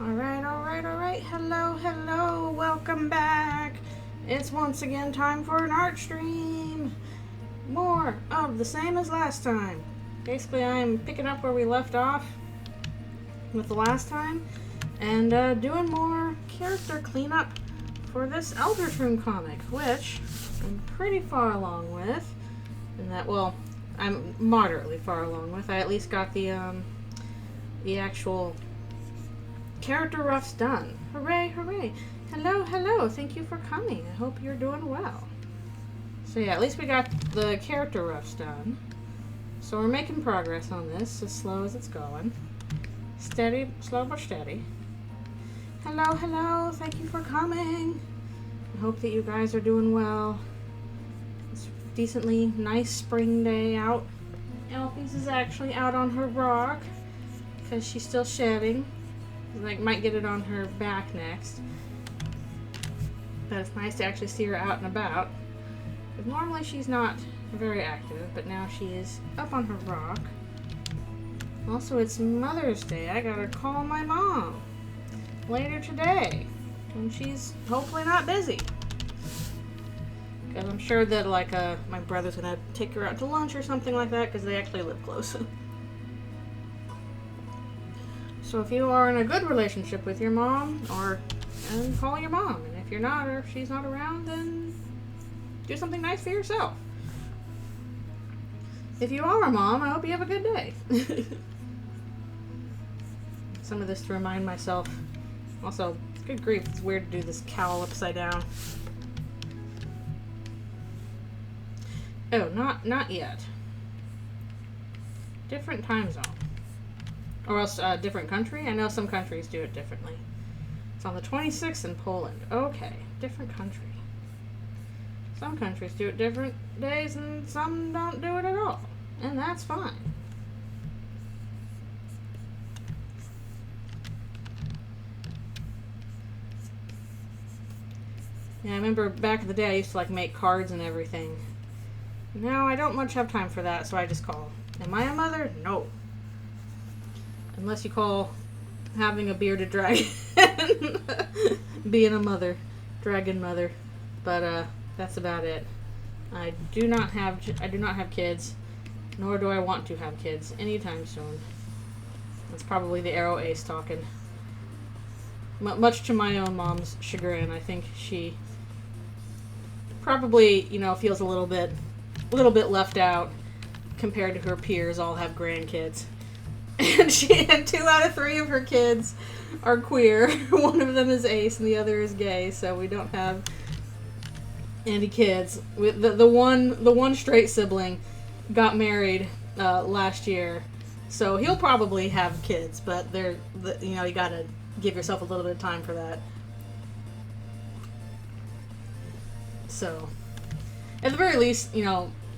Alright. Hello. Welcome back. It's once again time for an art stream. More of the same as last time. Basically, I'm picking up where we left off with the last time and doing more character cleanup for this Eldritchrune comic, which I'm pretty far along with. And that, well, I'm moderately far along with. I at least got the actual character roughs done. Hooray. Hello. Thank you for coming. I hope you're doing well. So yeah, at least we got the character roughs done. So we're making progress on this, as slow as it's going. Steady, slow but steady. Hello. Thank you for coming. I hope that you guys are doing well. It's a decently nice spring day out. Elfie's is actually out on her rock because she's still shedding. Like, might get it on her back next. But it's nice to actually see her out and about. But normally she's not very active, but now she is up on her rock. Also, it's Mother's Day. I gotta call my mom later today, when she's hopefully not busy. Because I'm sure that, like, my brother's gonna take her out to lunch or something like that, because they actually live close. So if you are in a good relationship with your mom, and call your mom. And if you're not, or if she's not around, then do something nice for yourself. If you are a mom, I hope you have a good day. Some of this to remind myself. Also, good grief, it's weird to do this cowl upside down. Oh, not yet. Different time zone. Or else a different country? I know some countries do it differently. It's on the 26th in Poland. Okay, different country. Some countries do it different days and some don't do it at all. And that's fine. Yeah, I remember back in the day I used to like make cards and everything. Now I don't much have time for that, so I just call. Am I a mother? No. Unless you call having a bearded dragon being a mother, dragon mother, but that's about it. I do not have kids, nor do I want to have kids anytime soon. That's probably the Arrow Ace talking. Much to my own mom's chagrin, I think she probably, feels a little bit left out compared to her peers. All have grandkids. And 2 out of 3 of her kids are queer. One of them is ace and the other is gay, so we don't have any kids. The one straight sibling got married last year, so he'll probably have kids, but you gotta give yourself a little bit of time for that. So, at the very least,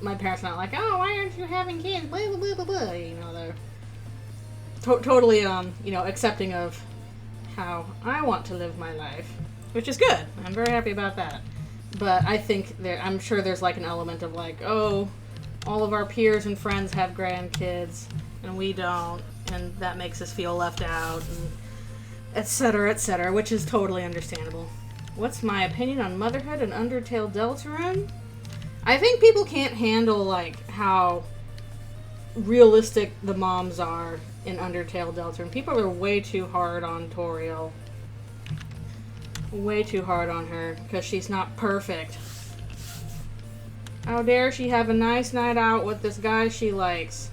my parents are not like, oh, why aren't you having kids? Blah blah blah blah blah. They're totally, accepting of how I want to live my life, which is good. I'm very happy about that. But I think I'm sure there's like an element of like, oh, all of our peers and friends have grandkids and we don't, and that makes us feel left out, and et cetera, which is totally understandable. What's my opinion on motherhood and Undertale Deltarune? I think people can't handle like how realistic the moms are in Undertale Deltarune. People are way too hard on Toriel. Way too hard on her because she's not perfect. How dare she have a nice night out with this guy she likes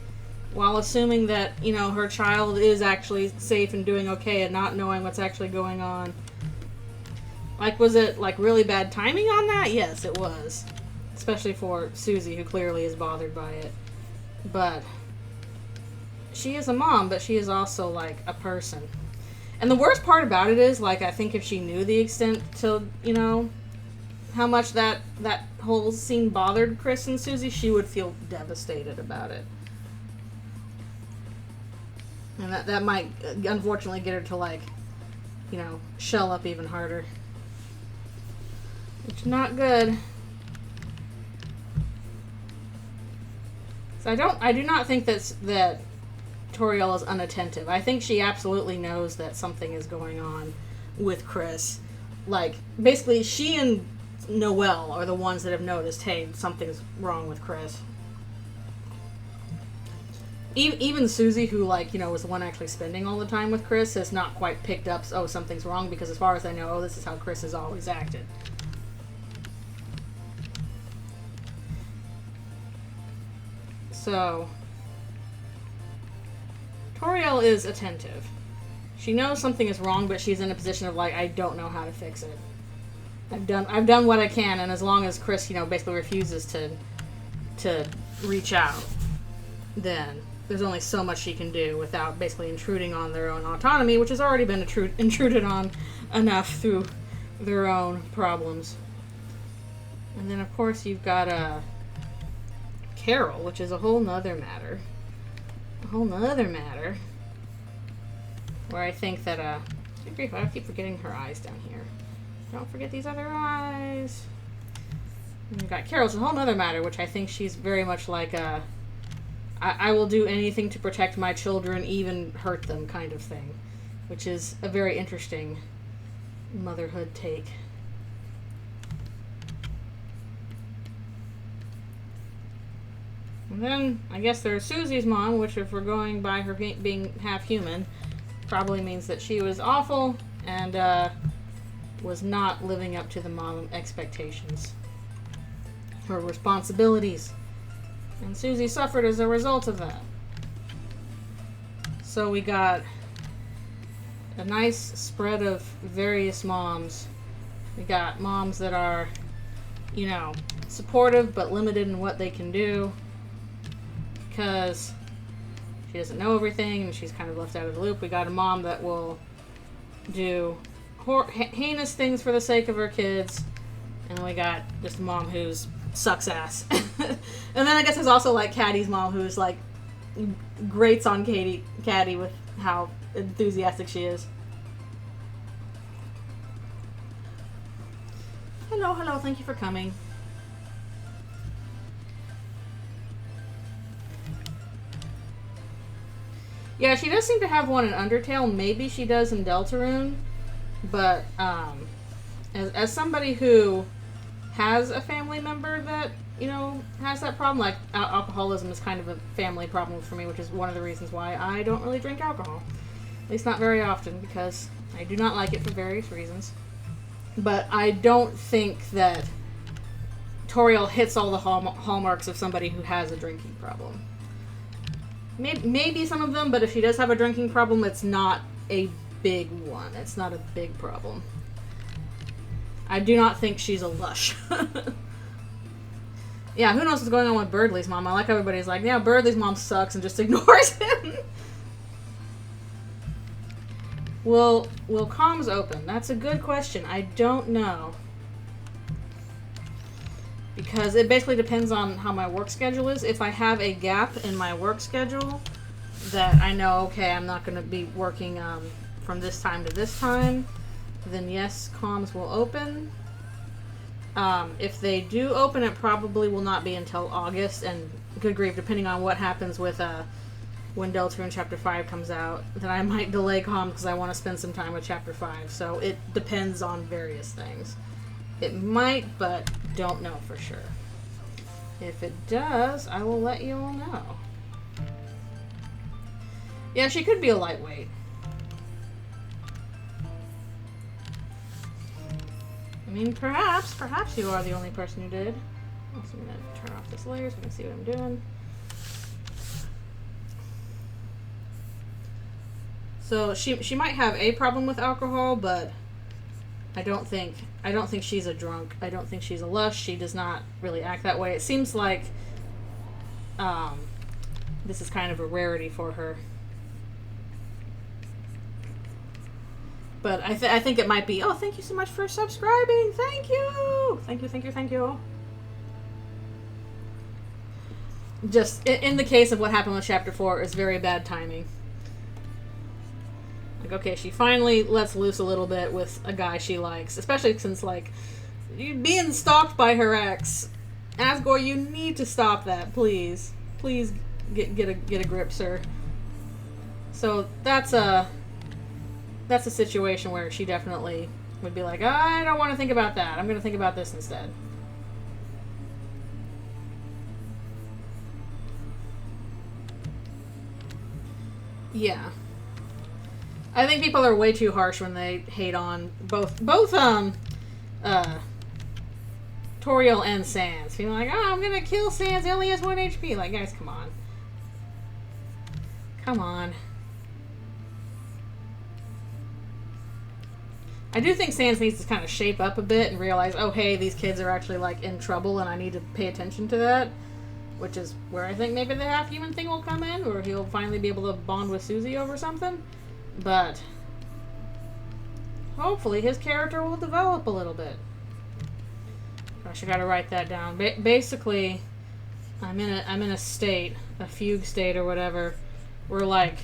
while assuming that, her child is actually safe and doing okay and not knowing what's actually going on. Like, was it like really bad timing on that? Yes, it was. Especially for Susie, who clearly is bothered by it. But she is a mom, but she is also like a person. And the worst part about it is, like, I think if she knew the extent to, how much that whole scene bothered Chris and Susie, she would feel devastated about it. And that might, unfortunately, get her to, like, shell up even harder. Which not good. So I do not think that Toriel is unattentive. I think she absolutely knows that something is going on with Chris. Like, basically, she and Noelle are the ones that have noticed, hey, something's wrong with Chris. Even Susie, who, like, you know, was the one actually spending all the time with Chris, has not quite picked up, oh, something's wrong, because as far as I know, oh, this is how Chris has always acted. So, Toriel is attentive. She knows something is wrong, but she's in a position of, like, I don't know how to fix it. I've done what I can, and as long as Chris, you know, basically refuses to reach out, then there's only so much she can do without basically intruding on their own autonomy, which has already been intruded on enough through their own problems. And then, of course, you've got Carol, which is a whole nother matter. A whole nother matter. Where I think that, I keep forgetting her eyes down here. Don't forget these other eyes. And you've got Carol's a whole nother matter, which I think she's very much like I will do anything to protect my children, even hurt them kind of thing. Which is a very interesting motherhood take. And then, I guess there's Susie's mom, which if we're going by her being half human, probably means that she was awful and was not living up to the mom expectations. Her responsibilities. And Susie suffered as a result of that. So we got a nice spread of various moms. We got moms that are, you know, supportive but limited in what they can do because she doesn't know everything and she's kind of left out of the loop. We got a mom that will do heinous things for the sake of her kids, and then we got just a mom who's sucks ass. And then I guess there's also like Caddy's mom, who's like grates on Caddy with how enthusiastic she is. Hello, thank you for coming. Yeah, she does seem to have one in Undertale. Maybe she does in Deltarune. But as somebody who has a family member that, you know, has that problem, like alcoholism is kind of a family problem for me, which is one of the reasons why I don't really drink alcohol. At least not very often, because I do not like it for various reasons. But I don't think that Toriel hits all the hallmarks of somebody who has a drinking problem. Maybe some of them, but if she does have a drinking problem, it's not a big one. It's not a big problem. I do not think she's a lush. Yeah, who knows what's going on with Birdley's mom. I like how everybody's like, yeah, Birdley's mom sucks and just ignores him. Will comms open? That's a good question. I don't know. Because it basically depends on how my work schedule is. If I have a gap in my work schedule that I know, okay, I'm not going to be working from this time to this time, then yes, comms will open. If they do open, it probably will not be until August, and good grief, depending on what happens with when Deltarune Chapter 5 comes out, then I might delay comms because I want to spend some time with Chapter 5, so it depends on various things. It might, but don't know for sure. If it does, I will let you all know. Yeah, she could be a lightweight. I mean, perhaps you are the only person who did. Also, I'm going to turn off this layer so I can see what I'm doing. So she might have a problem with alcohol, but I don't think she's a drunk. I don't think she's a lush. She does not really act that way. It seems like this is kind of a rarity for her. But I think it might be, oh, thank you so much for subscribing. Thank you. Thank you. Just, in the case of what happened with Chapter 4, it's very bad timing. Like, okay, she finally lets loose a little bit with a guy she likes. Especially since, like, You're being stalked by her ex. Asgore, you need to stop that, please. Please get a grip, sir. So that's a situation where she definitely would be like, I don't want to think about that. I'm going to think about this instead. Yeah. I think people are way too harsh when they hate on both Toriel and Sans. Feeling like, oh, I'm going to kill Sans. He only has 1 HP. Like, guys, come on. Come on. I do think Sans needs to kind of shape up a bit and realize, oh, hey, these kids are actually, like, in trouble and I need to pay attention to that. Which is where I think maybe the half-human thing will come in, or he'll finally be able to bond with Susie over something. But hopefully his character will develop a little bit. Gosh, I gotta write that down. Basically, I'm in a state, a fugue state or whatever, where, like,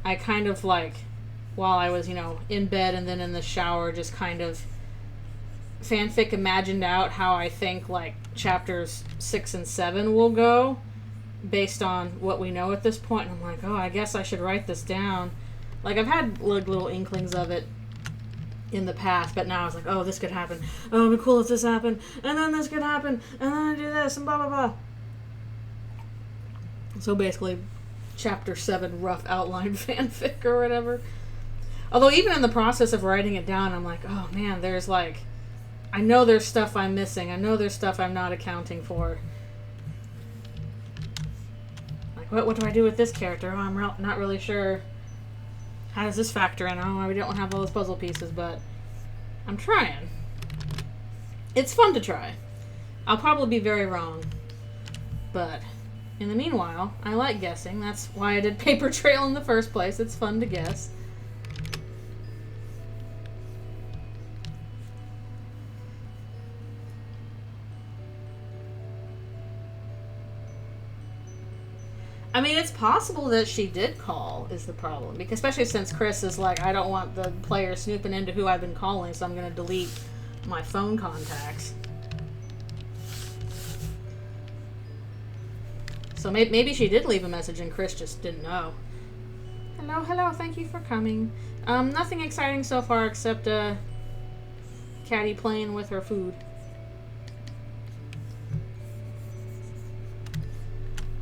I kind of, like, while I was, you know, in bed and then in the shower, just kind of fanfic imagined out how I think, like, chapters 6 and 7 will go based on what we know at this point. And I'm like, oh, I guess I should write this down. Like, I've had little inklings of it in the past, but now I was like, oh, this could happen. Oh, it'd be cool if this happened, and then this could happen, and then I do this, and blah, blah, blah. So basically, chapter 7 rough outline fanfic or whatever. Although even in the process of writing it down, I'm like, oh man, there's like, I know there's stuff I'm missing. I know there's stuff I'm not accounting for. Like, what do I do with this character? Oh, I'm not really sure. How does this factor in? Oh, we don't have all those puzzle pieces, but I'm trying. It's fun to try. I'll probably be very wrong. But in the meanwhile, I like guessing. That's why I did Paper Trail in the first place. It's fun to guess. I mean, it's possible that she did call, is the problem. Because especially since Chris is like, I don't want the player snooping into who I've been calling, so I'm going to delete my phone contacts. So maybe she did leave a message and Chris just didn't know. Hello, thank you for coming. Nothing exciting so far except Caddy playing with her food.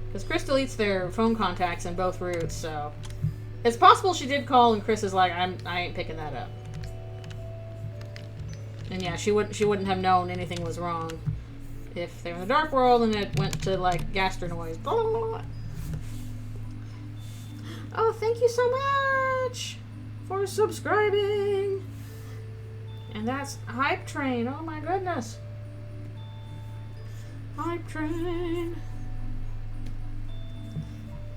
Because Chris deletes their phone contacts in both routes, so it's possible she did call and Chris is like, I ain't picking that up. And yeah, she wouldn't have known anything was wrong if they're in the dark world and it went to like gaster noise. Blah, blah, blah. Oh, thank you so much for subscribing. And that's Hype Train. Oh my goodness. Hype Train.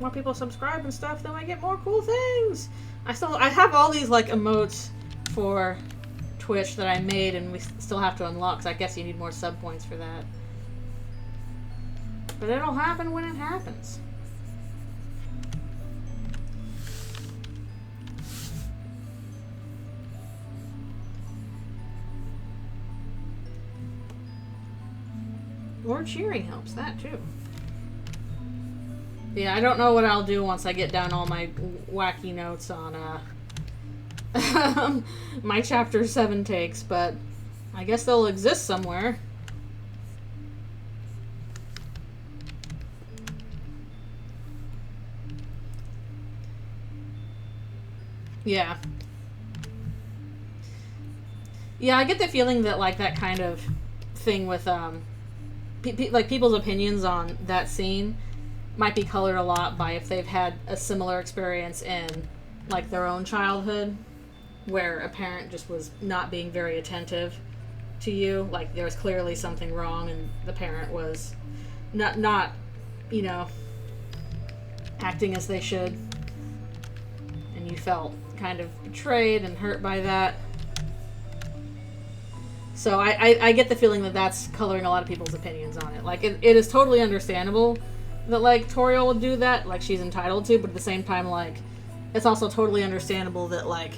More people subscribe and stuff, then I get more cool things. I have all these like emotes for Twitch that I made and we still have to unlock, so I guess you need more sub points for that. But it'll happen when it happens. Or cheering helps, that too. Yeah, I don't know what I'll do once I get down all my wacky notes on my chapter 7 takes, but I guess they'll exist somewhere. Yeah. Yeah, I get the feeling that like that kind of thing with like people's opinions on that scene might be colored a lot by if they've had a similar experience in like their own childhood where a parent just was not being very attentive to you, like there was clearly something wrong and the parent was not you know, acting as they should, and you felt kind of betrayed and hurt by that. So I get the feeling that that's coloring a lot of people's opinions on it. Like, it is totally understandable that, like, Toriel would do that. Like, she's entitled to, but at the same time, like, it's also totally understandable that, like,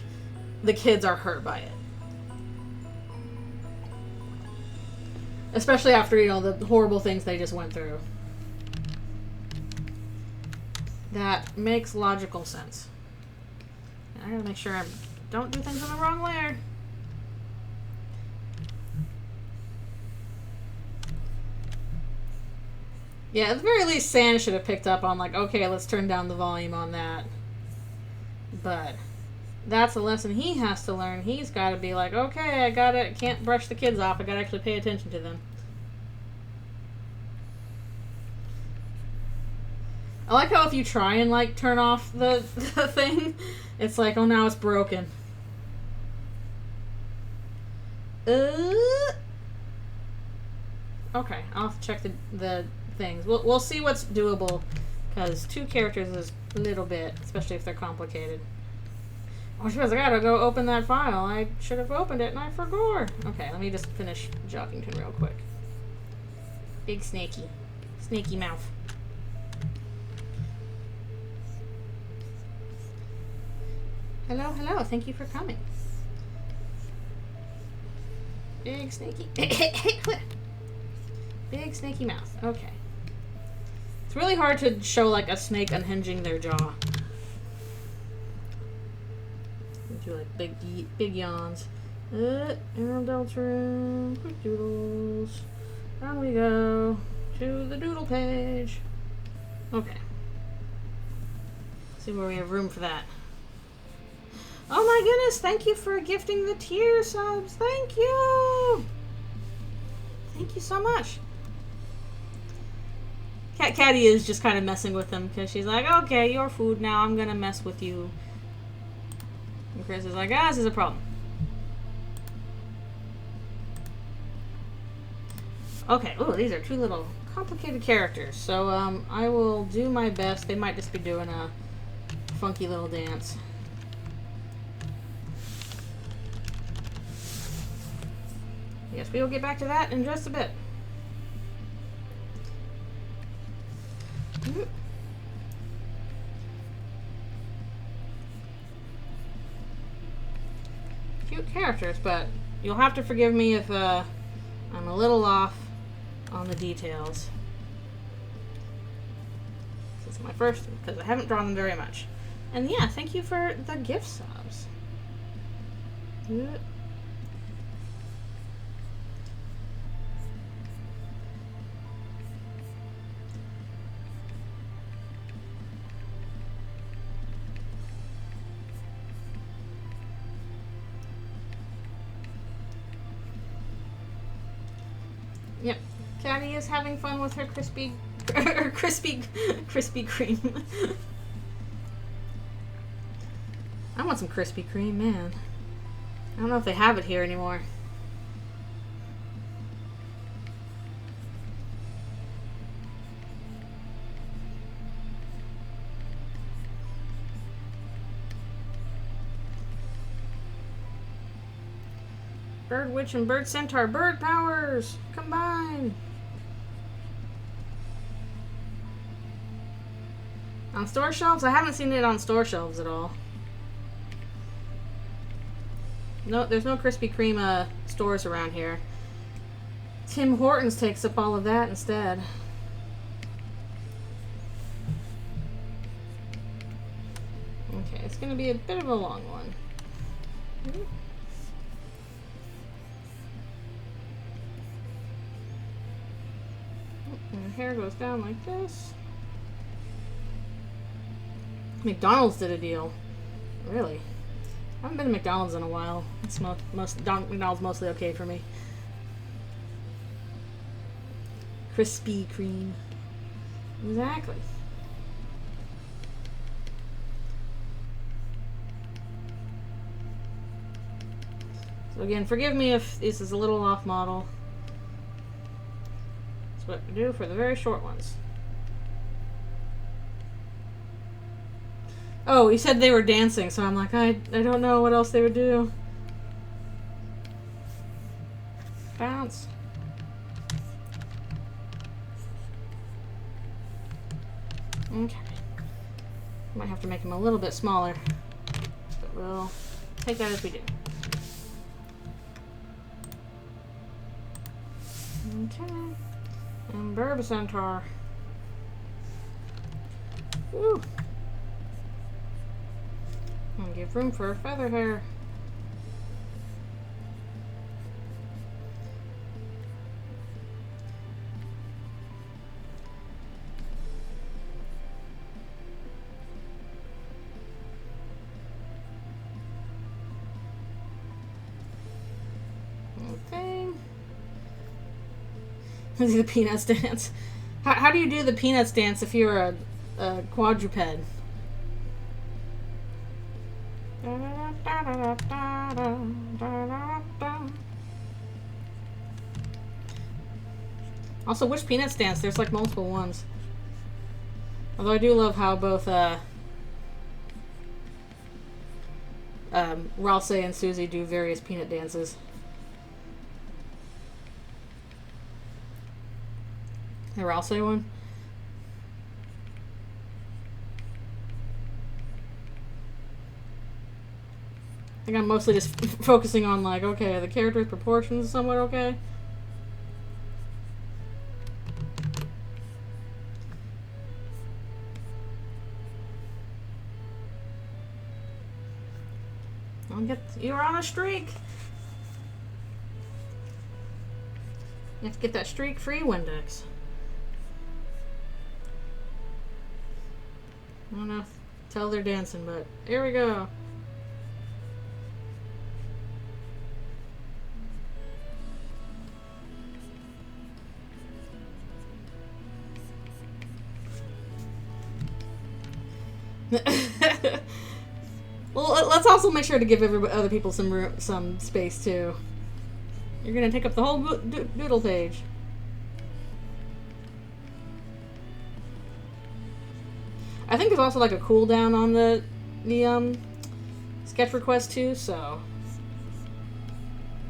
the kids are hurt by it. Especially after, you know, the horrible things they just went through. That makes logical sense. I gotta make sure I don't do things in the wrong layer. Yeah, at the very least, Sand should have picked up on, like, okay, let's turn down the volume on that. But that's a lesson he has to learn. He's got to be like, okay, can't brush the kids off. I gotta actually pay attention to them. I like how if you try and, like, turn off the thing, it's like, oh, now it's broken. Okay, I'll have to check the things. We'll see what's doable, because 2 characters is a little bit, especially if they're complicated. Oh, I gotta go open that file. I should have opened it and I forgot. Okay, let me just finish Joggington real quick. Big snaky mouth. Hello, thank you for coming. Big snaky big snaky mouth. Okay. It's really hard to show, like, a snake unhinging their jaw. Do, like, big yawns. Deltarune, quick doodles. Down we go to the doodle page. Okay. See where we have room for that. Oh my goodness, thank you for gifting the tier subs. Thank you. Thank you so much. Caddy is just kind of messing with them because she's like, okay, your food now. I'm going to mess with you. And Chris is like, this is a problem. Okay, oh, these are 2 little complicated characters. So I will do my best. They might just be doing a funky little dance. Yes, we will get back to that in just a bit. Cute characters, but you'll have to forgive me if I'm a little off on the details. This is my first, because I haven't drawn them very much. And yeah, thank you for the gift subs. Yep, Caddy is having fun with her crispy Kreme. I want some Krispy Kreme, man. I don't know if they have it here anymore. Bird Witch and Bird Centaur. Bird powers! Combine! On store shelves? I haven't seen it on store shelves at all. No, there's no Krispy Kreme stores around here. Tim Hortons takes up all of that instead. Okay, it's going to be a bit of a long one. And her hair goes down like this. McDonald's did a deal. Really? I haven't been to McDonald's in a while. It's McDonald's mostly okay for me. Krispy Kreme. Exactly. So again, forgive me if this is a little off model. That's what we do for the very short ones. Oh, he said they were dancing, so I'm like, I don't know what else they would do. Bounce. Okay. Might have to make him a little bit smaller, but we'll take that as we do. Okay. And Centaur. Woo! And give room for a feather hair. Okay. Do the Peanuts dance. How do you do the Peanuts dance if you're a quadruped? Also, which Peanuts dance? There's like multiple ones. Although I do love how both Ralsei and Susie do various peanut dances. The Ralsei one? I think I'm mostly just focusing on like, okay, the character's proportions somewhat okay? You're on a streak. You have to get that streak-free Windex. I don't know if tell they're dancing, but here we go. Well, let's also make sure to give other people some space too. You're gonna take up the whole doodle page. I think there's also like a cooldown on the sketch request too, so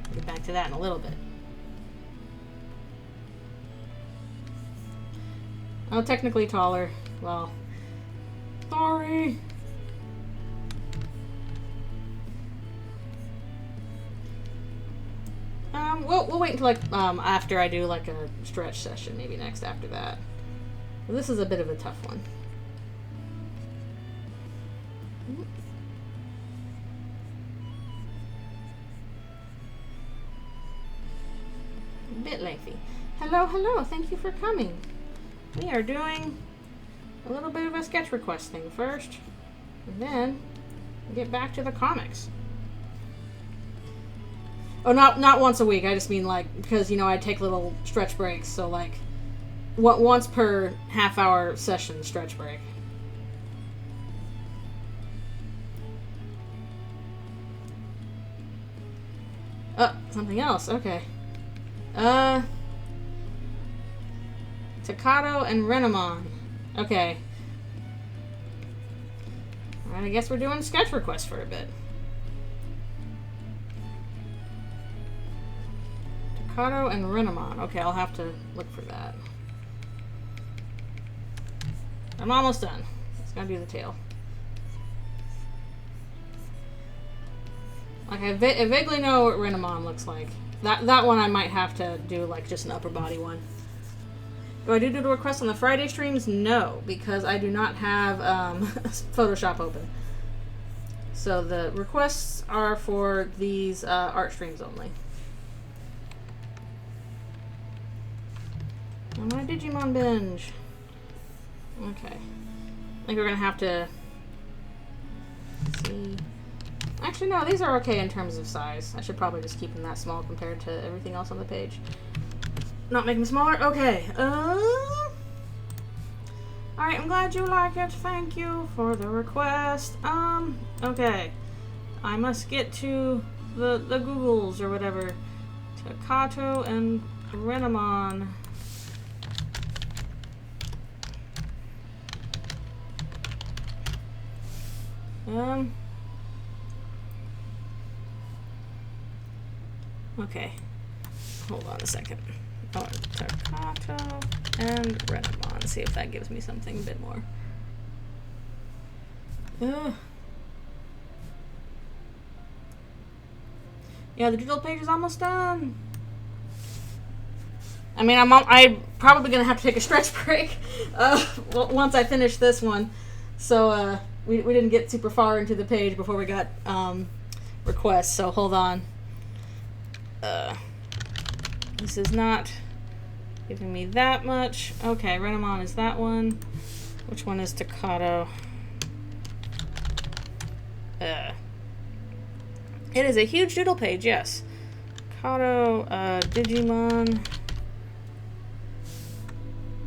I'll get back to that in a little bit. Oh, technically taller. Well, sorry. We'll wait until like after I do like a stretch session, maybe next after that. This is a bit of a tough one. A bit lengthy. Hello, hello. Thank you for coming. We are doing a little bit of a sketch request thing first, and then get back to the comics. Oh, not once a week. I just mean like because you know I take little stretch breaks, so like once per half-hour session stretch break. Oh, something else. Okay. Takato and Renamon. Okay. Alright, I guess we're doing sketch requests for a bit. Takato and Renamon. Okay, I'll have to look for that. I'm almost done. Just gotta do the tail. Like, I vaguely know what Renamon looks like. That one I might have to do, like, just an upper body one. Do I do doodle requests on the Friday streams? No, because I do not have Photoshop open. So the requests are for these art streams only. And my Digimon binge. Okay. I think we're gonna have to see. Actually, no, these are okay in terms of size. I should probably just keep them that small compared to everything else on the page. Not make them smaller? Okay. Alright, I'm glad you like it. Thank you for the request. Okay. I must get to the Googles or whatever. Takato and Renamon. Okay. Hold on a second. Oh, Takato and Renamon. See if that gives me something a bit more. Yeah, the doodle page is almost done. I mean, I'm probably gonna have to take a stretch break once I finish this one. So we didn't get super far into the page before we got requests. So hold on. This is not giving me that much. Okay, Renamon is that one. Which one is Staccato? It is a huge doodle page, yes. Staccato, Digimon.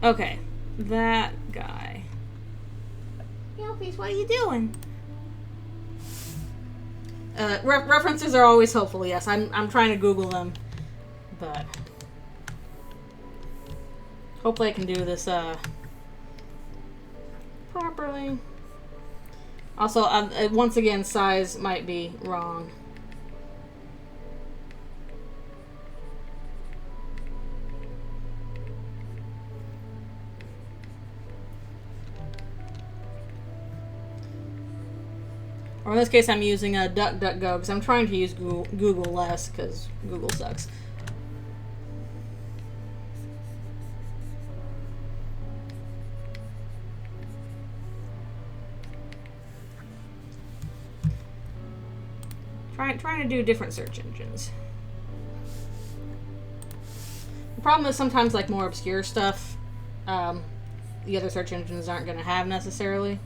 Okay, that guy. Yelpies, what are you doing? References are always helpful, yes. I'm trying to Google them. But hopefully I can do this properly. Also, once again, size might be wrong. Or in this case, I'm using a DuckDuckGo because I'm trying to use Google less because Google sucks. Trying to do different search engines. The problem is sometimes like more obscure stuff, the other search engines aren't going to have necessarily.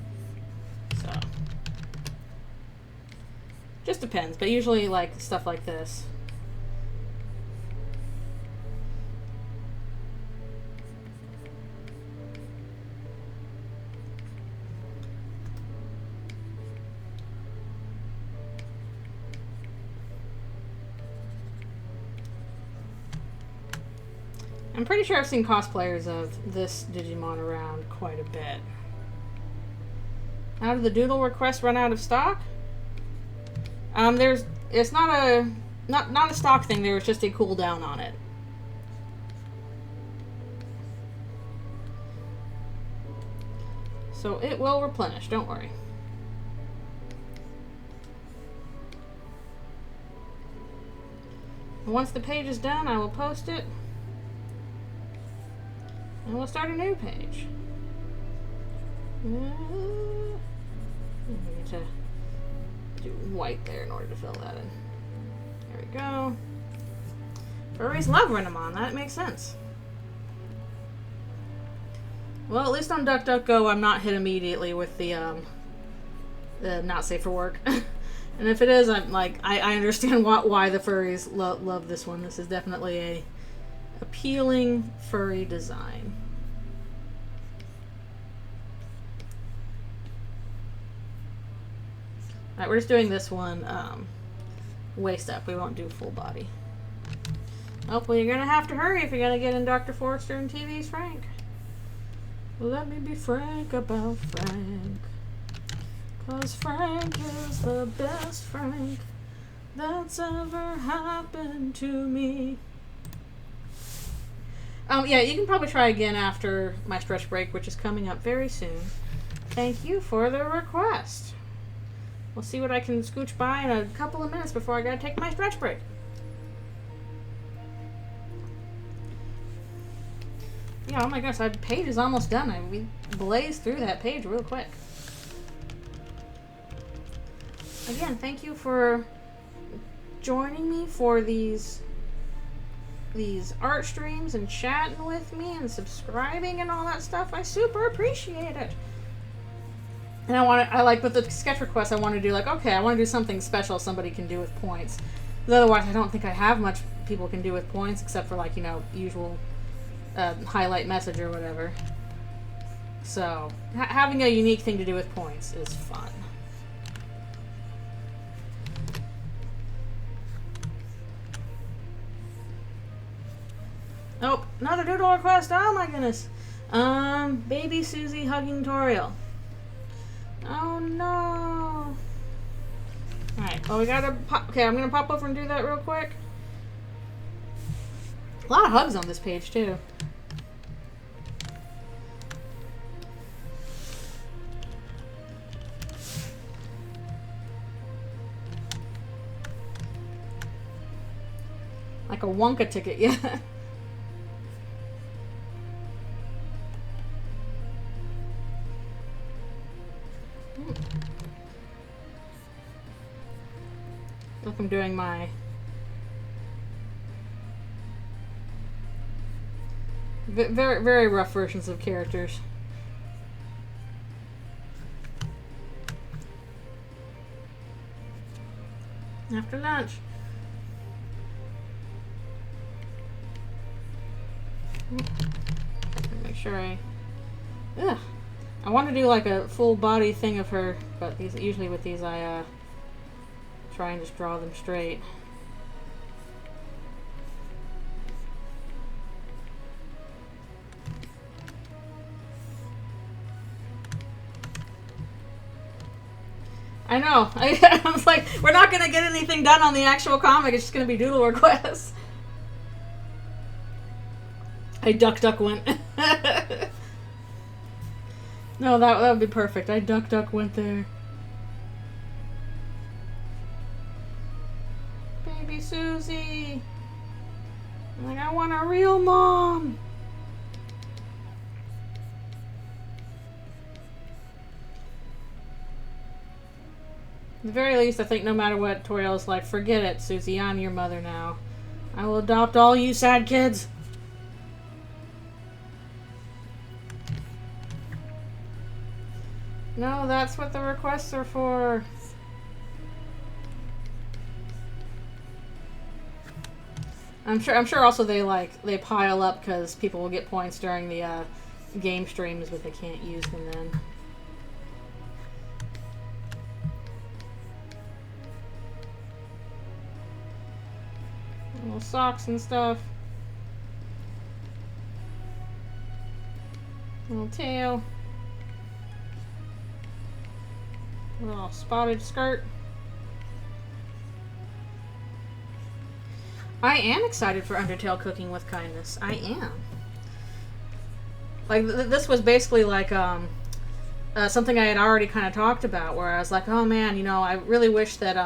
So just depends, but usually like stuff like this. I'm pretty sure I've seen cosplayers of this Digimon around quite a bit. How did the doodle request run out of stock? It's not a stock thing. There was just a cooldown on it. So it will replenish. Don't worry. Once the page is done, I will post it. And we'll start a new page. We need to do white there in order to fill that in. There we go. Furries love Renamon. That makes sense. Well, at least on DuckDuckGo, I'm not hit immediately with the not safe for work. And if it is, I'm like, I understand why the furries love this one. This is definitely a appealing furry design. Alright, we're just doing this one waist up. We won't do full body. Hopefully you're gonna have to hurry if you're gonna get in Dr. Forrester and TV's Frank. Let me be frank about Frank. 'Cause Frank is the best Frank that's ever happened to me. Yeah, you can probably try again after my stretch break, which is coming up very soon. Thank you for the request. We'll see what I can scooch by in a couple of minutes before I gotta take my stretch break. Yeah, oh my gosh, that page is almost done. We blazed through that page real quick. Again, thank you for joining me for these art streams and chatting with me and subscribing and all that stuff. I super appreciate it. And I like with the sketch request, I want to do like, okay, I want to do something special somebody can do with points. Because otherwise, I don't think I have much people can do with points except for like, you know, usual highlight message or whatever. So having a unique thing to do with points is fun. Nope, another doodle request. Oh my goodness. Baby Susie hugging Toriel. Oh no. Alright, well we gotta pop. Okay, I'm gonna pop over and do that real quick. A lot of hugs on this page too. Like a Wonka ticket, yeah. like I'm doing my very, very rough versions of characters. After lunch. Make sure I want to do like a full body thing of her, but usually with these I try and just draw them straight. I know. I was like, we're not going to get anything done on the actual comic. It's just going to be doodle requests. I duck went. No, that would be perfect. I duck went there. Baby Susie. I'm like, I want a real mom. At the very least, I think no matter what, Toriel's like, forget it, Susie, I'm your mother now. I will adopt all you sad kids. No, that's what the requests are for. I'm sure also they pile up because people will get points during the game streams, but they can't use them then. Little socks and stuff. Little tail. Little spotted skirt. I am excited for Undertale Cooking with Kindness. I am. Like, this was basically like something I had already kind of talked about, where I was like, oh man, you know, I really wish that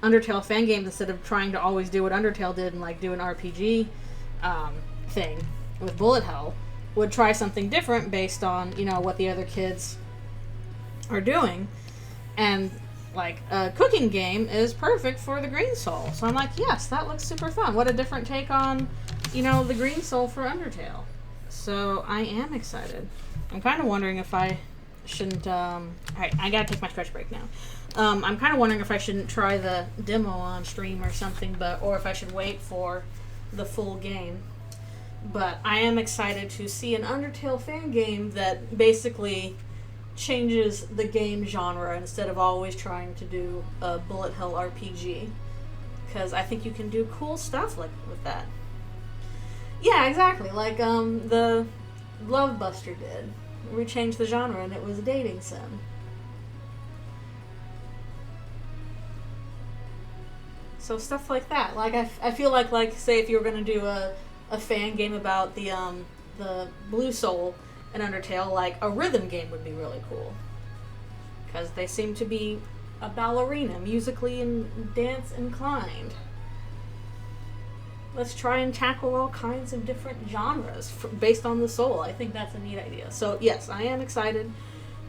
Undertale fan games, instead of trying to always do what Undertale did and like do an RPG thing with bullet hell, would try something different based on, you know, what the other kids are doing. And like a cooking game is perfect for the Green Soul. So I'm like, yes, that looks super fun. What a different take on, you know, the Green Soul for Undertale. So I am excited. I'm kind of wondering if I shouldn't, alright, I gotta take my stretch break now. I'm kind of wondering if I shouldn't try the demo on stream or something, or if I should wait for the full game. But I am excited to see an Undertale fan game that basically changes the game genre instead of always trying to do a bullet hell RPG, because I think you can do cool stuff like with that. Yeah, exactly, like the Love Buster did. We changed the genre and it was a dating sim. So stuff like that. Like I feel like say if you were gonna do a fan game about the Blue Soul in Undertale, like a rhythm game would be really cool, because they seem to be a ballerina, musically and dance inclined. Let's try and tackle all kinds of different genres based on the soul. I think that's a neat idea. So yes, I am excited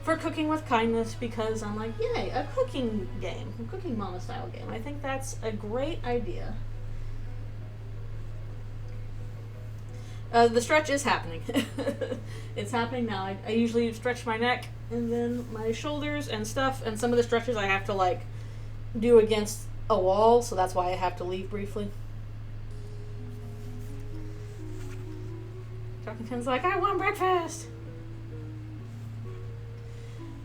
for Cooking with Kindness, because I'm like, yay, a cooking game, a Cooking Mama style game. I think that's a great idea. The stretch is happening. It's happening now. I usually stretch my neck and then my shoulders and stuff, and some of the stretches I have to like do against a wall, so that's why I have to leave briefly. Talkington's like, I want breakfast!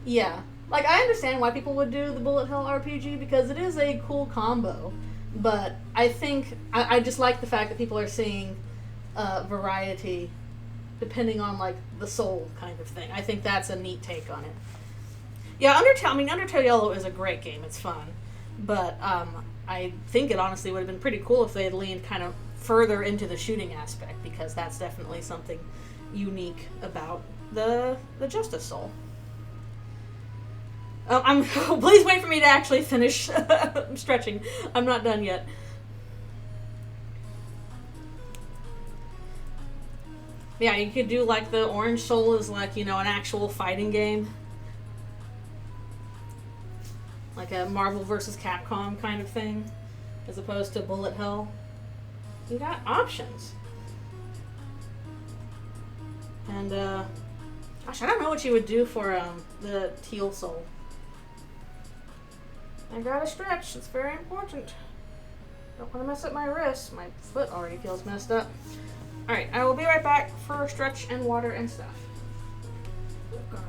Yeah. Like, I understand why people would do the bullet hell RPG, because it is a cool combo, but I think, I just like the fact that people are seeing variety depending on like the soul kind of thing. I think that's a neat take on it. Yeah, Undertale Yellow is a great game. It's fun, but I think it honestly would have been pretty cool if they had leaned kind of further into the shooting aspect, because that's definitely something unique about the Justice Soul. Please wait for me to actually finish stretching. I'm not done yet. Yeah, you could do like the Orange Soul is like, you know, an actual fighting game. Like a Marvel vs. Capcom kind of thing. as opposed to bullet hell. You got options. And, gosh, I don't know what you would do for, the teal soul. I gotta stretch. It's very important. Don't want to mess up my wrists. My foot already feels messed up. Alright, I will be right back for stretch and water and stuff. Good girl.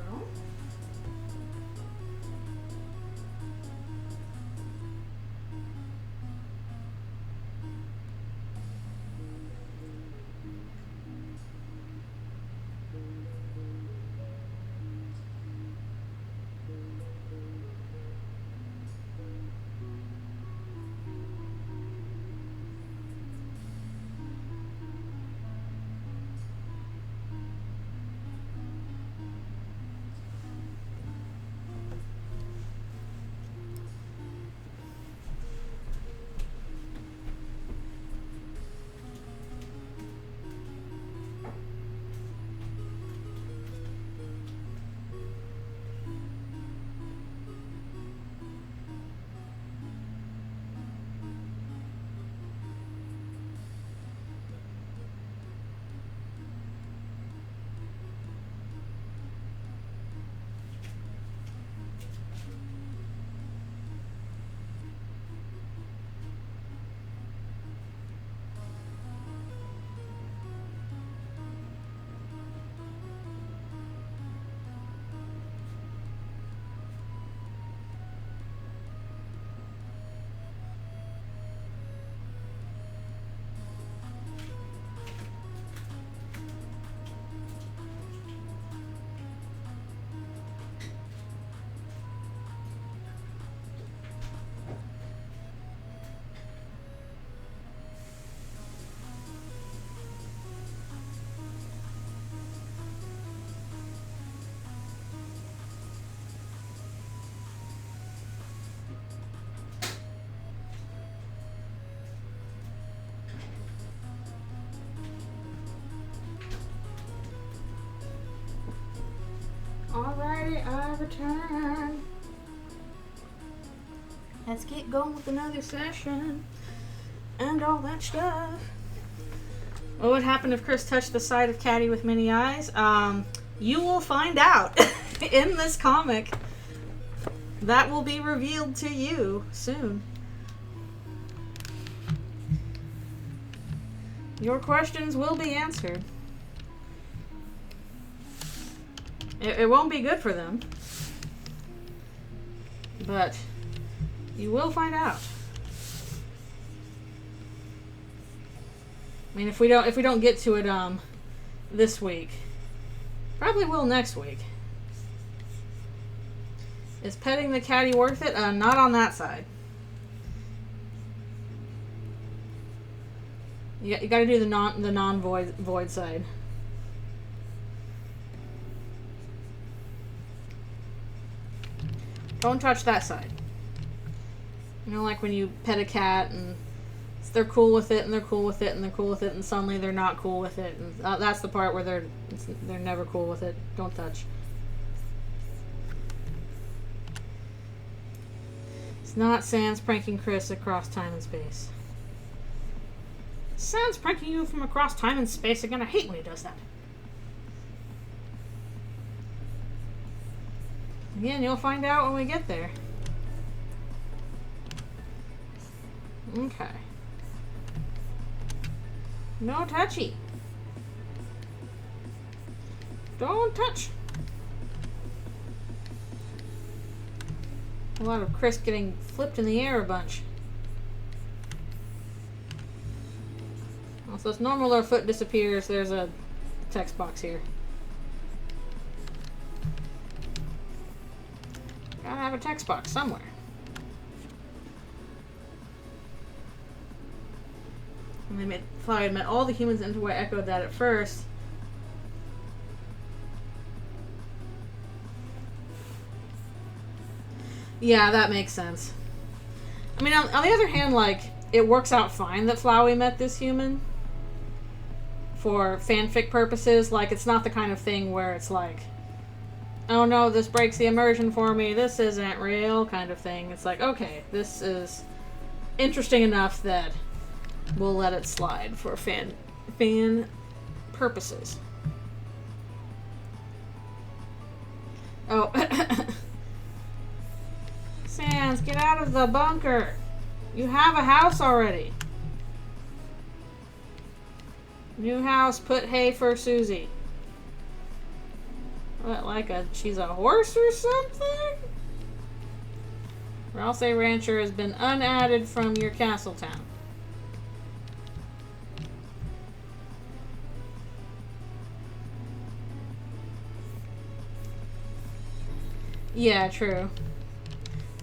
Alrighty, I return. Let's get going with another session and all that stuff. What would happen if Chris touched the side of Caddy with many eyes? You will find out in this comic. That will be revealed to you soon. Your questions will be answered. It won't be good for them, but you will find out. I mean, if we don't get to it this week, probably will next week. Is petting the caddy worth it? Not on that side. You got to do the non-void side. Don't touch that side. You know, like when you pet a cat and they're cool with it and they're cool with it and they're cool with it and suddenly they're not cool with it. And that's the part where they're never cool with it. Don't touch. It's not Sans pranking Chris across time and space. Sans pranking you from across time and space again. I hate when he does that. Again, you'll find out when we get there. Okay. No touchy. Don't touch. A lot of Chris getting flipped in the air a bunch. Also, it's normal our foot disappears. There's a text box here. Gotta have a text box somewhere. And they made Flower met all the humans into where I echoed that at first. Yeah, that makes sense. I mean, on the other hand, like, it works out fine that Flowey met this human. For fanfic purposes, like, it's not the kind of thing where it's like, oh no, this breaks the immersion for me, this isn't real kind of thing. It's like, okay, this is interesting enough that we'll let it slide for fan purposes. Oh. Sans, get out of the bunker. You have a house already. New house, put hay for Susie. What, like she's a horse or something? Ralse Rancher has been unadded from your castle town. Yeah, true.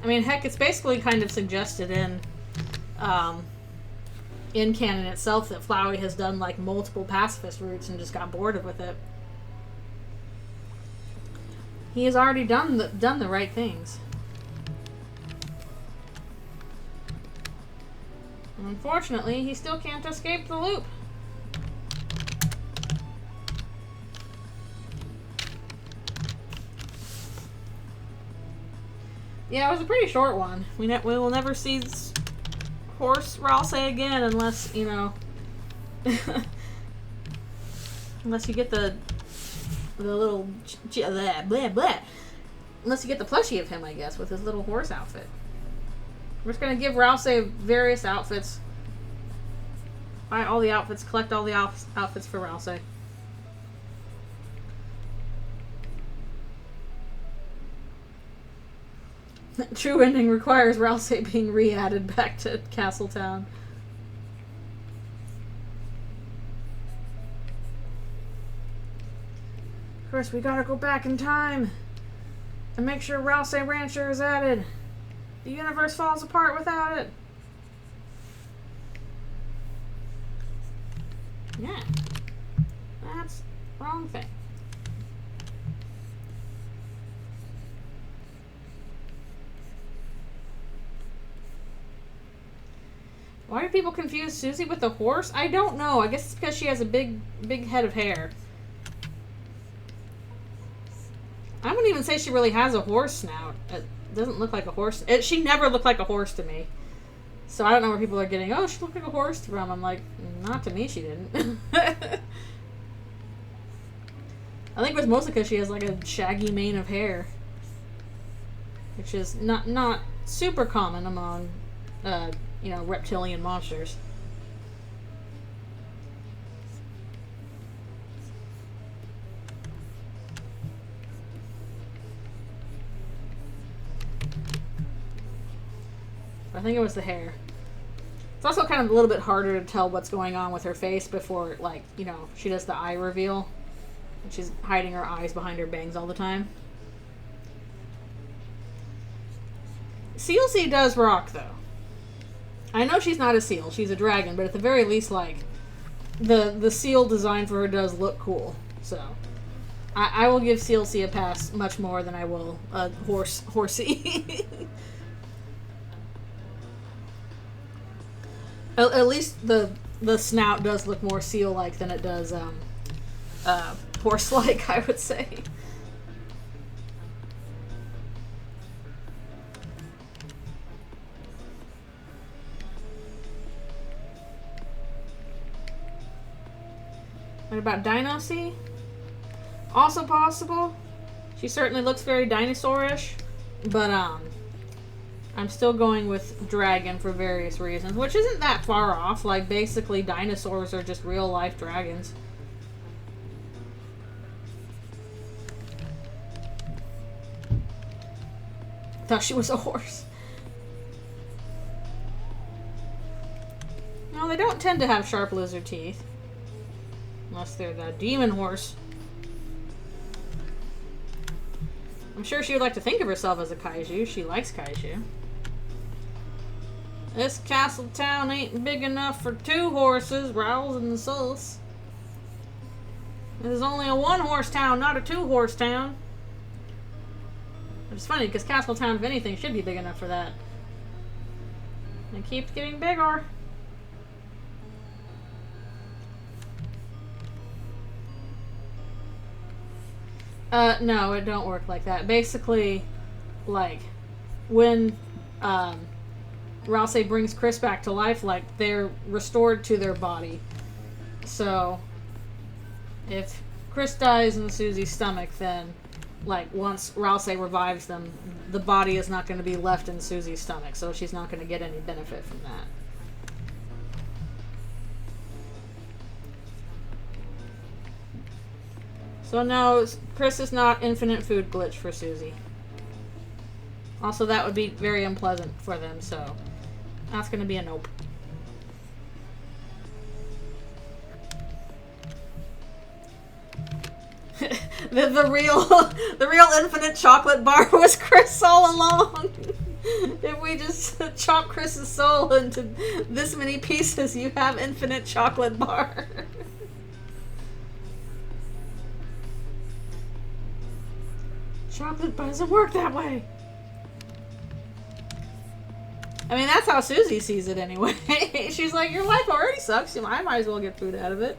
I mean, heck, it's basically kind of suggested in canon itself that Flowey has done like multiple pacifist routes and just got bored with it. He has already done the right things. Unfortunately, he still can't escape the loop. Yeah, it was a pretty short one. We will never see horse Ralse again unless, you know, unless you get the little blah, blah, blah. Unless you get the plushie of him, I guess, with his little horse outfit. We're just gonna give Ralse various outfits. Buy all the outfits, collect all the outfits for Ralse. True ending requires Ralse being re-added back to Castletown. Of course, we gotta go back in time and make sure Ralse Rancher is added. The universe falls apart without it. Yeah. That's the wrong thing. Why do people confuse Susie with a horse? I don't know. I guess it's because she has a big head of hair. I wouldn't even say she really has a horse snout. It doesn't look like a horse. She never looked like a horse to me. So I don't know where people are getting, oh, she looked like a horse from. I'm like, not to me, she didn't. I think it was mostly because she has like a shaggy mane of hair. Which is not super common among, you know, reptilian monsters. I think it was the hair. It's also kind of a little bit harder to tell what's going on with her face before, like, you know, she does the eye reveal. She's hiding her eyes behind her bangs all the time. Sealsea does rock, though. I know she's not a seal, she's a dragon, but at the very least, like, the seal design for her does look cool. So, I will give Sealsea a pass much more than I will Horsey. At least the snout does look more seal-like than it does horse-like, I would say. What about Dino-Sea? Also possible. She certainly looks very dinosaur-ish, but I'm still going with dragon for various reasons, which isn't that far off. Like, basically, dinosaurs are just real-life dragons. Thought she was a horse. No, they don't tend to have sharp lizard teeth. Unless they're the demon horse. I'm sure she would like to think of herself as a kaiju. She likes kaiju. This castle town ain't big enough for 2 horses, Rowls and the Sulls. It is only a 1-horse town, not a 2-horse town. It's funny, because Castle Town, if anything, should be big enough for that. It keeps getting bigger. No, it don't work like that. Basically, like, when Rousey brings Chris back to life, like, they're restored to their body. So, if Chris dies in Susie's stomach, then, like, once Rousey revives them, the body is not going to be left in Susie's stomach, so she's not going to get any benefit from that. So no, Chris is not infinite food glitch for Susie. Also, that would be very unpleasant for them, so that's going to be a nope. the real infinite chocolate bar was Chris all along. If we just chop Chris's soul into this many pieces, you have infinite chocolate bar. Chocolate doesn't work that way. I mean, that's how Susie sees it anyway. She's like, your life already sucks. I might as well get food out of it.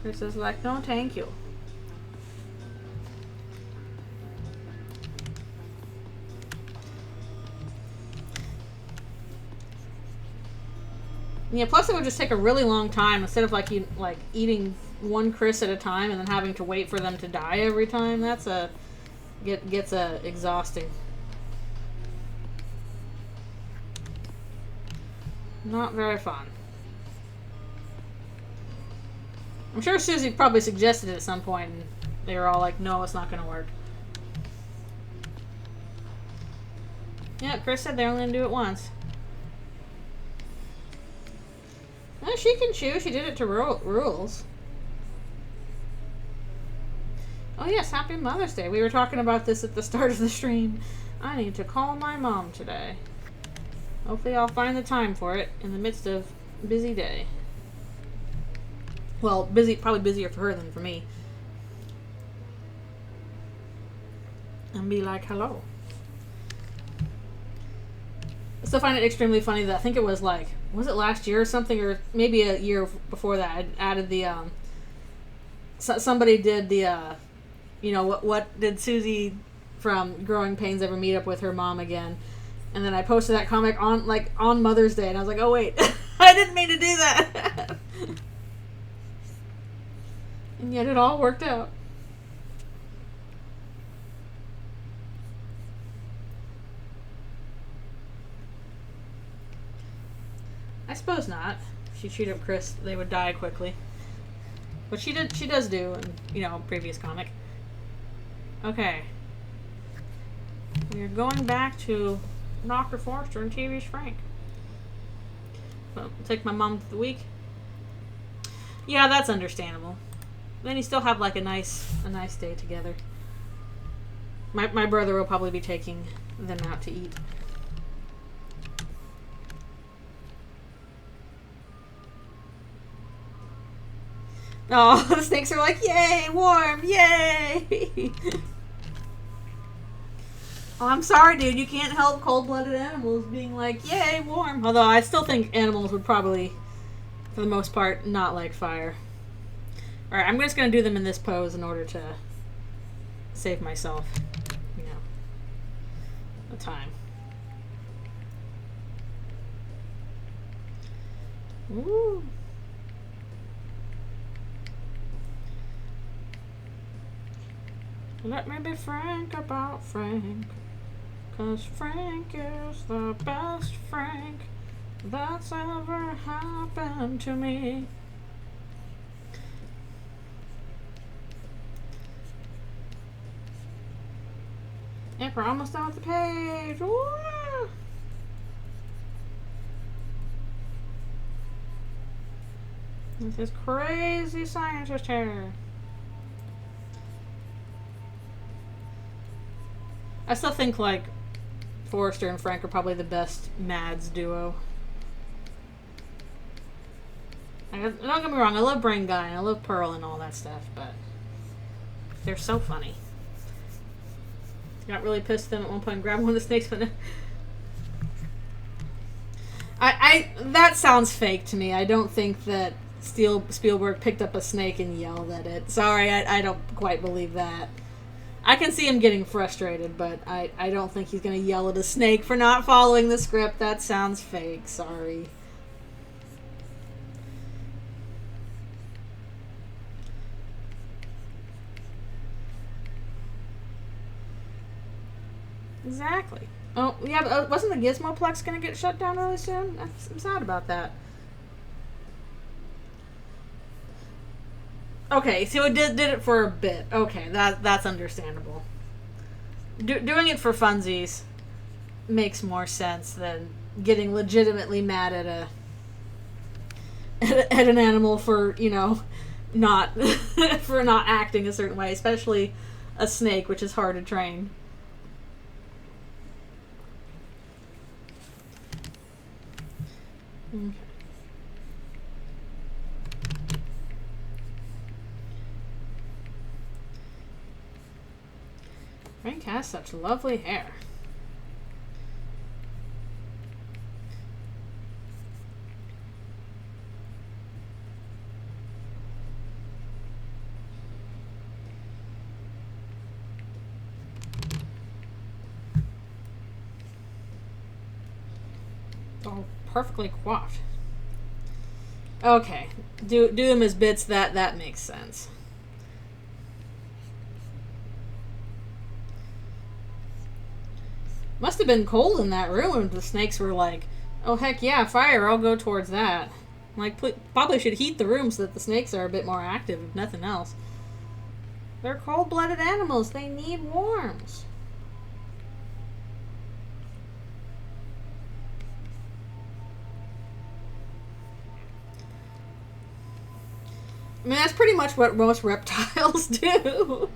Chris is like, no, thank you. Yeah, plus it would just take a really long time instead of like eating one Chris at a time and then having to wait for them to die every time. That's gets exhausting. Not very fun. I'm sure Susie probably suggested it at some point and they were all like, no, it's not going to work. Yeah, Chris said they're only going to do it once. No, she can chew. She did it to rules. Oh yes, happy Mother's Day. We were talking about this at the start of the stream. I need to call my mom today. Hopefully I'll find the time for it in the midst of a busy day. Well, probably busier for her than for me. And be like, hello. I still find it extremely funny that I think it was like, was it last year or something, or maybe a year before that, I added the, somebody did the, what did Susie from Growing Pains ever meet up with her mom again? And then I posted that comic on Mother's Day, and I was like, oh wait, I didn't mean to do that. And yet it all worked out. I suppose not. If she chewed up Chris, they would die quickly. But she does do in, previous comic. Okay. We're going back to Dr. Forrester and TV's Frank. Well, I'll take my mom to the week. Yeah, that's understandable. Then you still have like a nice day together. My brother will probably be taking them out to eat. Oh, the snakes are like, yay, warm, yay! Oh, I'm sorry, dude. You can't help cold-blooded animals being like, yay, warm. Although I still think animals would probably, for the most part, not like fire. Alright, I'm just going to do them in this pose in order to save myself, the time. Ooh. Let me be frank about Frank, 'cause Frank is the best Frank that's ever happened to me. Yep, we're almost done with the page. Woo! With this crazy scientist here. I still think, like, Forrester and Frank are probably the best Mads duo. Don't get me wrong, I love Brain Guy and I love Pearl and all that stuff, but they're so funny. Got really pissed at them at one point and grabbed one of the snakes, but that sounds fake to me. I don't think that Spielberg picked up a snake and yelled at it. Sorry, I don't quite believe that. I can see him getting frustrated, but I don't think he's going to yell at a snake for not following the script. That sounds fake. Sorry. Exactly. Oh, yeah, but wasn't the Gizmoplex going to get shut down really soon? I'm sad about that. Okay, so it did it for a bit. Okay, that's understandable. Doing it for funsies makes more sense than getting legitimately mad at an animal for, you know, not for not acting a certain way, especially a snake, which is hard to train. Okay. Frank has such lovely hair. All perfectly coiffed. Okay, do them as bits. That makes sense. Must have been cold in that room and the snakes were like, oh heck yeah, fire, I'll go towards that. Like, probably should heat the room so that the snakes are a bit more active, if nothing else. They're cold-blooded animals. They need warmth. I mean, that's pretty much what most reptiles do.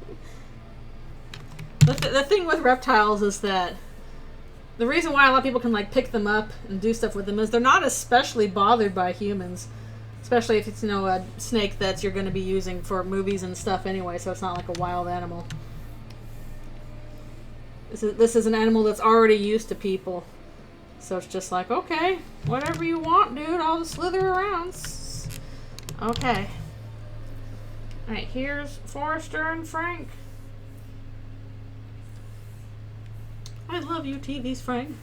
The thing with reptiles is that the reason why a lot of people can, like, pick them up and do stuff with them is they're not especially bothered by humans. Especially if it's, you know, a snake that you're going to be using for movies and stuff anyway, so it's not like a wild animal. This is an animal that's already used to people. So it's just like, okay, whatever you want, dude, I'll just slither around. Okay. Alright, here's Forrester and Frank. I love you, TV's Frank.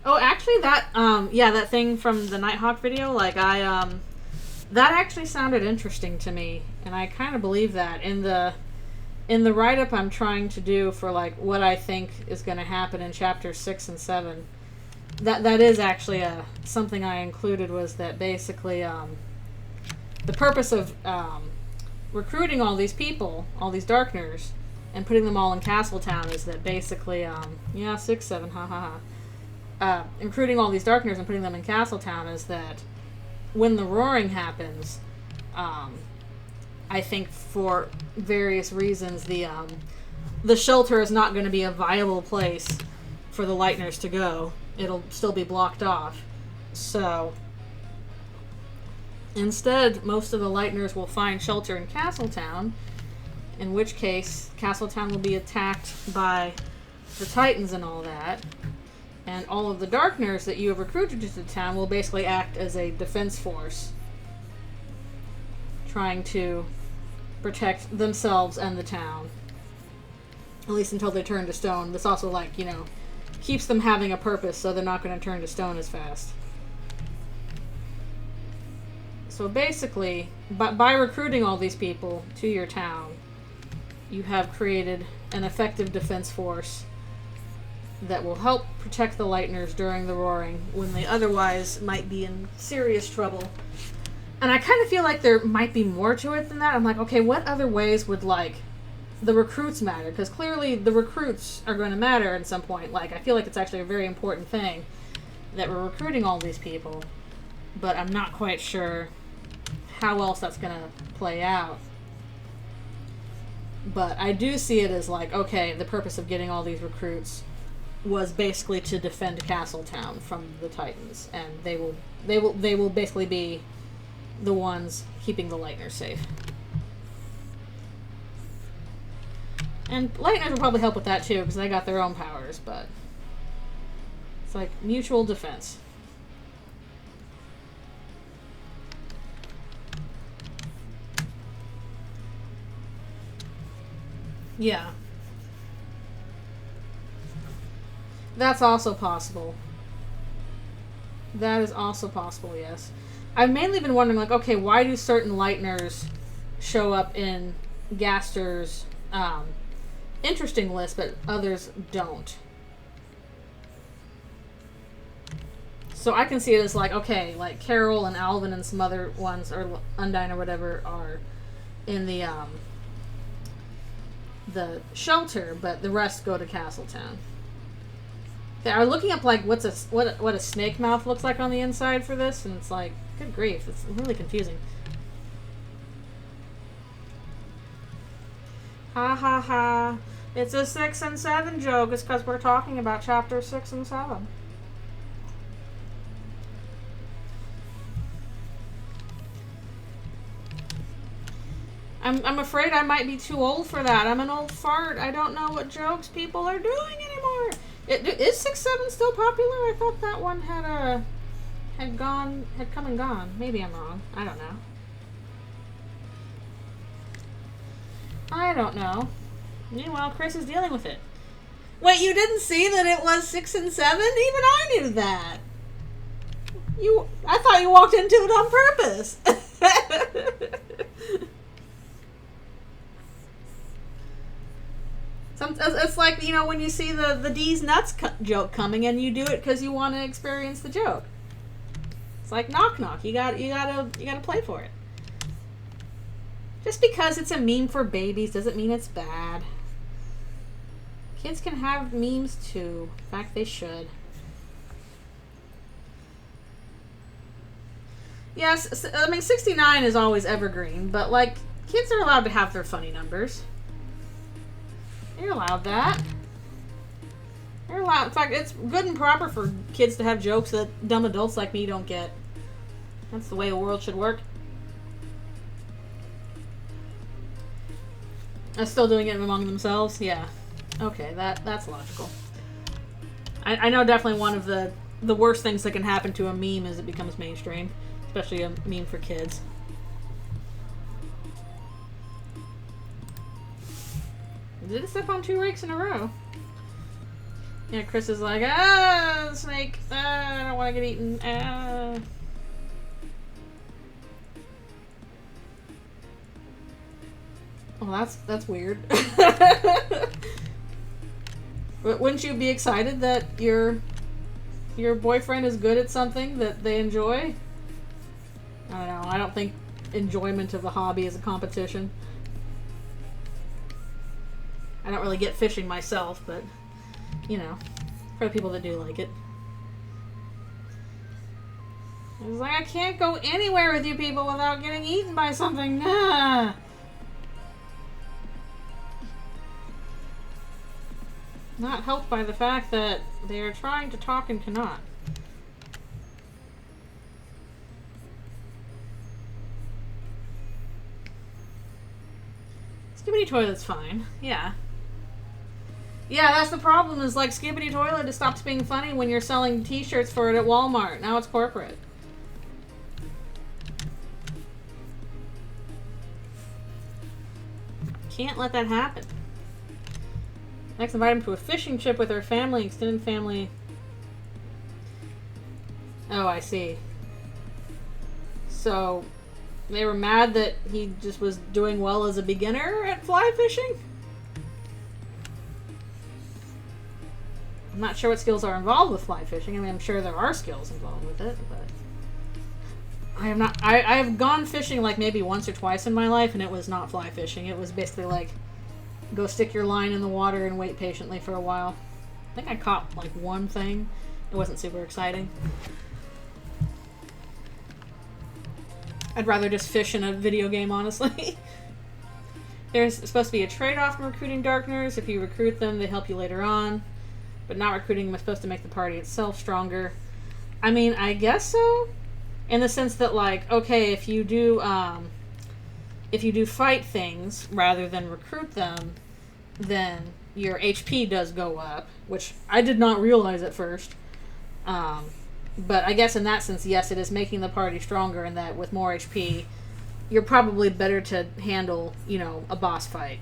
Oh, actually, that that thing from the Nighthawk video, like, that actually sounded interesting to me, and I kind of believe that. In the write-up I'm trying to do for, like, what I think is going to happen in chapters 6 and 7, that is actually something I included, was that basically the purpose of recruiting all these people, all these Darkners, and putting them all in Castletown is that basically, 6, 7, recruiting all these Darkners and putting them in Castletown is that when the roaring happens, I think for various reasons the shelter is not going to be a viable place for the Lightners to go. It'll still be blocked off. So instead, most of the Lightners will find shelter in Castletown, in which case Castletown will be attacked by the Titans and all that. And all of the Darkners that you have recruited to the town will basically act as a defense force, trying to protect themselves and the town. At least until they turn to stone. This also, like, you know, keeps them having a purpose, so they're not going to turn to stone as fast. So basically, by recruiting all these people to your town, you have created an effective defense force that will help protect the Lightners during the roaring when they otherwise might be in serious trouble. And I kind of feel like there might be more to it than that. I'm like, okay, what other ways would, like, the recruits matter? Because clearly the recruits are going to matter at some point. Like, I feel like it's actually a very important thing that we're recruiting all these people, but I'm not quite sure how else that's going to play out. But I do see it as like, okay, the purpose of getting all these recruits was basically to defend Castletown from the Titans, and they will basically be the ones keeping the Lightners safe. And Lightners will probably help with that too, because they got their own powers, but it's like mutual defense. Yeah. That's also possible. That is also possible, yes. I've mainly been wondering, like, okay, why do certain lighteners show up in Gaster's interesting list, but others don't? So I can see it as like, okay, like Carol and Alvin and some other ones, or Undine or whatever, are in the shelter, but the rest go to Castletown. They are looking up like what a snake mouth looks like on the inside for this, and it's like, good grief, it's really confusing. Ha ha ha! It's a 6 and 7 joke. It's because we're talking about chapter 6 and 7. I'm afraid I might be too old for that. I'm an old fart. I don't know what jokes people are doing anymore. Is 6-7 still popular? I thought that one had come and gone. Maybe I'm wrong. I don't know. I don't know. Meanwhile, Chris is dealing with it. Wait, you didn't see that it was 6 and 7? Even I knew that. I thought you walked into it on purpose. It's like, you know, when you see the D's nuts joke coming, and you do it because you want to experience the joke. It's like knock knock. You gotta play for it. Just because it's a meme for babies doesn't mean it's bad. Kids can have memes too. In fact, they should. Yes, I mean 69 is always evergreen, but like kids are allowed to have their funny numbers. You're allowed that. You're allowed. In fact, it's good and proper for kids to have jokes that dumb adults like me don't get. That's the way the world should work. Still doing it among themselves? Yeah. Okay, that's logical. I know definitely one of the worst things that can happen to a meme is it becomes mainstream. Especially a meme for kids. Did it step on 2 rakes in a row? Yeah, Chris is like, snake, I don't want to get eaten, Oh, that's weird. But wouldn't you be excited that your boyfriend is good at something that they enjoy? I don't know. I don't think enjoyment of a hobby is a competition. I don't really get fishing myself, but, you know, for the people that do like it. It's like, I can't go anywhere with you people without getting eaten by something. Nah. Not helped by the fact that they are trying to talk and cannot. Skibbity Toilet's fine. Yeah. Yeah, that's the problem, is like Skibbity Toilet just stops being funny when you're selling t-shirts for it at Walmart. Now it's corporate. Can't let that happen. Next, invite him to a fishing trip with her family, extended family. Oh, I see. So, they were mad that he just was doing well as a beginner at fly fishing? I'm not sure what skills are involved with fly fishing. I mean, I'm sure there are skills involved with it, but I am not. I have gone fishing like maybe once or twice in my life, and it was not fly fishing. It was basically like go stick your line in the water and wait patiently for a while. I think I caught like one thing. It wasn't super exciting. I'd rather just fish in a video game, honestly. There's supposed to be a trade-off in recruiting Darkners. If you recruit them, they help you later on. But not recruiting them is supposed to make the party itself stronger. I mean, I guess so. In the sense that, like, okay, if you do fight things rather than recruit them, then your HP does go up, which I did not realize at first. But I guess in that sense, yes, it is making the party stronger, and that with more HP, you're probably better to handle, you know, a boss fight.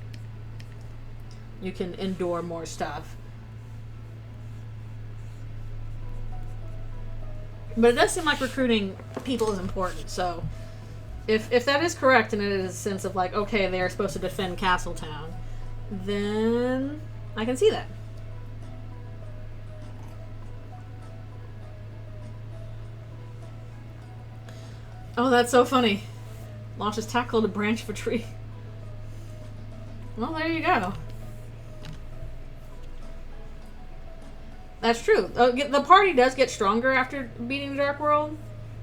You can endure more stuff. But it does seem like recruiting people is important, so if that is correct and it is a sense of like, okay, they are supposed to defend Castletown, then I can see that. Oh, that's so funny. Launches tackle to branch of a tree. Well, there you go. That's true. The party does get stronger after beating the Dark World.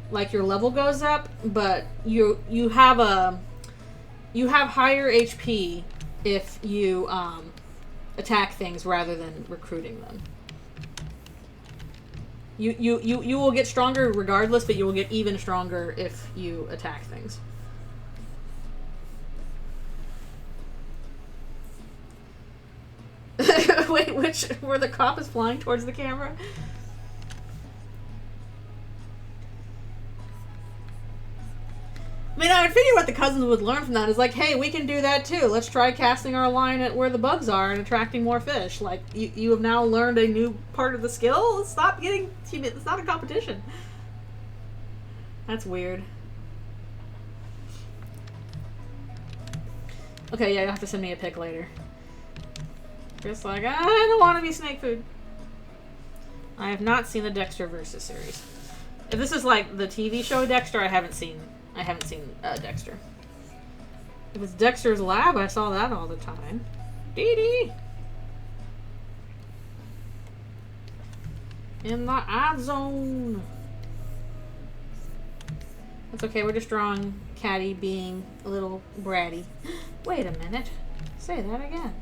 Like, your level goes up, but you have higher HP if you attack things rather than recruiting them. You will get stronger regardless, but you will get even stronger if you attack things. Wait, where the cop is flying towards the camera? I mean, I would figure what the cousins would learn from that is like, hey, we can do that too. Let's try casting our line at where the bugs are and attracting more fish. Like, you have now learned a new part of the skill. Stop getting... It's not a competition. That's weird. Okay, yeah, you'll have to send me a pic later. Just like, I don't want to be snake food. I have not seen the Dexter Versus series. If this is like the TV show Dexter, I haven't seen Dexter. If it's Dexter's Lab, I saw that all the time. Dee Dee! In the ad zone! That's okay, we're just drawing Caddy being a little bratty. Wait a minute. Say that again.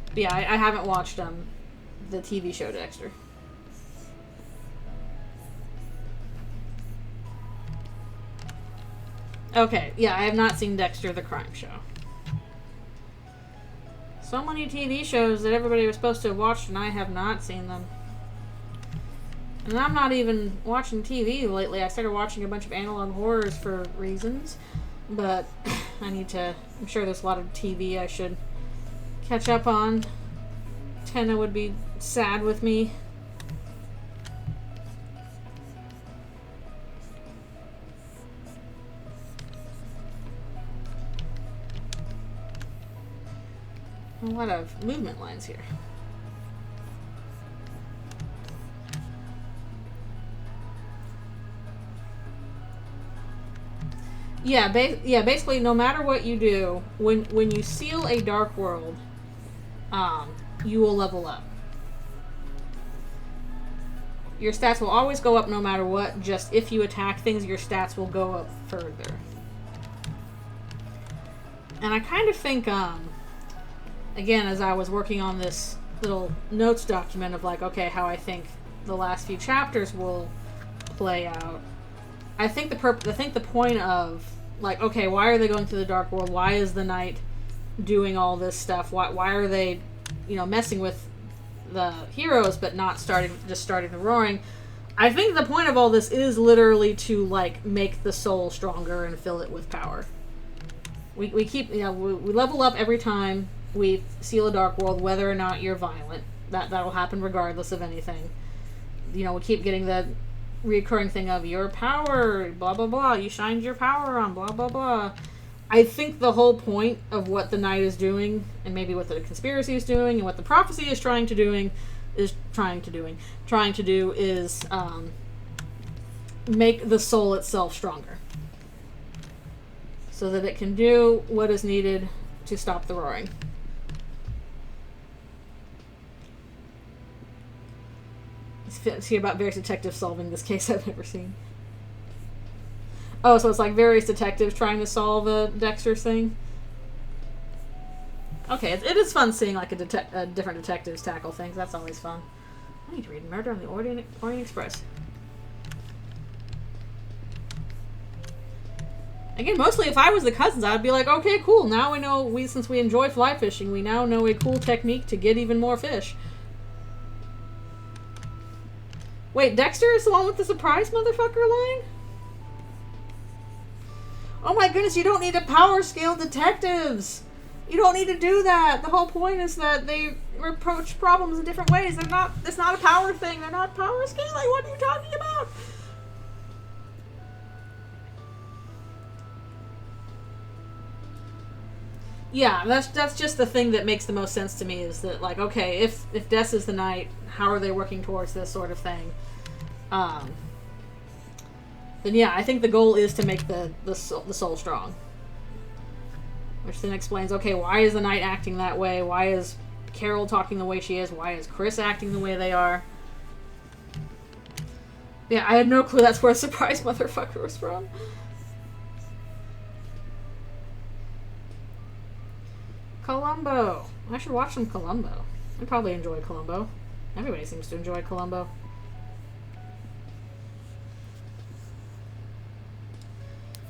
But yeah, I haven't watched the TV show Dexter. Okay, yeah, I have not seen Dexter the Crime Show. So many TV shows that everybody was supposed to have watched and I have not seen them. And I'm not even watching TV lately. I started watching a bunch of analog horrors for reasons. But I'm sure there's a lot of TV I should catch up on. Tenna would be sad with me. A lot of movement lines here. Yeah, basically, no matter what you do, when you seal a dark world, you will level up. Your stats will always go up no matter what, just if you attack things, your stats will go up further. And I kind of think, again, as I was working on this little notes document of like, okay, how I think the last few chapters will play out, I think the point of like, okay, why are they going through the dark world? Why is the knight doing all this stuff? Why are they, messing with the heroes but not starting the roaring? I think the point of all this is literally to like make the soul stronger and fill it with power. We keep we level up every time we seal a dark world, whether or not you're violent. That'll happen regardless of anything. We keep getting the recurring thing of your power, blah blah blah, you shined your power on, blah blah blah. I think the whole point of what the knight is doing, and maybe what the conspiracy is doing, and what the prophecy is trying to do is make the soul itself stronger, so that it can do what is needed to stop the roaring. See about various detectives solving this case I've never seen. Oh, so it's like various detectives trying to solve a Dexter thing? Okay, it is fun seeing like different detectives tackle things. That's always fun. I need to read Murder on the Orient Express. Again, mostly if I was the cousins, I'd be like, okay, cool, now we know, since we enjoy fly fishing, we now know a cool technique to get even more fish. Wait, Dexter is the one with the surprise motherfucker line? Oh my goodness, you don't need to power scale detectives! You don't need to do that. The whole point is that they approach problems in different ways. It's not a power thing. They're not power scaling. What are you talking about? Yeah, that's just the thing that makes the most sense to me, is that, like, okay, if Des is the knight, how are they working towards this sort of thing? Then yeah, I think the goal is to make the soul strong. Which then explains, okay, why is the knight acting that way? Why is Carol talking the way she is? Why is Chris acting the way they are? Yeah, I had no clue that's where surprise motherfucker was from. Columbo. I should watch some Columbo. I probably enjoy Columbo. Everybody seems to enjoy Columbo.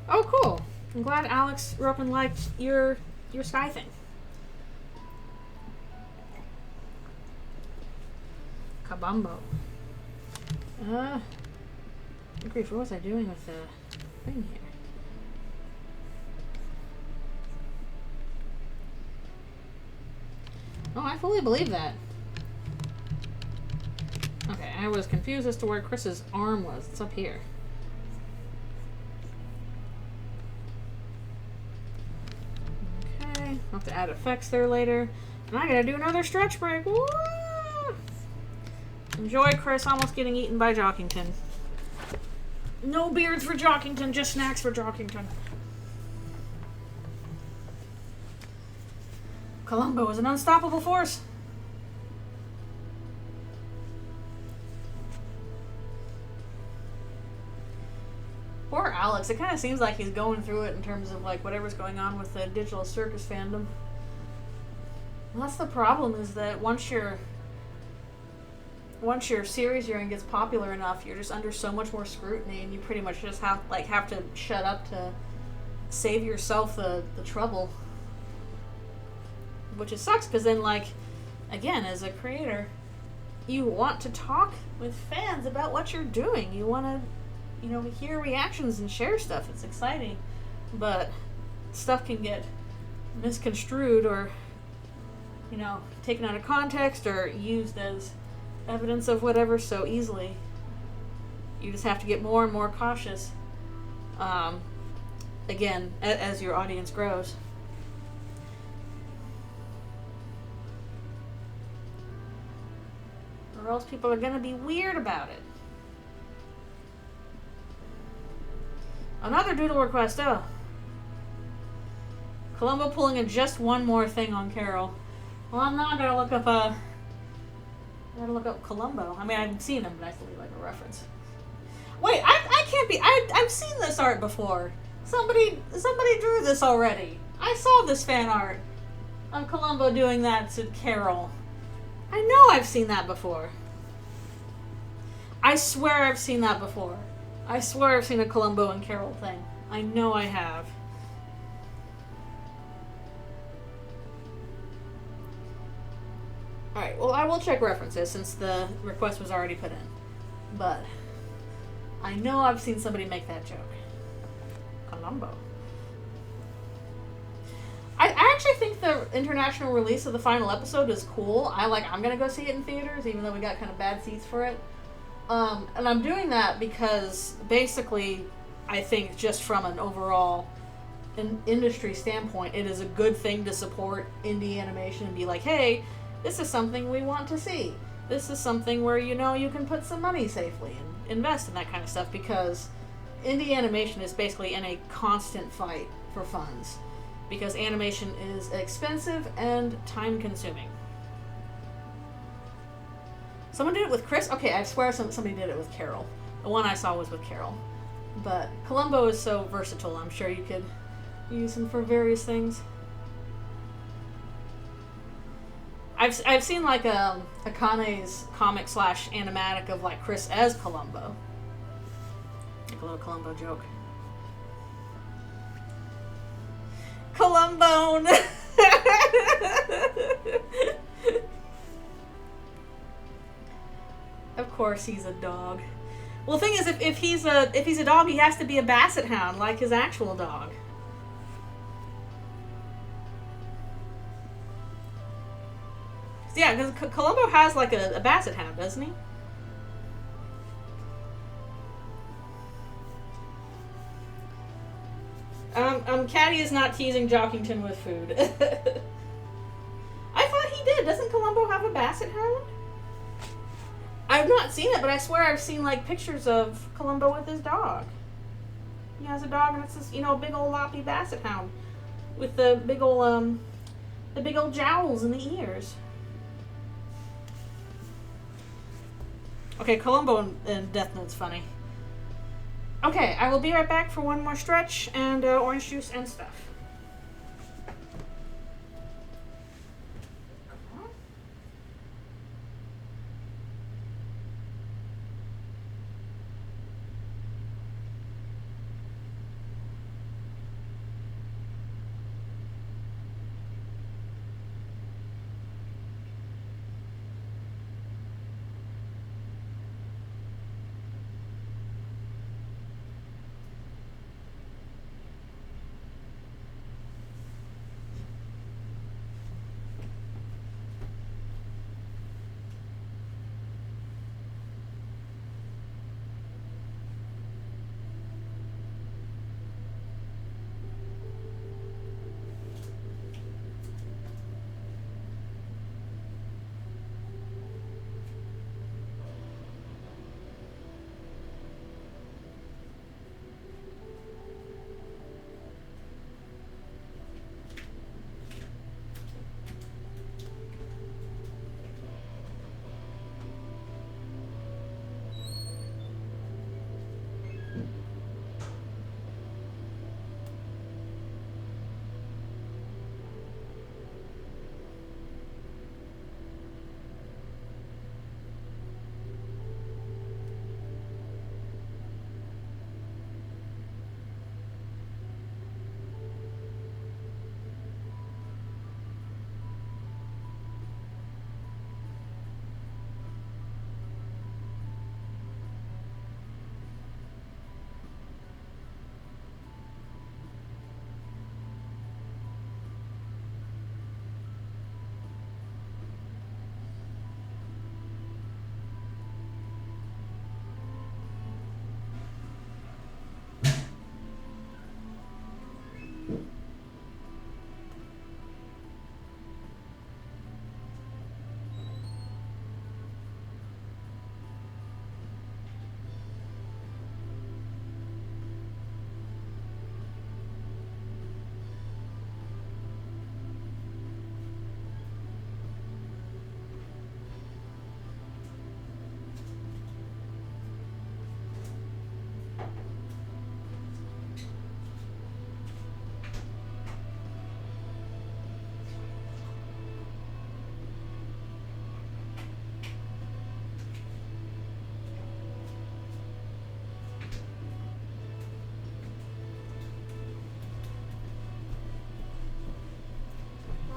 Oh, cool. I'm glad Alex Ropen liked your sky thing. Kabumbo. Grief, what was I doing with the thing here? Oh, I fully believe that. Okay, I was confused as to where Chris's arm was. It's up here. Okay, I'll have to add effects there later. And I gotta do another stretch break. Woo! Enjoy Chris almost getting eaten by Jockington. No beards for Jockington, just snacks for Jockington. Columbo is an unstoppable force. Poor Alex. It kind of seems like he's going through it in terms of like whatever's going on with the digital circus fandom. Well, that's the problem, is that once your series you're in gets popular enough, you're just under so much more scrutiny, and you pretty much just have to shut up to save yourself the trouble. Which it sucks, because then, like, again, as a creator, you want to talk with fans about what you're doing. You want to, hear reactions and share stuff. It's exciting. But stuff can get misconstrued or, taken out of context or used as evidence of whatever so easily. You just have to get more and more cautious, again, as your audience grows. Or else people are going to be weird about it. Another doodle request. Oh. Columbo pulling in just one more thing on Carol. Well, I'm not going to look up I gotta look up Columbo. I mean, I've seen him, but I still need like a reference. Wait, I can't be. I've seen this art before. Somebody drew this already. I saw this fan art of Columbo doing that to Carol. I know I've seen that before. I swear I've seen that before. I swear I've seen a Columbo and Carol thing. I know I have. Alright, well, I will check references since the request was already put in. But I know I've seen somebody make that joke. Columbo. I actually think the international release of the final episode is cool. I'm gonna go see it in theaters, even though we got kind of bad seats for it. And I'm doing that because basically, I think just from an overall industry standpoint, it is a good thing to support indie animation and be like, hey, this is something we want to see. This is something where you can put some money safely and invest in that kind of stuff, because indie animation is basically in a constant fight for funds. Because animation is expensive and time-consuming. Someone did it with Chris? Okay, I swear somebody did it with Carol. The one I saw was with Carol. But Columbo is so versatile, I'm sure you could use him for various things. I've seen like Akane's comic / animatic of like Chris as Columbo. Like a little Columbo joke. Columbone! Of course he's a dog. Well, the thing is, if he's a dog, he has to be a basset hound, like his actual dog. yeah, because Columbo has like a basset hound, doesn't he? Caddy is not teasing Jockington with food. I thought he did. Doesn't Columbo have a basset hound? I've not seen it, but I swear I've seen like pictures of Columbo with his dog. He has a dog, and it's this, you know, big old loppy basset hound with the big old jowls in the ears. Okay, Columbo and Death Note's funny. Okay, I will be right back for one more stretch and orange juice and stuff.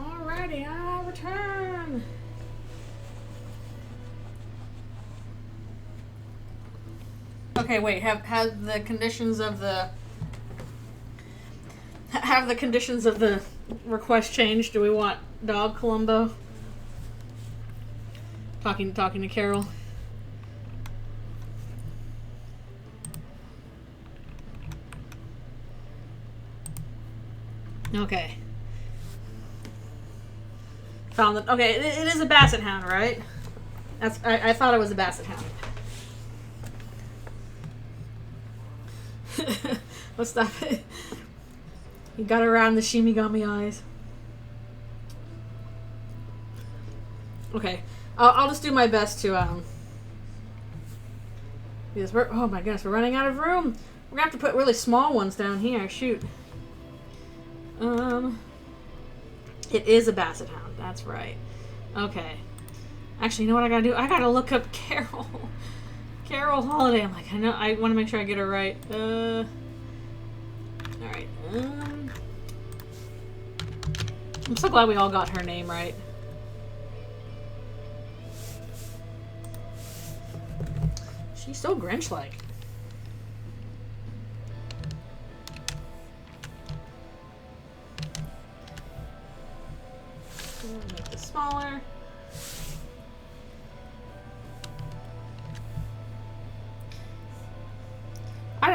Alrighty, I return. Okay, wait. Have the conditions of the request changed? Do we want dog Columbo? Talking to Carol. Okay. Found it. Okay, it is a basset hound, right? I thought it was a basset hound. Let's stop it. You got around the Shimigami eyes. Okay, I'll just do my best to because oh my goodness, we're running out of room. We're gonna have to put really small ones down here. Shoot. It is a basset hound. That's right. Okay. Actually, you know what I gotta do? I gotta look up Carol. Carol Holiday. I'm like, I know. I want to make sure I get her right. All right. I'm so glad we all got her name right. She's so Grinch-like. Make this smaller.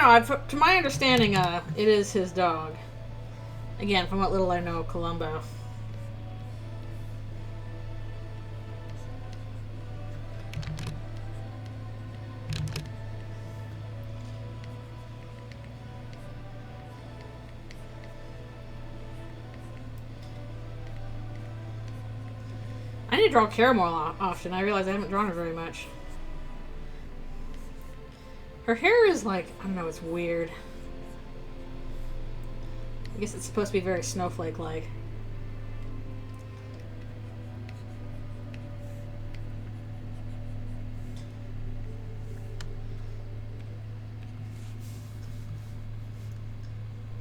To my understanding, it is his dog. Again, from what little I know of Columbo. I need to draw Kara more often. I realize I haven't drawn her very much. Her hair is like, I don't know, it's weird. I guess it's supposed to be very snowflake-like.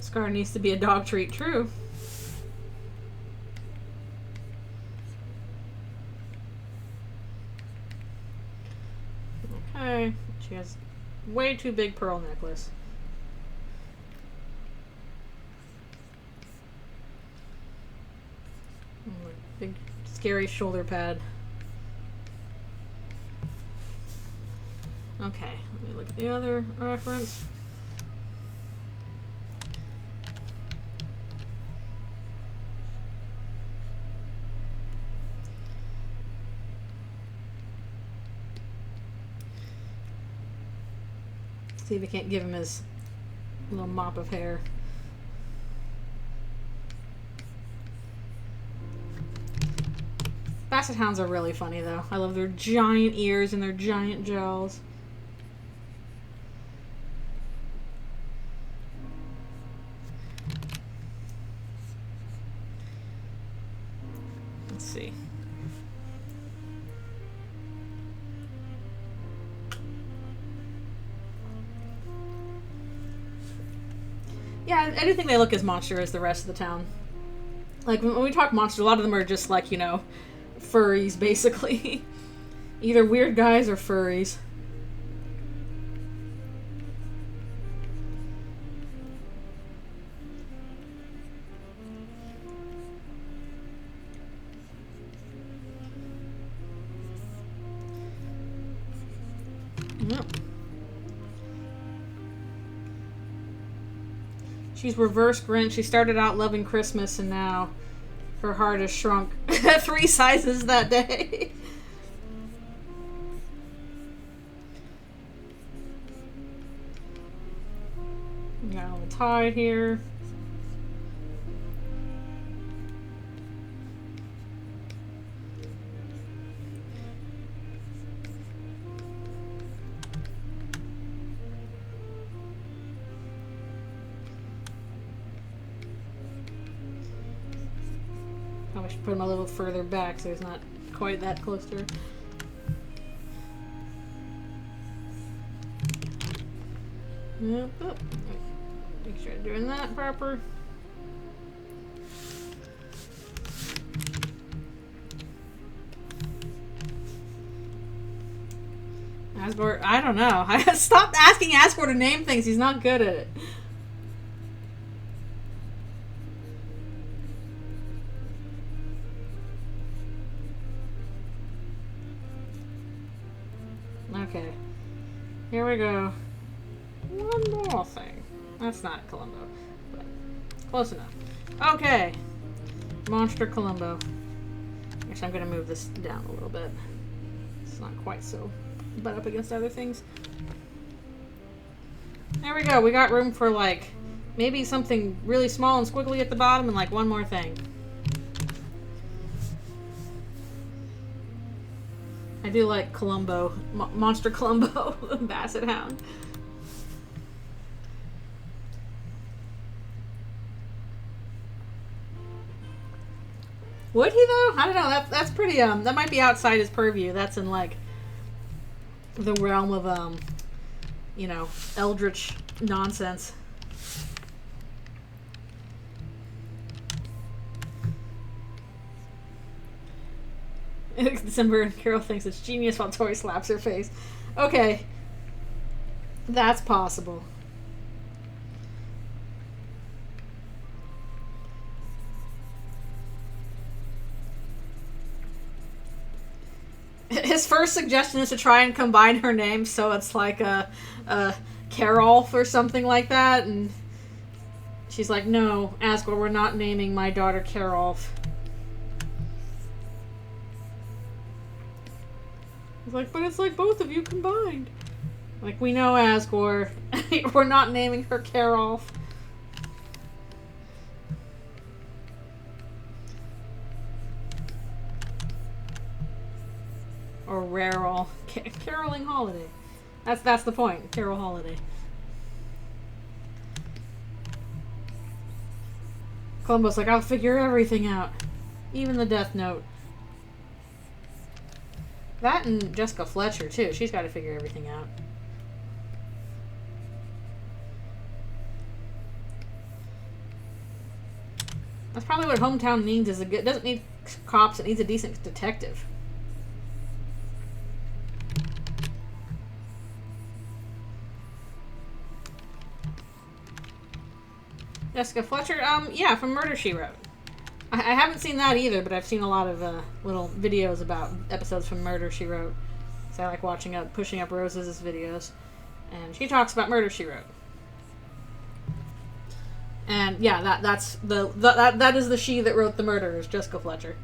Scar needs to be a dog treat, true. Okay, she has way too big pearl necklace. Big scary shoulder pad. Okay, let me look at the other reference. See if we can't give him his little mop of hair. Basset hounds are really funny though. I love their giant ears and their giant jaws. Let's see. Yeah, I do think they look as monster as the rest of the town. Like, when we talk monster, a lot of them are just like, you know, furries, basically. Either weird guys or furries. Yep. She's reverse Grinch. She started out loving Christmas and now her heart has shrunk 3 sizes that day. Got a little tie here. I should put him a little further back so he's not quite that close to her. Yep. Oh. Make sure I'm doing that proper. Asgore, I don't know. I stopped asking Asgore to name things. He's not good at it. Okay, here we go. One more thing. That's not Columbo, but close enough. Okay, Monster Columbo. Actually, I'm going to move this down a little bit. It's not quite so butt up against other things. There we go. We got room for like maybe something really small and squiggly at the bottom and like one more thing. I do like Columbo, Monster Columbo, Basset Hound. Would he though? I don't know. That's pretty. That might be outside his purview. That's in like the realm of you know, eldritch nonsense. December and Carol thinks it's genius while Tori slaps her face. Okay. That's possible. His first suggestion is to try and combine her names so it's like Carolf or something like that, and she's like, no, Asgore, we're not naming my daughter Carolf. He's like, but it's like both of you combined. Like, we know, Asgore. We're not naming her Carolf. Or Rarol. Caroling Holiday. That's the point. Carol Holiday. Columbo's like, I'll figure everything out. Even the Death Note. That and Jessica Fletcher, too. She's got to figure everything out. That's probably what Hometown needs. Is it doesn't need cops. It needs a decent detective. Jessica Fletcher? Yeah, from Murder, She Wrote. I haven't seen that either, but I've seen a lot of little videos about episodes from Murder, She Wrote. So I like pushing up Rose's videos. And she talks about Murder, She Wrote. And yeah, that is the she that wrote the murders, Jessica Fletcher.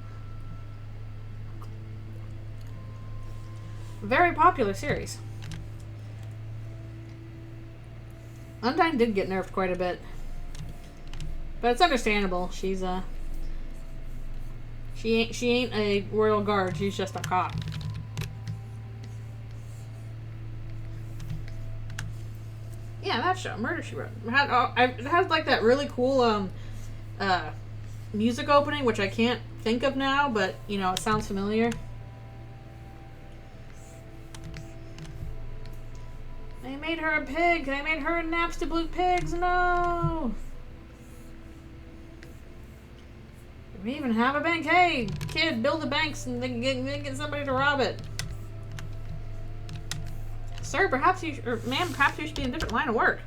Very popular series. Undyne did get nerfed quite a bit. But it's understandable. She's she ain't a royal guard. She's just a cop. Yeah, that show, Murder, She Wrote. It has like that really cool music opening, which I can't think of now, but you know, it sounds familiar. They made her a pig. They made her and Naps to blue pigs. No. We even have a bank. Hey, kid, build the banks and then get somebody to rob it. Sir, perhaps you, or ma'am, perhaps you should be in a different line of work.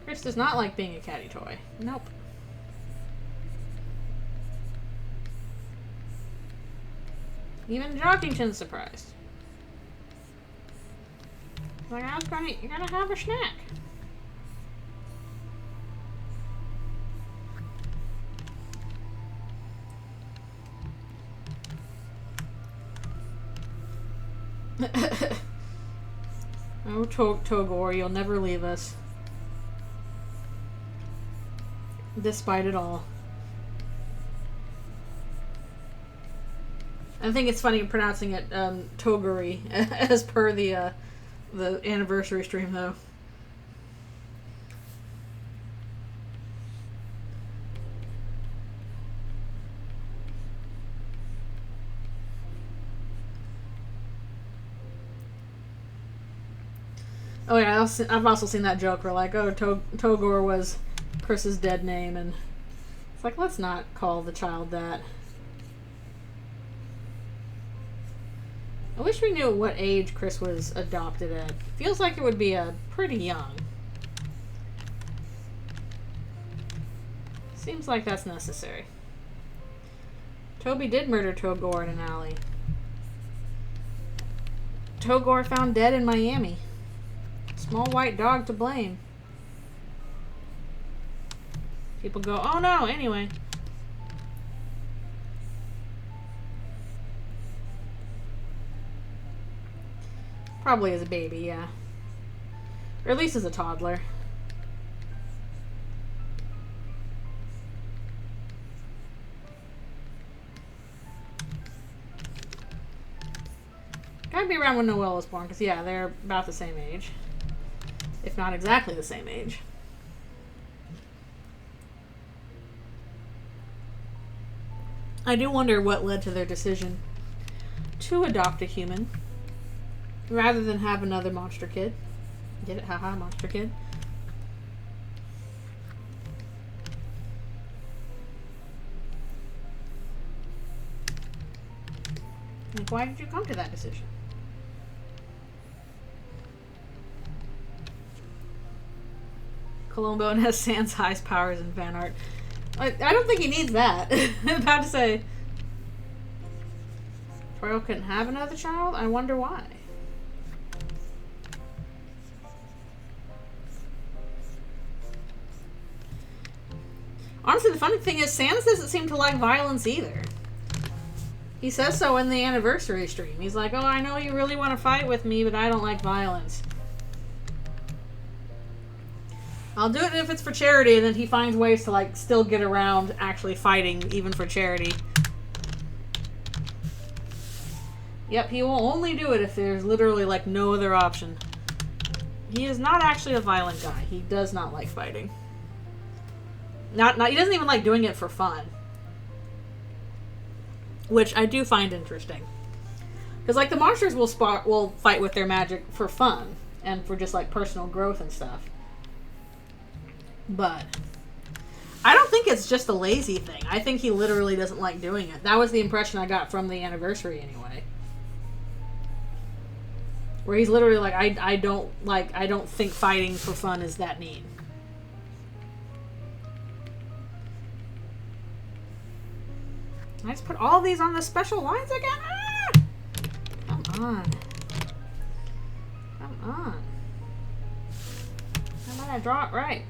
Chris does not like being a catty toy. Nope. Even Jockington's surprised. Like, you're gonna have a snack. Oh, Togor, you'll never leave us. Despite it all. I think it's funny pronouncing it Toguri as per the anniversary stream, though. Oh yeah, I've also seen that joke where like, oh, Togor was Chris's dead name, and it's like, let's not call the child that. I wish we knew what age Chris was adopted at. Feels like it would be pretty young. Seems like that's necessary. Toby did murder Togor in an alley. Togor found dead in Miami. Small white dog to blame. People go, oh no, anyway. Probably as a baby, yeah. Or at least as a toddler. Gotta be around when Noelle was born, because yeah, they're about the same age. If not exactly the same age. I do wonder what led to their decision to adopt a human rather than have another monster kid. Get it? Haha, monster kid. Like, why did you come to that decision? Columbo and has Sans highest powers in fan art. I don't think he needs that. I'm about to say. Toriel couldn't have another child? I wonder why. Honestly, the funny thing is, Sans doesn't seem to like violence either. He says so in the anniversary stream. He's like, oh, I know you really want to fight with me, but I don't like violence. I'll do it if it's for charity, and then he finds ways to, like, still get around actually fighting, even for charity. Yep, he will only do it if there's literally, like, no other option. He is not actually a violent guy. He does not like fighting. He doesn't even like doing it for fun. Which I do find interesting. Because, like, the monsters will fight with their magic for fun. And for just, like, personal growth and stuff. But I don't think it's just a lazy thing. I think he literally doesn't like doing it. That was the impression I got from the anniversary anyway. Where he's literally like, I don't think fighting for fun is that neat. I just put all these on the special lines again? Ah! Come on. Come on. I'm gonna draw it right.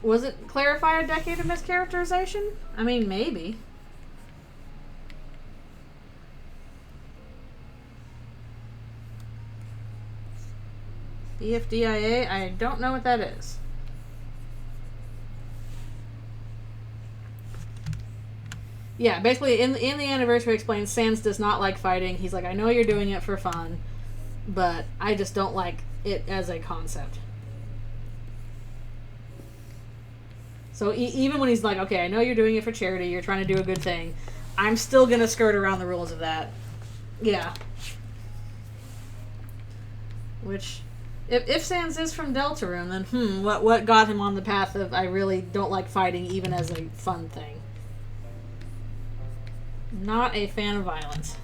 Was it clarify a decade of mischaracterization? I mean, maybe. BFDIA? I don't know what that is. Yeah, basically, in the anniversary explains, Sans does not like fighting. He's like, I know you're doing it for fun, but I just don't like it as a concept. So even when he's like, okay, I know you're doing it for charity, you're trying to do a good thing, I'm still going to skirt around the rules of that. Yeah. Which, if Sans is from Deltarune, then what got him on the path of I really don't like fighting even as a fun thing? Not a fan of violence.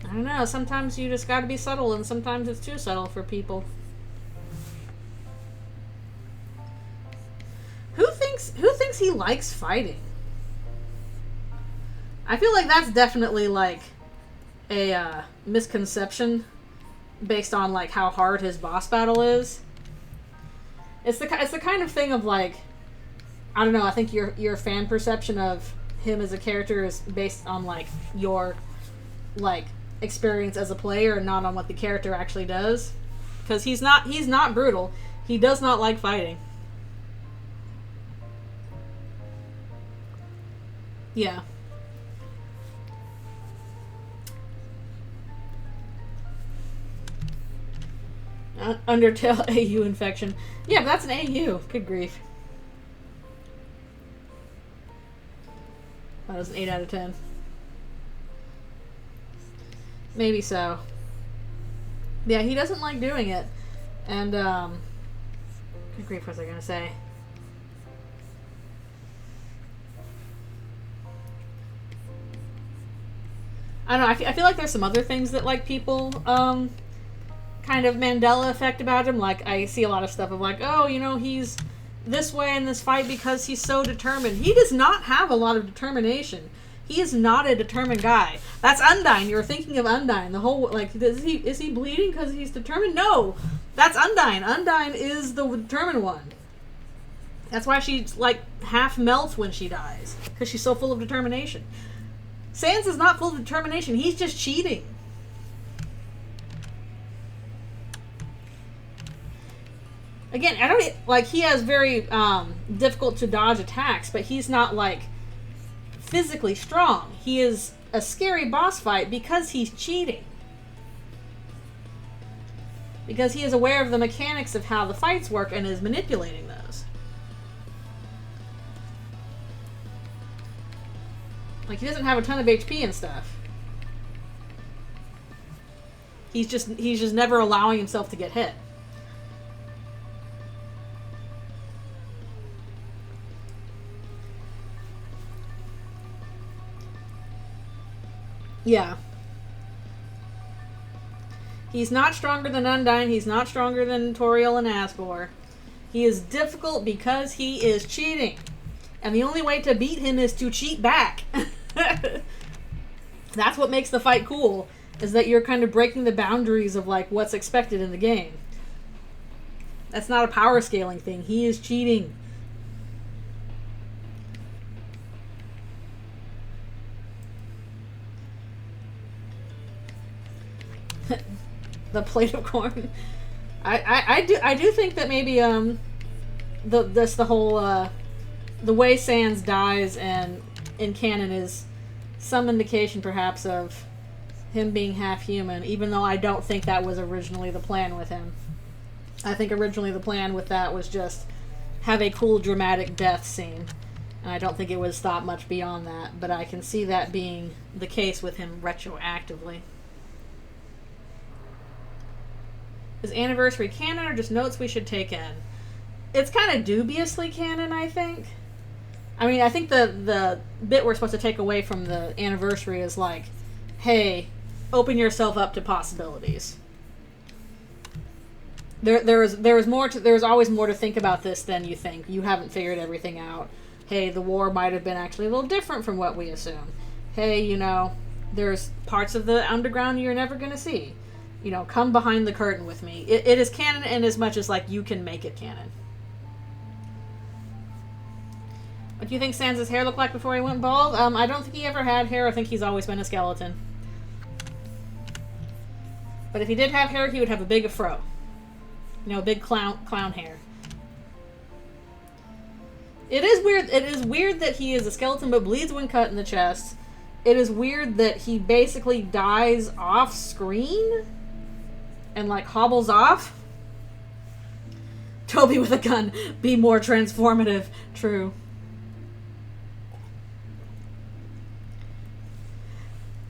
I don't know, sometimes you just gotta be subtle, and sometimes it's too subtle for people. Who thinks he likes fighting? I feel like that's definitely, like, a misconception based on, like, how hard his boss battle is. It's the kind of thing of, like, I don't know, I think your fan perception of him as a character is based on, like, your, like, experience as a player and not on what the character actually does, because he's not brutal. He does not like fighting. Yeah. Undertale AU infection. Yeah, but that's an AU. Good grief. That was an 8 out of 10. Maybe so. Yeah, he doesn't like doing it. And, good grief, what was I gonna say? I don't know, I feel like there's some other things that, like, people, kind of Mandela effect about him. Like, I see a lot of stuff of, like, oh, you know, he's this way in this fight because he's so determined. He does not have a lot of determination. He is not a determined guy. That's Undyne. You were thinking of Undyne. The whole, like, is he bleeding because he's determined? No! That's Undyne. Undyne is the determined one. That's why she's, like, half melts when she dies. Because she's so full of determination. Sans is not full of determination. He's just cheating. Again, I don't, like, he has very, difficult to dodge attacks, but he's not, like, physically strong. He is a scary boss fight because he's cheating. Because he is aware of the mechanics of how the fights work and is manipulating those. Like, he doesn't have a ton of HP and stuff. He's just never allowing himself to get hit. Yeah. He's not stronger than Undyne. He's not stronger than Toriel and Asgore. He is difficult because he is cheating. And the only way to beat him is to cheat back. That's what makes the fight cool, is that you're kind of breaking the boundaries of like what's expected in the game. That's not a power scaling thing. He is cheating. The plate of corn. I do think that maybe the whole the way Sans dies and in canon is some indication perhaps of him being half human, even though I don't think that was originally the plan with him. I think originally the plan with that was just have a cool dramatic death scene, and I don't think it was thought much beyond that, but I can see that being the case with him retroactively. Is anniversary canon or just notes we should take in? It's kind of dubiously canon, I think. I mean, I think the bit we're supposed to take away from the anniversary is like, hey, open yourself up to possibilities. There is always more to think about this than you think. You haven't figured everything out. Hey, the war might have been actually a little different from what we assume. Hey, there's parts of the underground you're never going to see. Come behind the curtain with me. It is canon in as much as, like, you can make it canon. What do you think Sans' hair looked like before he went bald? I don't think he ever had hair. I think he's always been a skeleton. But if he did have hair, he would have a big afro. A big clown hair. It is weird. It is weird that he is a skeleton but bleeds when cut in the chest. It is weird that he basically dies off screen and like hobbles off. Toby with a gun. Be more transformative. True.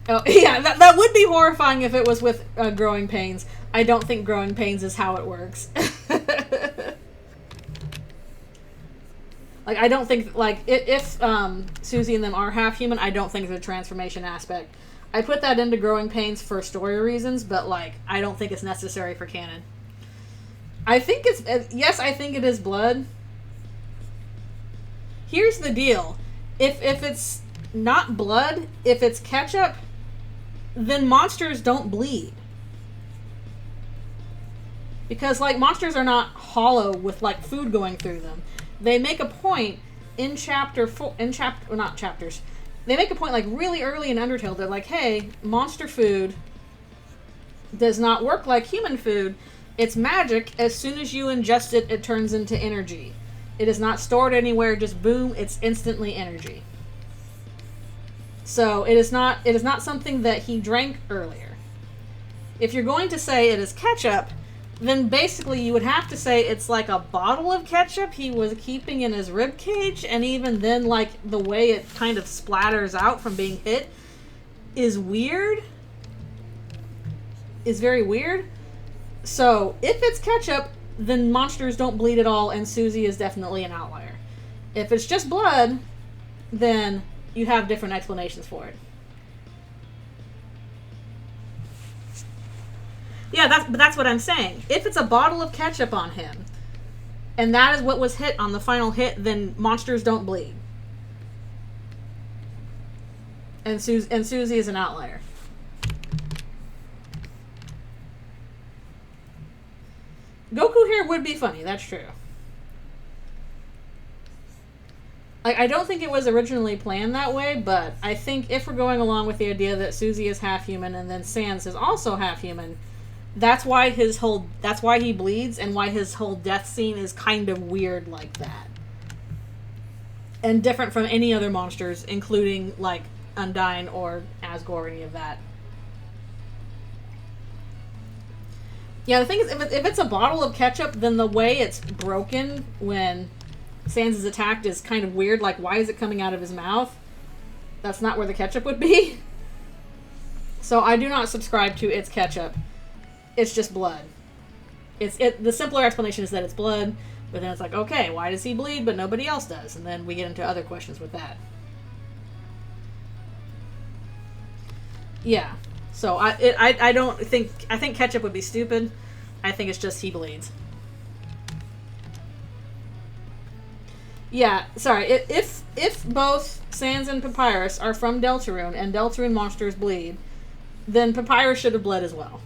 Oh, yeah, that would be horrifying if it was with growing pains. I don't think growing pains is how it works. Like, I don't think, like, if Susie and them are half human, I don't think there's a transformation aspect. I put that into growing pains for story reasons, but, like, I don't think it's necessary for canon. I think yes, I think it is blood. Here's the deal. If it's not blood, if it's ketchup, then monsters don't bleed. Because, like, monsters are not hollow with, like, food going through them. They make a point in not chapters. They make a point, like, really early in Undertale. They're like, hey, monster food does not work like human food. It's magic. As soon as you ingest it, it turns into energy. It is not stored anywhere. Just boom, it's instantly energy. So it is not something that he drank earlier. If you're going to say it is ketchup, then basically you would have to say it's like a bottle of ketchup he was keeping in his rib cage, and even then, like, the way it kind of splatters out from being hit is weird. Is very weird. So if it's ketchup, then monsters don't bleed at all, and Susie is definitely an outlier. If it's just blood, then you have different explanations for it. Yeah, that's what I'm saying. If it's a bottle of ketchup on him, and that is what was hit on the final hit, then monsters don't bleed. And Susie is an outlier. Goku here would be funny, that's true. I don't think it was originally planned that way, but I think if we're going along with the idea that Susie is half human and then Sans is also half human, that's why he bleeds and why his whole death scene is kind of weird like that. And different from any other monsters, including, like, Undyne or Asgore or any of that. Yeah, the thing is, if it's a bottle of ketchup, then the way it's broken when Sans is attacked is kind of weird. Like, why is it coming out of his mouth? That's not where the ketchup would be. So I do not subscribe to it's ketchup. It's just blood. The simpler explanation is that it's blood, but then it's like, okay, why does he bleed but nobody else does? And then we get into other questions with that. Yeah. So I don't think, I think ketchup would be stupid. I think it's just he bleeds. Yeah, sorry. If both Sans and Papyrus are from Deltarune and Deltarune monsters bleed, then Papyrus should have bled as well.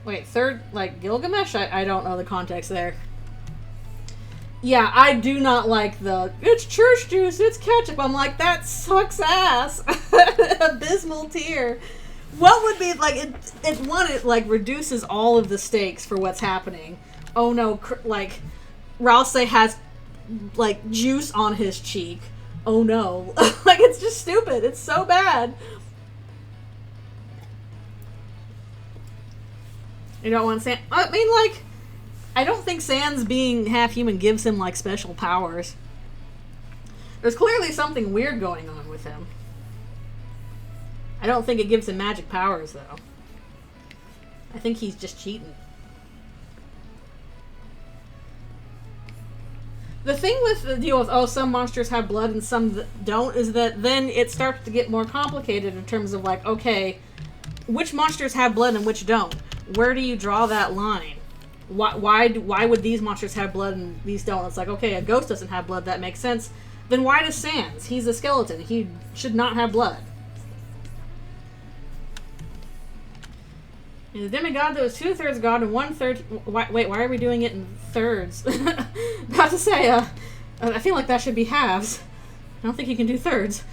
Wait, third, like Gilgamesh? I don't know the context there. Yeah, I do not like the, it's church juice, it's ketchup. I'm like, that sucks ass. Abysmal tier. What would be, like, it like, reduces all of the stakes for what's happening. Oh no, like, Ralsei has, like, juice on his cheek. Oh no. Like, it's just stupid. It's so bad. You don't want Sans? I mean, like, I don't think Sans being half-human gives him, like, special powers. There's clearly something weird going on with him. I don't think it gives him magic powers, though. I think he's just cheating. The thing with the deal with, oh, some monsters have blood and some that don't, is that then it starts to get more complicated in terms of, like, okay, which monsters have blood and which don't? Where do you draw that line? Why would these monsters have blood and these don't? It's like, okay, a ghost doesn't have blood, that makes sense. Then why does Sans? He's a skeleton. He should not have blood. And the demigod that was 2/3 god and 1/3... Wait, why are we doing it in thirds? About to say, I feel like that should be halves. I don't think you can do thirds.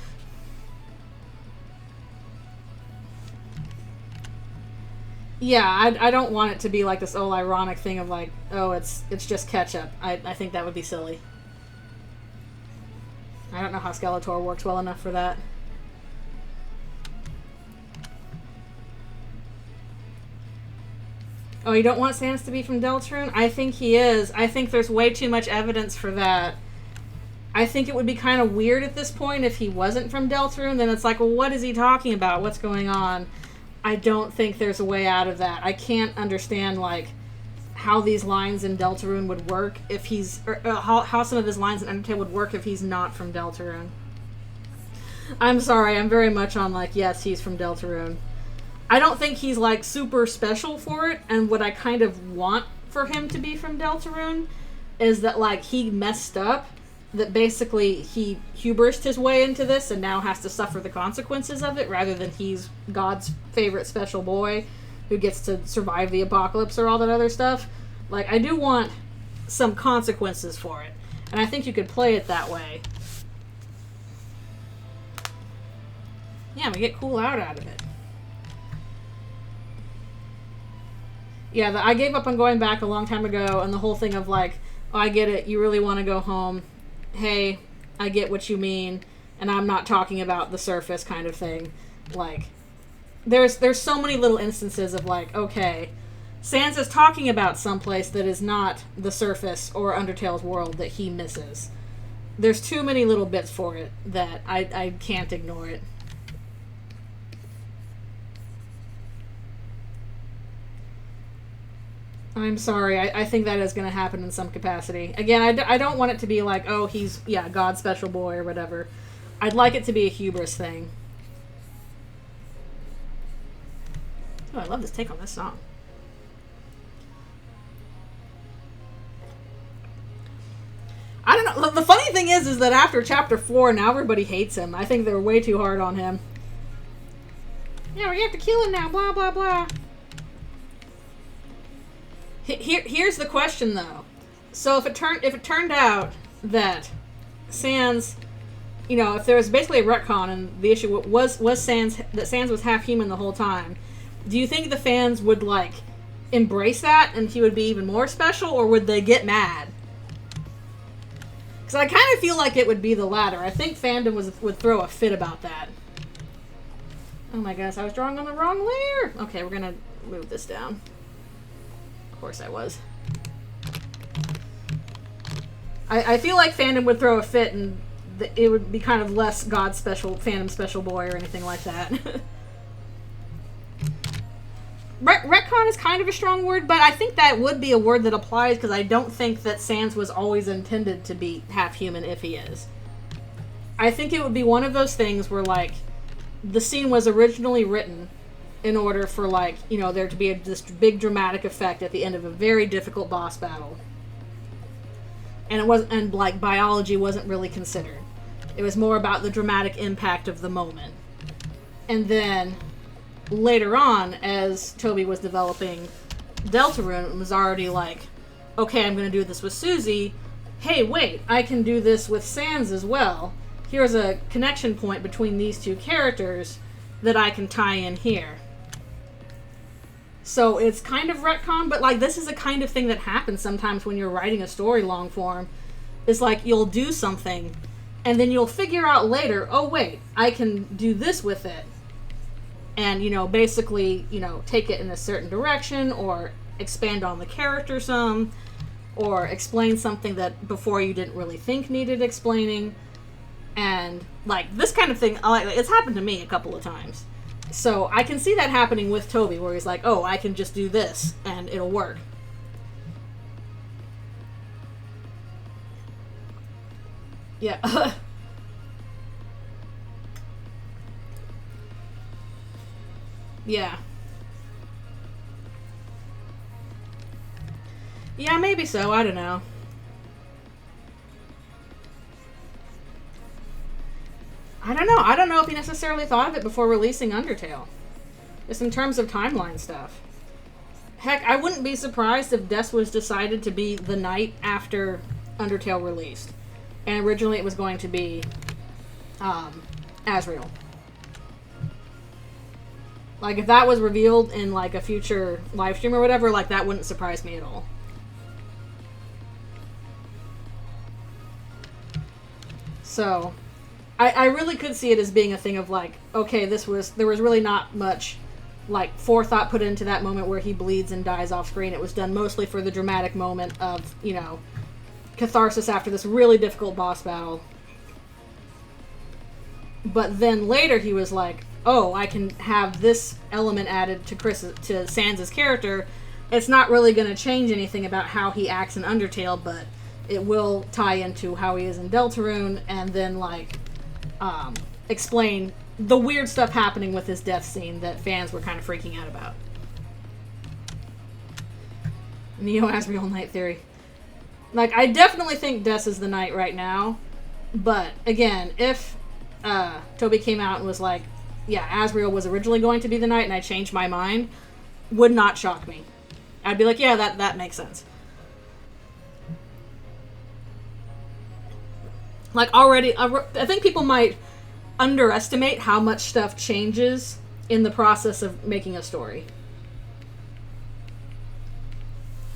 Yeah, I don't want it to be like this old ironic thing of like, oh, it's just ketchup. I think that would be silly. I don't know how Skeletor works well enough for that. Oh, you don't want Sans to be from Deltarune? I think he is. I think there's way too much evidence for that. I think it would be kind of weird at this point if he wasn't from Deltarune. Then it's like, well, what is he talking about? What's going on? I don't think there's a way out of that. I can't understand, like, how these lines in Deltarune would work if he's... Or how some of his lines in Undertale would work if he's not from Deltarune. I'm sorry, I'm very much on, like, yes, he's from Deltarune. I don't think he's, like, super special for it, and what I kind of want for him to be from Deltarune is that, like, he messed up, that basically he hubrised his way into this and now has to suffer the consequences of it, rather than he's God's favorite special boy who gets to survive the apocalypse or all that other stuff. Like, I do want some consequences for it, and I think you could play it that way. Yeah, we get cool out of it. Yeah, I gave up on going back a long time ago, and the whole thing of like, oh, I get it, you really want to go home. Hey, I get what you mean, and I'm not talking about the surface kind of thing. Like, there's so many little instances of like, okay, Sans is talking about someplace that is not the surface or Undertale's world that he misses. There's too many little bits for it that I can't ignore it. I'm sorry, I think that is going to happen in some capacity. Again, I don't want it to be like, oh, he's, yeah, God's special boy or whatever. I'd like it to be a hubris thing. Oh, I love this take on this song. I don't know, the funny thing is that after chapter 4, now everybody hates him. I think they're way too hard on him. Yeah, we have to kill him now, blah, blah, blah. Here's the question, though. So if it turned out that Sans, you know, if there was basically a retcon and the issue was Sans, that Sans was half human the whole time, do you think the fans would like embrace that and he would be even more special, or would they get mad? Because I kind of feel like it would be the latter. I think fandom would throw a fit about that. Oh my gosh, I was drawing on the wrong layer. Okay, we're gonna move this down. Of course I was. I feel like fandom would throw a fit and it would be kind of less God special, fandom special boy or anything like that. Retcon is kind of a strong word, but I think that would be a word that applies because I don't think that Sans was always intended to be half human if he is. I think it would be one of those things where, like, the scene was originally written in order for, like, you know, there to be this big dramatic effect at the end of a very difficult boss battle. And it wasn't, and, like, biology wasn't really considered. It was more about the dramatic impact of the moment. And then later on, as Toby was developing Deltarune, it was already like, okay, I'm going to do this with Susie. Hey, wait, I can do this with Sans as well. Here's a connection point between these two characters that I can tie in here. So it's kind of retcon, but, like, this is a kind of thing that happens sometimes when you're writing a story long form. It's like you'll do something, and then you'll figure out later, oh, wait, I can do this with it. And, you know, basically, you know, take it in a certain direction, or expand on the character some, or explain something that before you didn't really think needed explaining. And, like, this kind of thing, it's happened to me a couple of times. So I can see that happening with Toby, where he's like, oh, I can just do this, and it'll work. Yeah. Yeah. Yeah, maybe so. I don't know. I don't know. I don't know if he necessarily thought of it before releasing Undertale. Just in terms of timeline stuff. Heck, I wouldn't be surprised if Des was decided to be the night after Undertale released. And originally it was going to be Asriel. Like, if that was revealed in, like, a future live stream or whatever, like, that wouldn't surprise me at all. So, I really could see it as being a thing of, like, okay, there was really not much, like, forethought put into that moment where he bleeds and dies off screen. It was done mostly for the dramatic moment of, you know, catharsis after this really difficult boss battle. But then later he was like, oh, I can have this element added to Sans' character. It's not really going to change anything about how he acts in Undertale, but it will tie into how he is in Deltarune, and then, like, explain the weird stuff happening with his death scene that fans were kind of freaking out about. Neo Asriel Knight theory. Like, I definitely think Des is the knight right now, but, again, if Toby came out and was like, yeah, Asriel was originally going to be the knight and I changed my mind, would not shock me. I'd be like, yeah, that makes sense. Like, already, I think people might underestimate how much stuff changes in the process of making a story.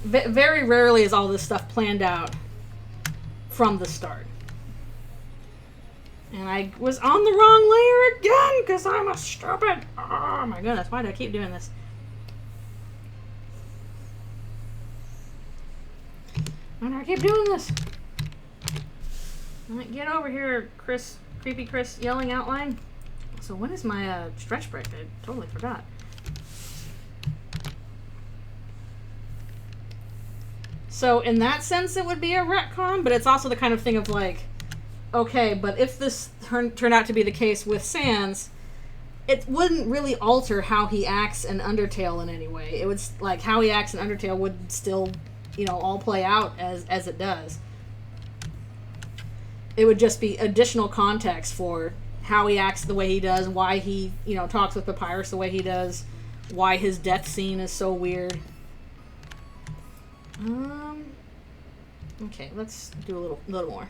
Very rarely is all this stuff planned out from the start. And I was on the wrong layer again because I'm a stupid. Oh my goodness, why do I keep doing this? Why do I keep doing this? Get over here, Chris. Creepy Chris yelling outline. So when is my stretch break? I totally forgot. So in that sense it would be a retcon, but it's also the kind of thing of like, okay, but if this turned out to be the case with Sans, it wouldn't really alter how he acts in Undertale in any way. It would, like, how he acts in Undertale would still, you know, all play out as it does. It would just be additional context for how he acts the way he does, why he, you know, talks with Papyrus the way he does, why his death scene is so weird. Okay, let's do a little more.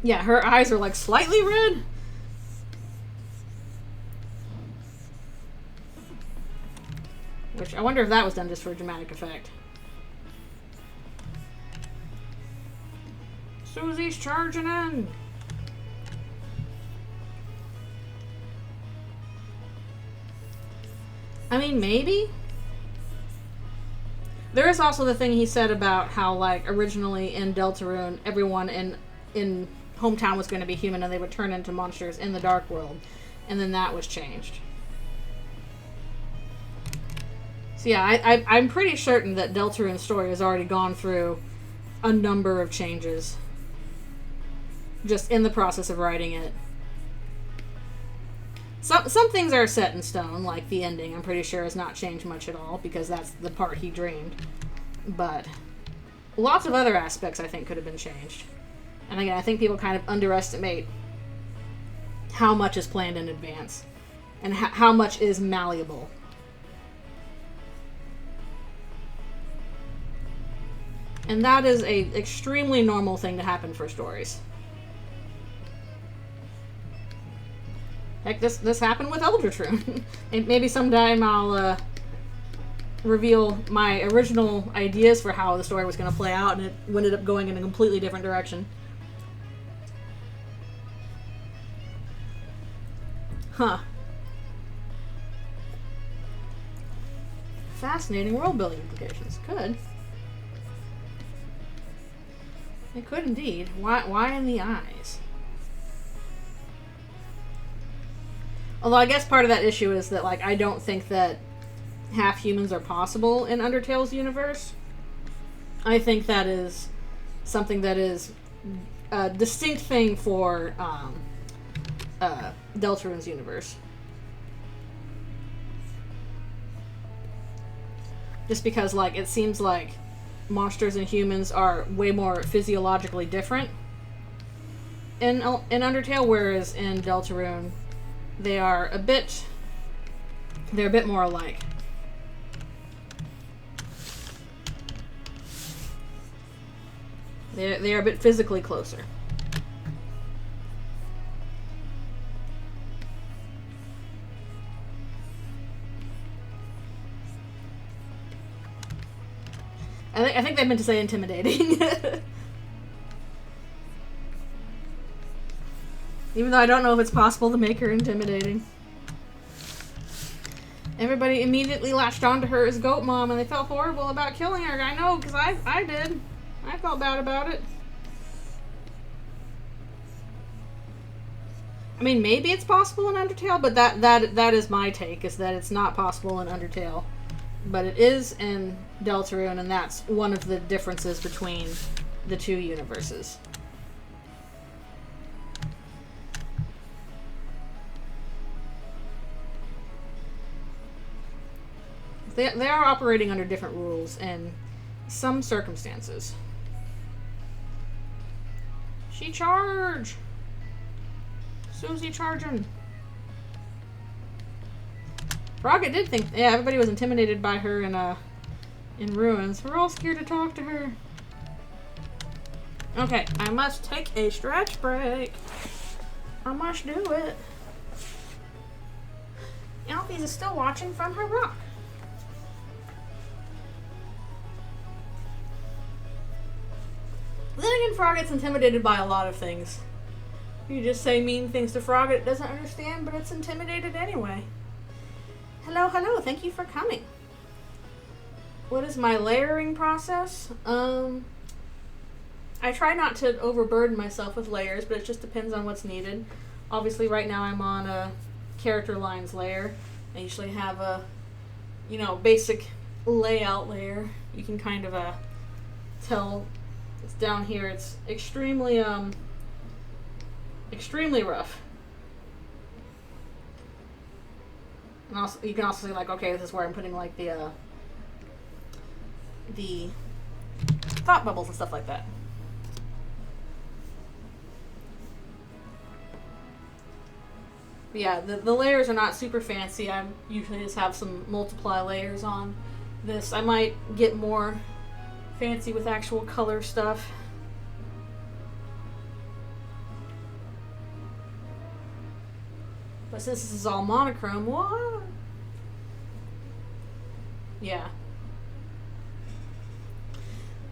Yeah, her eyes are, like, slightly red. Which, I wonder if that was done just for dramatic effect. Susie's charging in. I mean, maybe. There is also the thing he said about how, like, originally in Deltarune, everyone in Hometown was going to be human and they would turn into monsters in the Dark World. And then that was changed. So yeah, I'm pretty certain that Deltarune's story has already gone through a number of changes. just in the process of writing it. Some things are set in stone, like the ending, I'm pretty sure has not changed much at all, because that's the part he dreamed. But lots of other aspects, I think, could have been changed. And again, I think people kind of underestimate how much is planned in advance, and how much is malleable. And that is a extremely normal thing to happen for stories. Heck, this happened with Eldritchrune. And maybe sometime I'll reveal my original ideas for how the story was going to play out, and it ended up going in a completely different direction. Huh. Fascinating world-building implications. Could. It could indeed. Why in the eyes? Although I guess part of that issue is that, like, I don't think that half humans are possible in Undertale's universe. I think that is something that is a distinct thing for Deltarune's universe. Just because, like, it seems like monsters and humans are way more physiologically different in Undertale, whereas in Deltarune they're a bit more alike. They are a bit physically closer. I think they meant to say intimidating. Even though I don't know if it's possible to make her intimidating. Everybody immediately latched onto her as Goat Mom, and they felt horrible about killing her. I know, because I did. I felt bad about it. I mean, maybe it's possible in Undertale, but that is my take, is that it's not possible in Undertale. But it is in Deltarune, and that's one of the differences between the two universes. They are operating under different rules in some circumstances. She charge! Susie charging! Rocket did think, yeah, everybody was intimidated by her in Ruins. We're all scared to talk to her. Okay, I must take a stretch break. I must do it. Alfie's is still watching from her rock. Then again, Frog gets intimidated by a lot of things. You just say mean things to Frog, it doesn't understand, but it's intimidated anyway. Hello, thank you for coming. What is my layering process? I try not to overburden myself with layers, but it just depends on what's needed. Obviously, right now I'm on a character lines layer. I usually have a, basic layout layer. You can kind of tell it's down here. It's extremely rough. And also, you can also see, like, okay, this is where I'm putting, like, the thought bubbles and stuff like that. But yeah, the layers are not super fancy. I usually just have some multiply layers on this. I might get more fancy with actual color stuff. But since this is all monochrome, what? Yeah.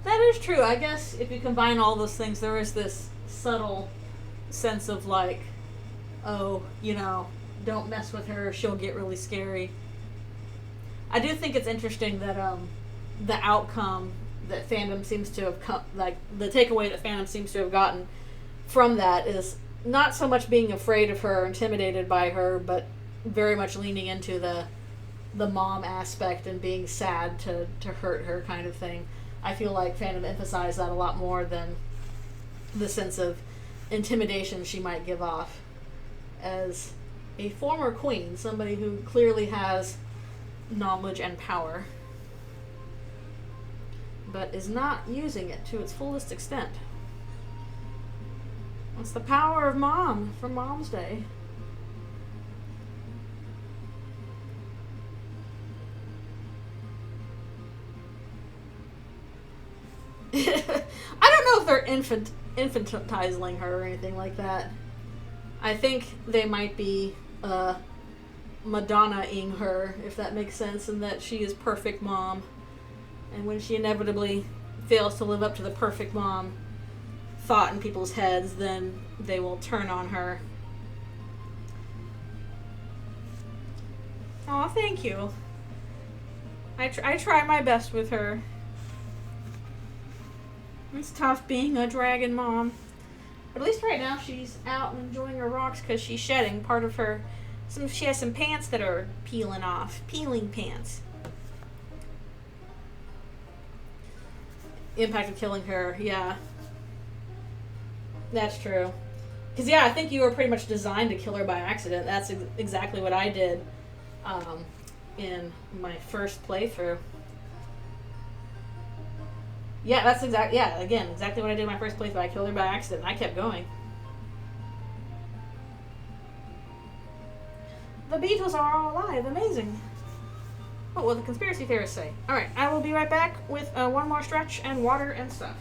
That is true. I guess if you combine all those things, there is this subtle sense of, like, oh, don't mess with her, she'll get really scary. I do think it's interesting that the outcome that fandom seems to have come, like, the takeaway that fandom seems to have gotten from that is not so much being afraid of her or intimidated by her, but very much leaning into the mom aspect and being sad to hurt her kind of thing. I feel like fandom emphasized that a lot more than the sense of intimidation she might give off as a former queen, somebody who clearly has knowledge and power, but is not using it to its fullest extent. It's the power of mom from Mom's Day. I don't know if they're infantizing her or anything like that. I think they might be Madonna-ing her, if that makes sense, and that she is perfect mom. And when she inevitably fails to live up to the perfect mom thought in people's heads, then they will turn on her. Aw, thank you. I try my best with her. It's tough being a dragon mom. But at least right now she's out and enjoying her rocks because she's shedding part of her... She has some pants that are peeling off. Peeling pants. Impact of killing her, yeah. That's true. Because, yeah, I think you were pretty much designed to kill her by accident. That's exactly what I did in my first playthrough. Yeah, that's exactly what I did in my first playthrough. I killed her by accident. I kept going. The Beatles are all alive. Amazing. What will the conspiracy theorists say? Alright, I will be right back with one more stretch and water and stuff.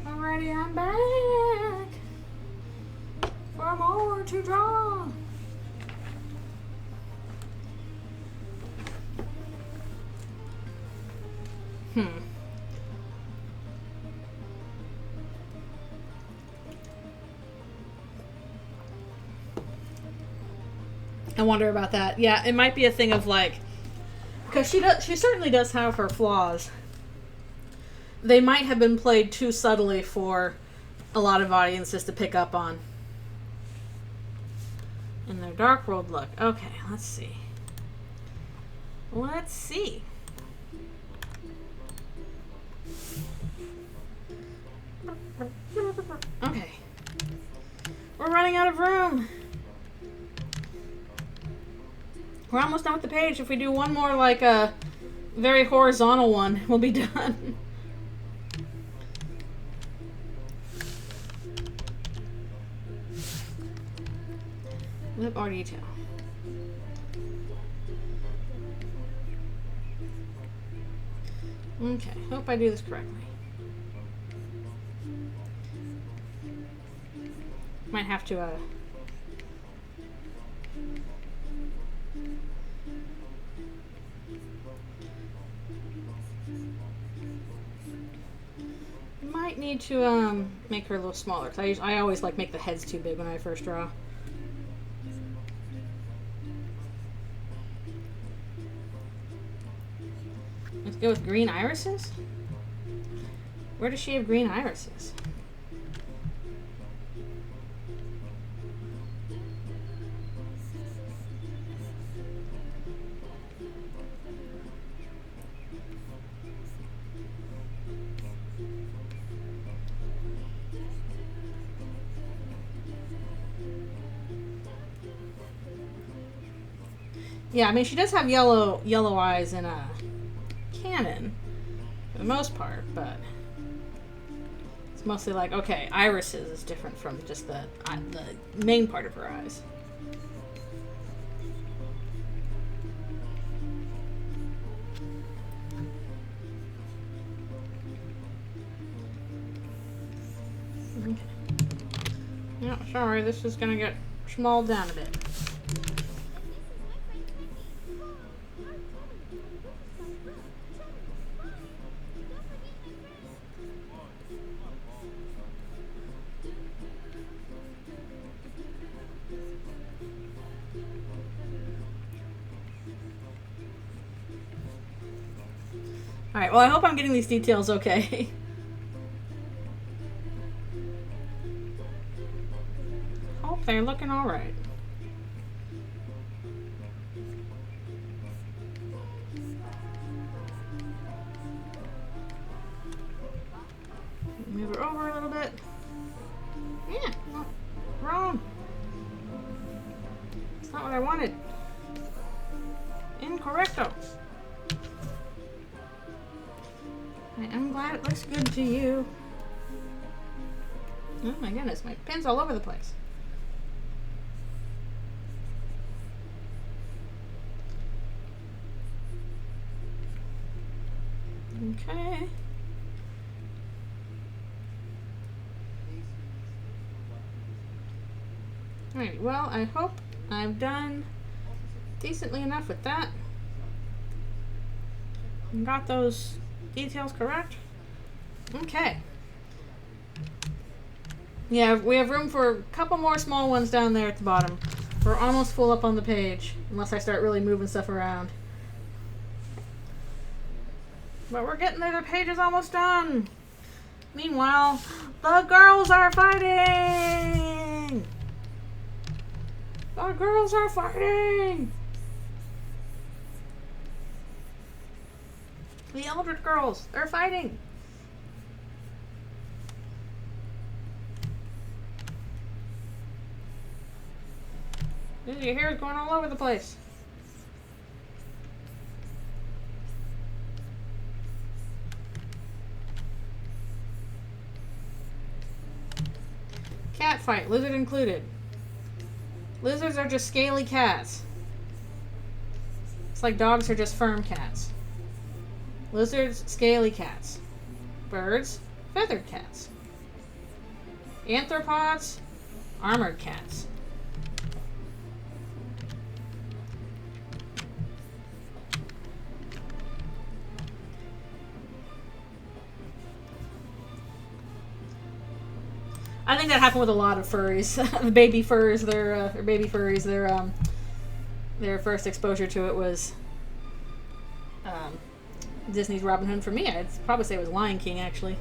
Alrighty, I'm back for more to draw. I wonder about that. Yeah, it might be a thing of like, because she certainly does have her flaws. They might have been played too subtly for a lot of audiences to pick up on. In their dark world look. Okay, let's see. Let's see. Okay. We're running out of room. We're almost done with the page. If we do one more, like, very horizontal one will be done. Lip or detail. Okay, hope I do this correctly. Might have to, might need to, make her a little smaller, because I always, like, make the heads too big when I first draw. Let's go with green irises? Where does she have green irises? Yeah, I mean, she does have yellow eyes in a canon, for the most part, but it's mostly like, okay, irises is different from just the main part of her eyes. Okay. No, sorry, this is gonna get small down a bit. Alright, well, I hope I'm getting these details okay. Hope they're looking alright. Move her over a little bit. Yeah, no, wrong. It's not what I wanted. Incorrecto. I'm glad it looks good to you. Oh my goodness, my pen's all over the place. Okay. Alright, well, I hope I've done decently enough with that. Got those details correct? Okay. Yeah, we have room for a couple more small ones down there at the bottom. We're almost full up on the page, unless I start really moving stuff around. But we're getting there, the page is almost done. Meanwhile, the girls are fighting! The girls are fighting! The Eldritch girls, they're fighting. Your hair is going all over the place. Cat fight, lizard included. Lizards are just scaly cats. It's like dogs are just firm cats. Lizards, scaly cats. Birds, feathered cats. Anthropods, armored cats. I think that happened with a lot of furries. The baby furs, their first exposure to it was Disney's Robin Hood. For me, I'd probably say it was Lion King, actually.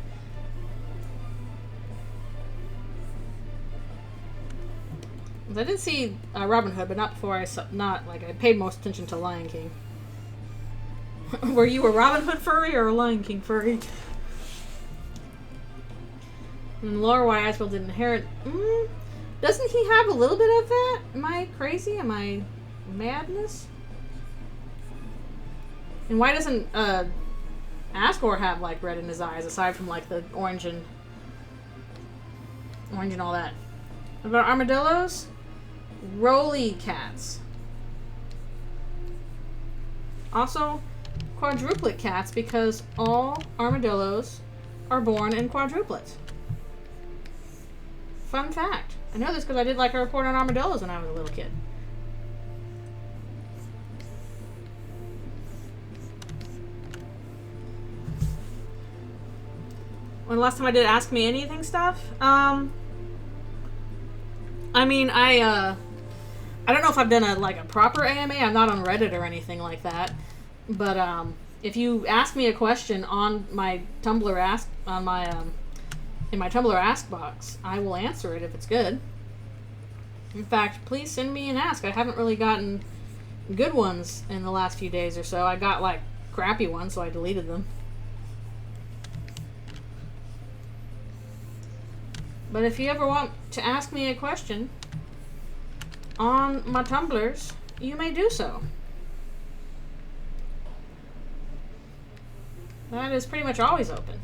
I did see Robin Hood, but not before I paid most attention to Lion King. Were you a Robin Hood furry or a Lion King furry? And lore-wise, Aswell didn't inherit. Doesn't he have a little bit of that? Am I crazy? Am I madness? And why doesn't Asgore have like red in his eyes aside from like the orange and all that? What about armadillos? Roly cats. Also, quadruplet cats because all armadillos are born in quadruplets. Fun fact. I know this because I did like a report on armadillos when I was a little kid. When the last time I did Ask Me Anything stuff, I mean, I don't know if I've done a proper AMA. I'm not on Reddit or anything like that. But if you ask me a question on my Tumblr Ask in my Tumblr Ask box, I will answer it if it's good. In fact, please send me an ask. I haven't really gotten good ones in the last few days or so. I got like crappy ones, so I deleted them. But if you ever want to ask me a question on my Tumblrs, you may do so. That is pretty much always open.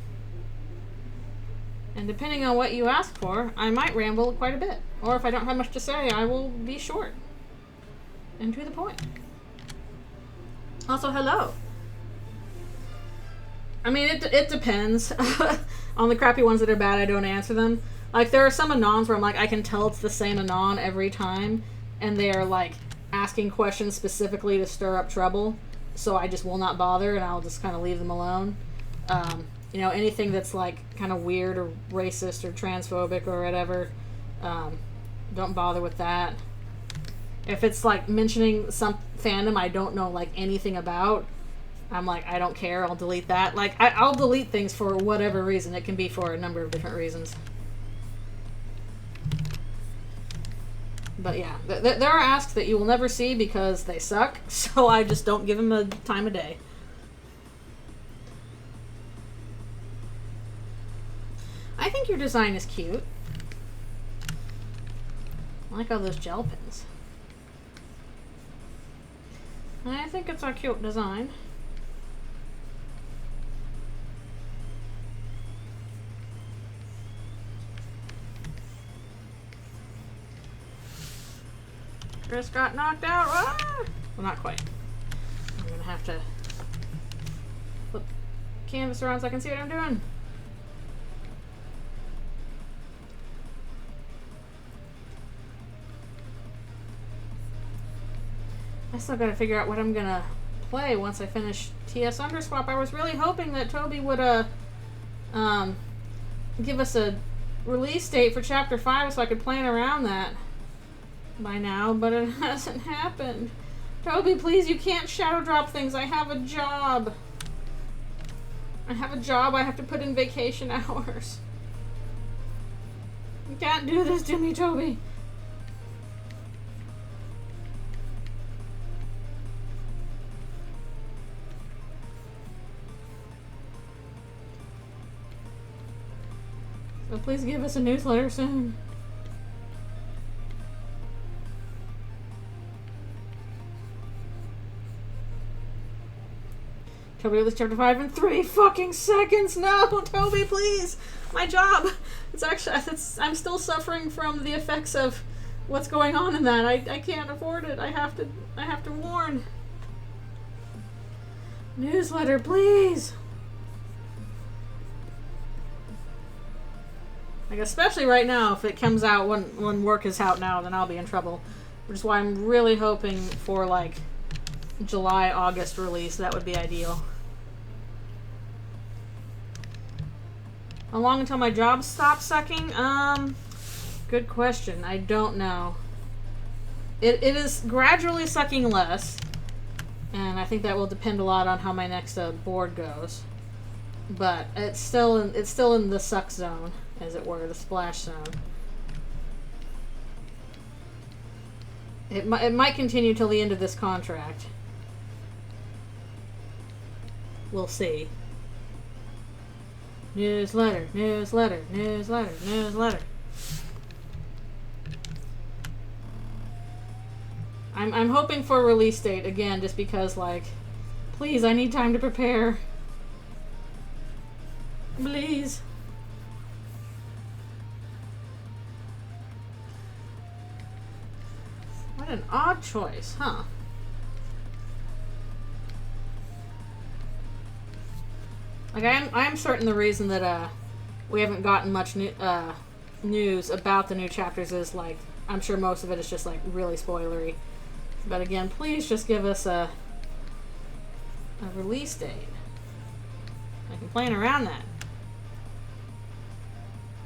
And depending on what you ask for, I might ramble quite a bit. Or if I don't have much to say, I will be short and to the point. Also, hello. I mean, it depends. On the crappy ones that are bad, I don't answer them. Like, there are some Anons where I'm like, I can tell it's the same Anon every time, and they are, like, asking questions specifically to stir up trouble, so I just will not bother, and I'll just kind of leave them alone. You know, anything that's, like, kind of weird or racist or transphobic or whatever, don't bother with that. If it's, like, mentioning some fandom I don't know, like, anything about, I'm like, I don't care, I'll delete that. Like, I'll delete things for whatever reason. It can be for a number of different reasons. But yeah, there are asks that you will never see because they suck, so I just don't give them a time of day. I think your design is cute. I like all those gel pens. I think it's a cute design. Chris got knocked out. Ah! Well, not quite. I'm gonna have to flip the canvas around so I can see what I'm doing. I still gotta figure out what I'm gonna play once I finish TS Underswap. I was really hoping that Toby would give us a release date for Chapter 5 so I could plan around that by now, but it hasn't happened. Toby, please, you can't shadow drop things. I have a job. I have to put in vacation hours. You can't do this to me, Toby. So please give us a newsletter soon. Toby, release Chapter 5 in 3 fucking seconds. No, Toby, please. My job. I'm still suffering from the effects of what's going on in that. I can't afford it. I have to warn. Newsletter, please. Like, especially right now, if it comes out when work is out now, then I'll be in trouble. Which is why I'm really hoping for, like, July, August release. That would be ideal. How long until my job stops sucking? Good question. I don't know. It is gradually sucking less, and I think that will depend a lot on how my next board goes. But it's still in the suck zone, as it were, the splash zone. It might continue till the end of this contract. We'll see. Newsletter, newsletter, newsletter, newsletter. I'm hoping for a release date again, just because, like, Please, I need time to prepare. Please. What an odd choice, huh? Like, I'm certain the reason that we haven't gotten much news about the new chapters is, like, I'm sure most of it is just, like, really spoilery. But again, please just give us a release date. I can plan around that.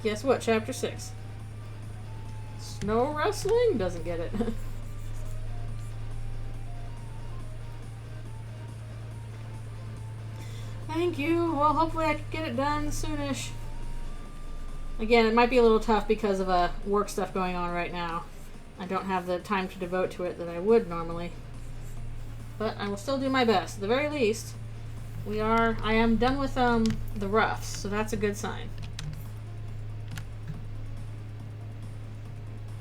Guess what? Chapter 6. Snow wrestling? Doesn't get it. Thank you. Well, hopefully I can get it done soonish. Again, it might be a little tough because of work stuff going on right now. I don't have the time to devote to it that I would normally. But I will still do my best. At the very least, I am done with the roughs, so that's a good sign.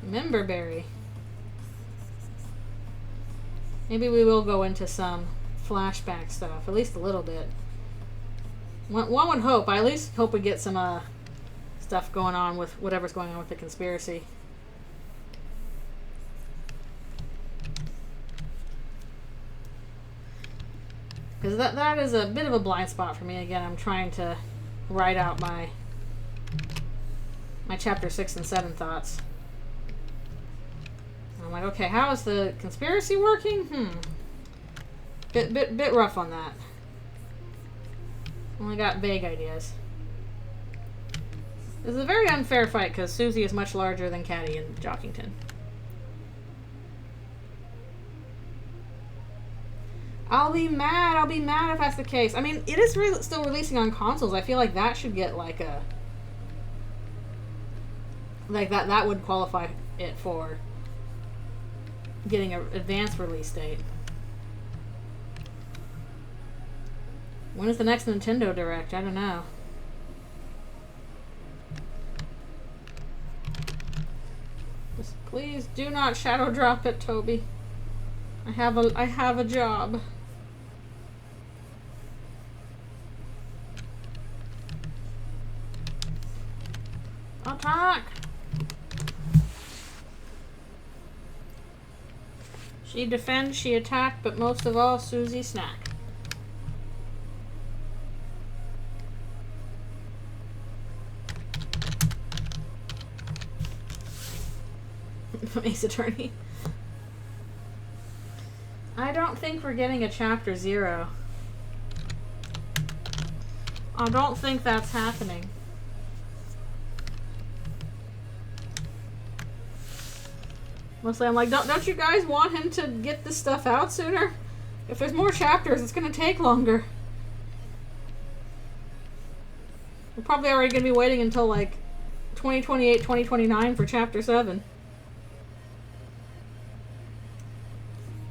Memberberry. Maybe we will go into some flashback stuff, at least a little bit. One would hope. I at least hope we get some stuff going on with whatever's going on with the conspiracy. Because that is a bit of a blind spot for me. Again, I'm trying to write out my chapter 6 and 7 thoughts. And I'm like, okay, how is the conspiracy working? Bit rough on that. Only got vague ideas. This is a very unfair fight because Susie is much larger than Caddy in Jockington. I'll be mad if that's the case. I mean, it is still releasing on consoles. I feel like that should get like a... Like that would qualify it for getting an advanced release date. When is the next Nintendo Direct? I don't know. Just please do not shadow drop it, Toby. I have a job. Attack! She defends, she attacked, but most of all, Susie snack. Ace Attorney. I don't think we're getting a chapter 0. I don't think that's happening. Mostly I'm like, don't you guys want him to get this stuff out sooner? If there's more chapters, it's going to take longer. We're probably already going to be waiting until like 2028, 2029 for chapter 7.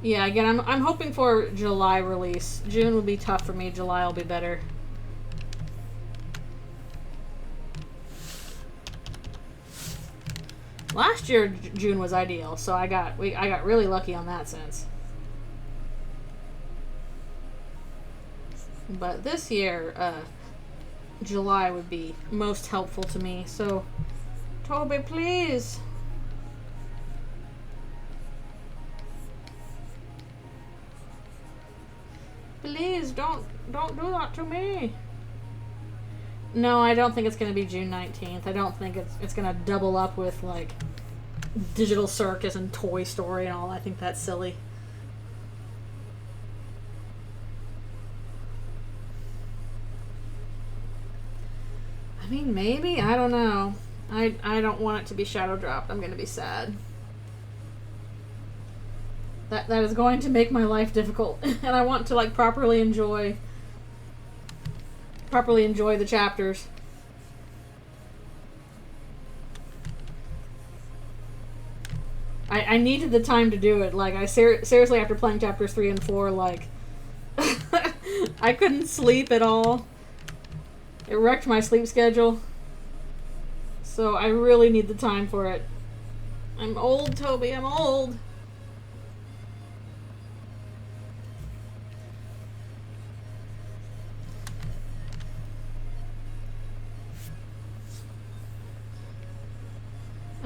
Yeah, again, I'm hoping for July release. June will be tough for me. July will be better. Last year, June was ideal, so I got really lucky on that sense. But this year, July would be most helpful to me. So, Toby, please. Please, don't do that to me. No, I don't think it's going to be June 19th. I don't think it's going to double up with, like, Digital Circus and Toy Story and all. I think that's silly. I mean, maybe? I don't know. I don't want it to be shadow dropped. I'm going to be sad. That is going to make my life difficult. And I want to, like, properly enjoy the chapters. I needed the time to do it. Like, I seriously, after playing chapters 3 and 4, like, I couldn't sleep at all. It wrecked my sleep schedule. So I really need the time for it. I'm old, Toby. I'm old.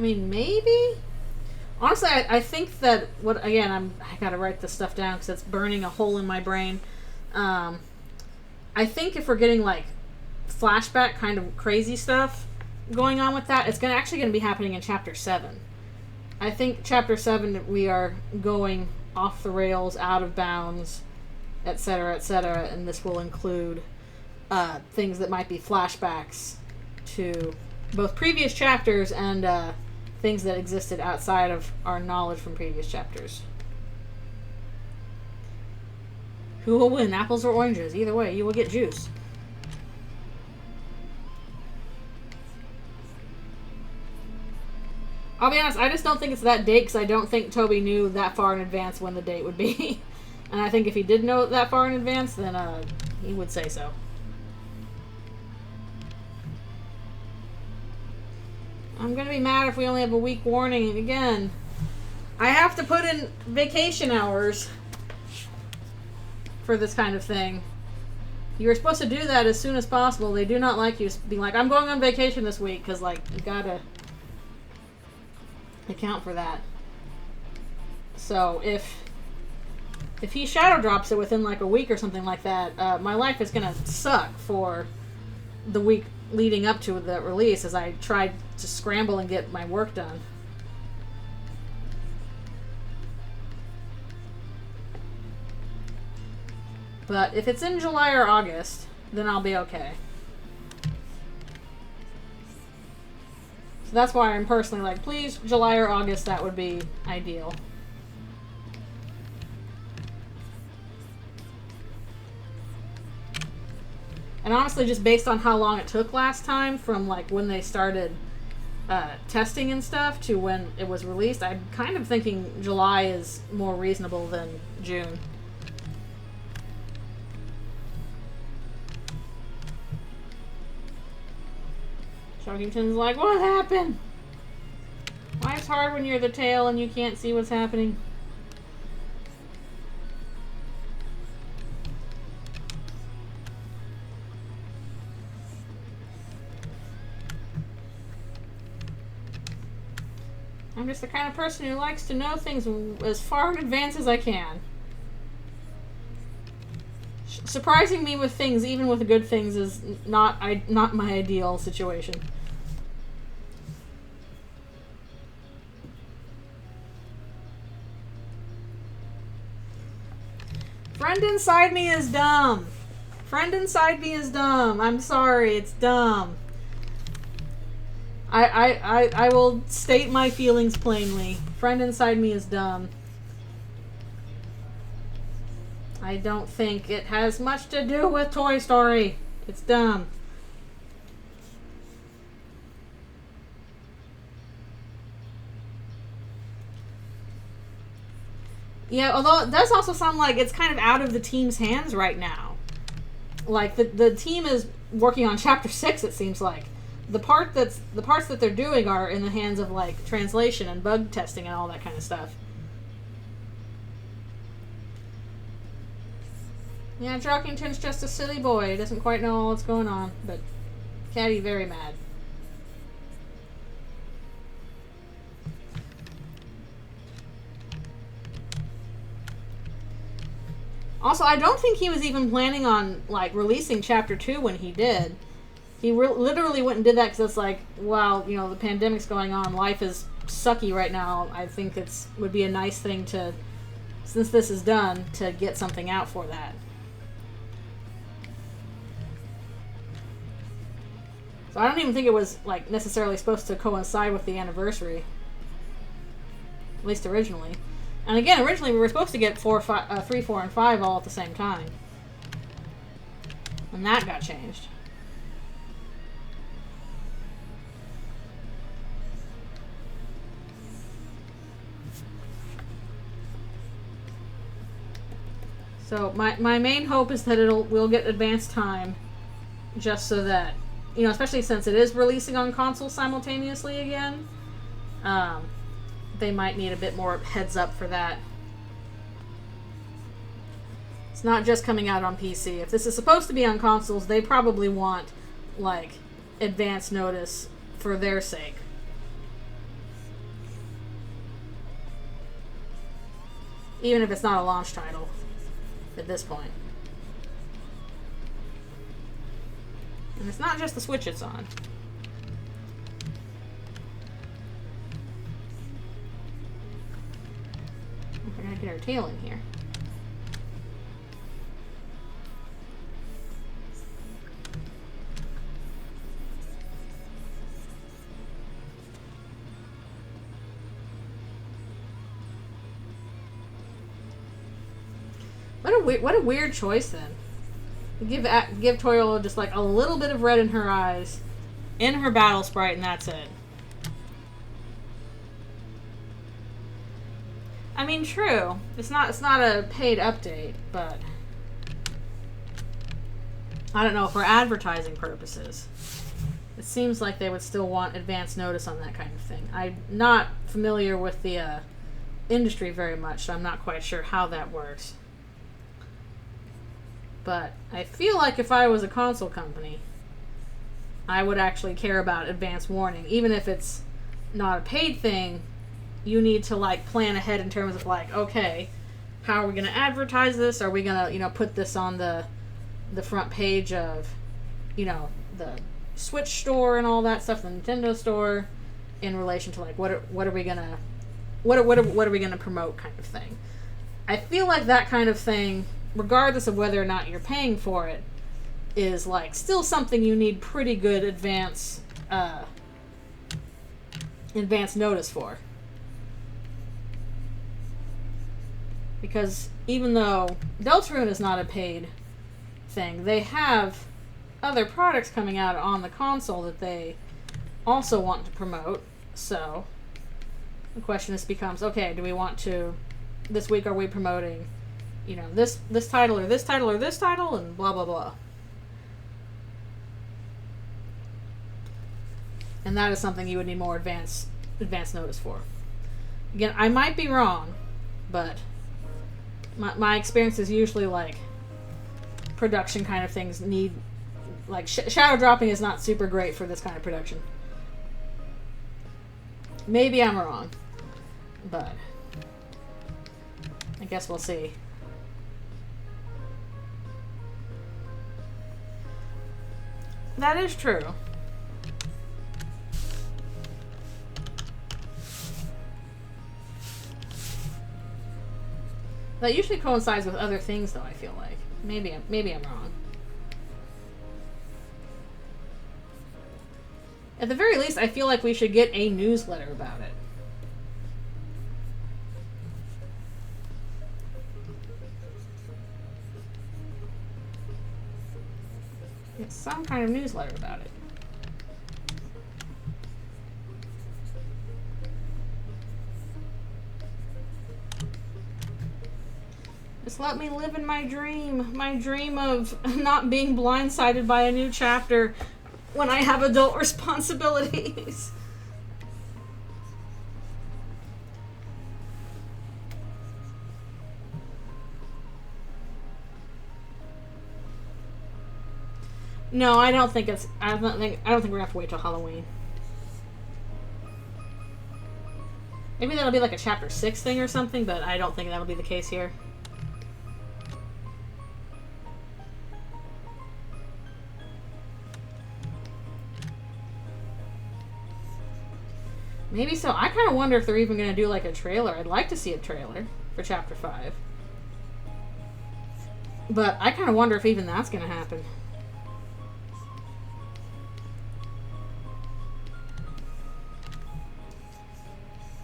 mean, maybe? Honestly, I think that, I gotta write this stuff down because it's burning a hole in my brain. I think if we're getting, like, flashback kind of crazy stuff going on with that, it's actually going to be happening in Chapter 7. I think Chapter 7, we are going off the rails, out of bounds, etc., and this will include things that might be flashbacks to both previous chapters and things that existed outside of our knowledge from previous chapters. Who will win, apples or oranges? Either way, you will get juice. I'll be honest, I just don't think it's that date because I don't think Toby knew that far in advance when the date would be. And I think if he did know that far in advance, then he would say so. I'm going to be mad if we only have a week warning. And again, I have to put in vacation hours for this kind of thing. You were supposed to do that as soon as possible. They do not like you being like, I'm going on vacation this week, because, like, you gotta account for that. So if he shadow drops it within like a week or something like that, my life is gonna suck for the week leading up to the release as I tried to scramble and get my work done. But if it's in July or August, then I'll be okay. So that's why I'm personally like, please, July or August, that would be ideal. And honestly, just based on how long it took last time, from like when they started testing and stuff to when it was released, I'm kind of thinking July is more reasonable than June. Shockington's like, what happened? Life's hard when you're the tail and you can't see what's happening. I'm just the kind of person who likes to know things as far in advance as I can. Surprising me with things, even with good things, is not my ideal situation. Friend inside me is dumb. Friend inside me is dumb. I'm sorry, it's dumb. I will state my feelings plainly. Friend inside me is dumb. I don't think it has much to do with Toy Story. It's dumb. Yeah, although it does also sound like it's kind of out of the team's hands right now. Like, the team is working on Chapter 6, it seems like. The parts that they're doing are in the hands of, like, translation and bug testing and all that kind of stuff. Yeah, Jockington's just a silly boy. He doesn't quite know what's going on, but Caddy very mad. Also, I don't think he was even planning on, like, releasing Chapter 2 when he did. He literally went and did that because it's like, well, you know, the pandemic's going on, life is sucky right now. I think would be a nice thing to, since this is done, to get something out for that. So I don't even think it was, like, necessarily supposed to coincide with the anniversary. At least originally. And again, originally we were supposed to get 3, 4, and 5 all at the same time. And that got changed. So my main hope is that we'll get advanced time, just so that, you know, especially since it is releasing on consoles simultaneously again, they might need a bit more heads up for that. It's not just coming out on PC. If this is supposed to be on consoles, they probably want, like, advance notice for their sake. Even if it's not a launch title at this point. And it's not just the Switch it's on. We're gonna get our tail in here. What a weird choice then. Give Toriel just like a little bit of red in her eyes, in her battle sprite, and that's it. I mean, true. It's not a paid update, but I don't know, for advertising purposes, it seems like they would still want advance notice on that kind of thing. I'm not familiar with the industry very much, so I'm not quite sure how that works. But I feel like if I was a console company, I would actually care about advance warning. Even if it's not a paid thing, you need to like plan ahead in terms of like, okay, how are we going to advertise this? Are we going to, put this on the front page of, the Switch store and all that stuff, the Nintendo store, in relation to like what are we gonna promote kind of thing. I feel like that kind of thing, regardless of whether or not you're paying for it, is like still something you need pretty good advance notice for. Because even though Deltarune is not a paid thing, they have other products coming out on the console that they also want to promote. So the question just becomes, okay, do we want to, this week are we promoting, this title or this title or this title, and blah blah blah. And that is something you would need more advance notice for. Again, I might be wrong, but my experience is usually like production kind of things need, like shadow dropping is not super great for this kind of production. Maybe I'm wrong, but I guess we'll see. That is true. That usually coincides with other things, though, I feel like. Maybe I'm wrong. At the very least, I feel like we should get a newsletter about it. Get some kind of newsletter about it. Just let me live in my dream of not being blindsided by a new chapter when I have adult responsibilities. No, I don't think we're gonna have to wait till Halloween. Maybe that'll be like a chapter 6 thing or something, but I don't think that'll be the case here. Maybe so. I kind of wonder if they're even going to do like a trailer. I'd like to see a trailer for chapter 5. But I kind of wonder if even that's going to happen.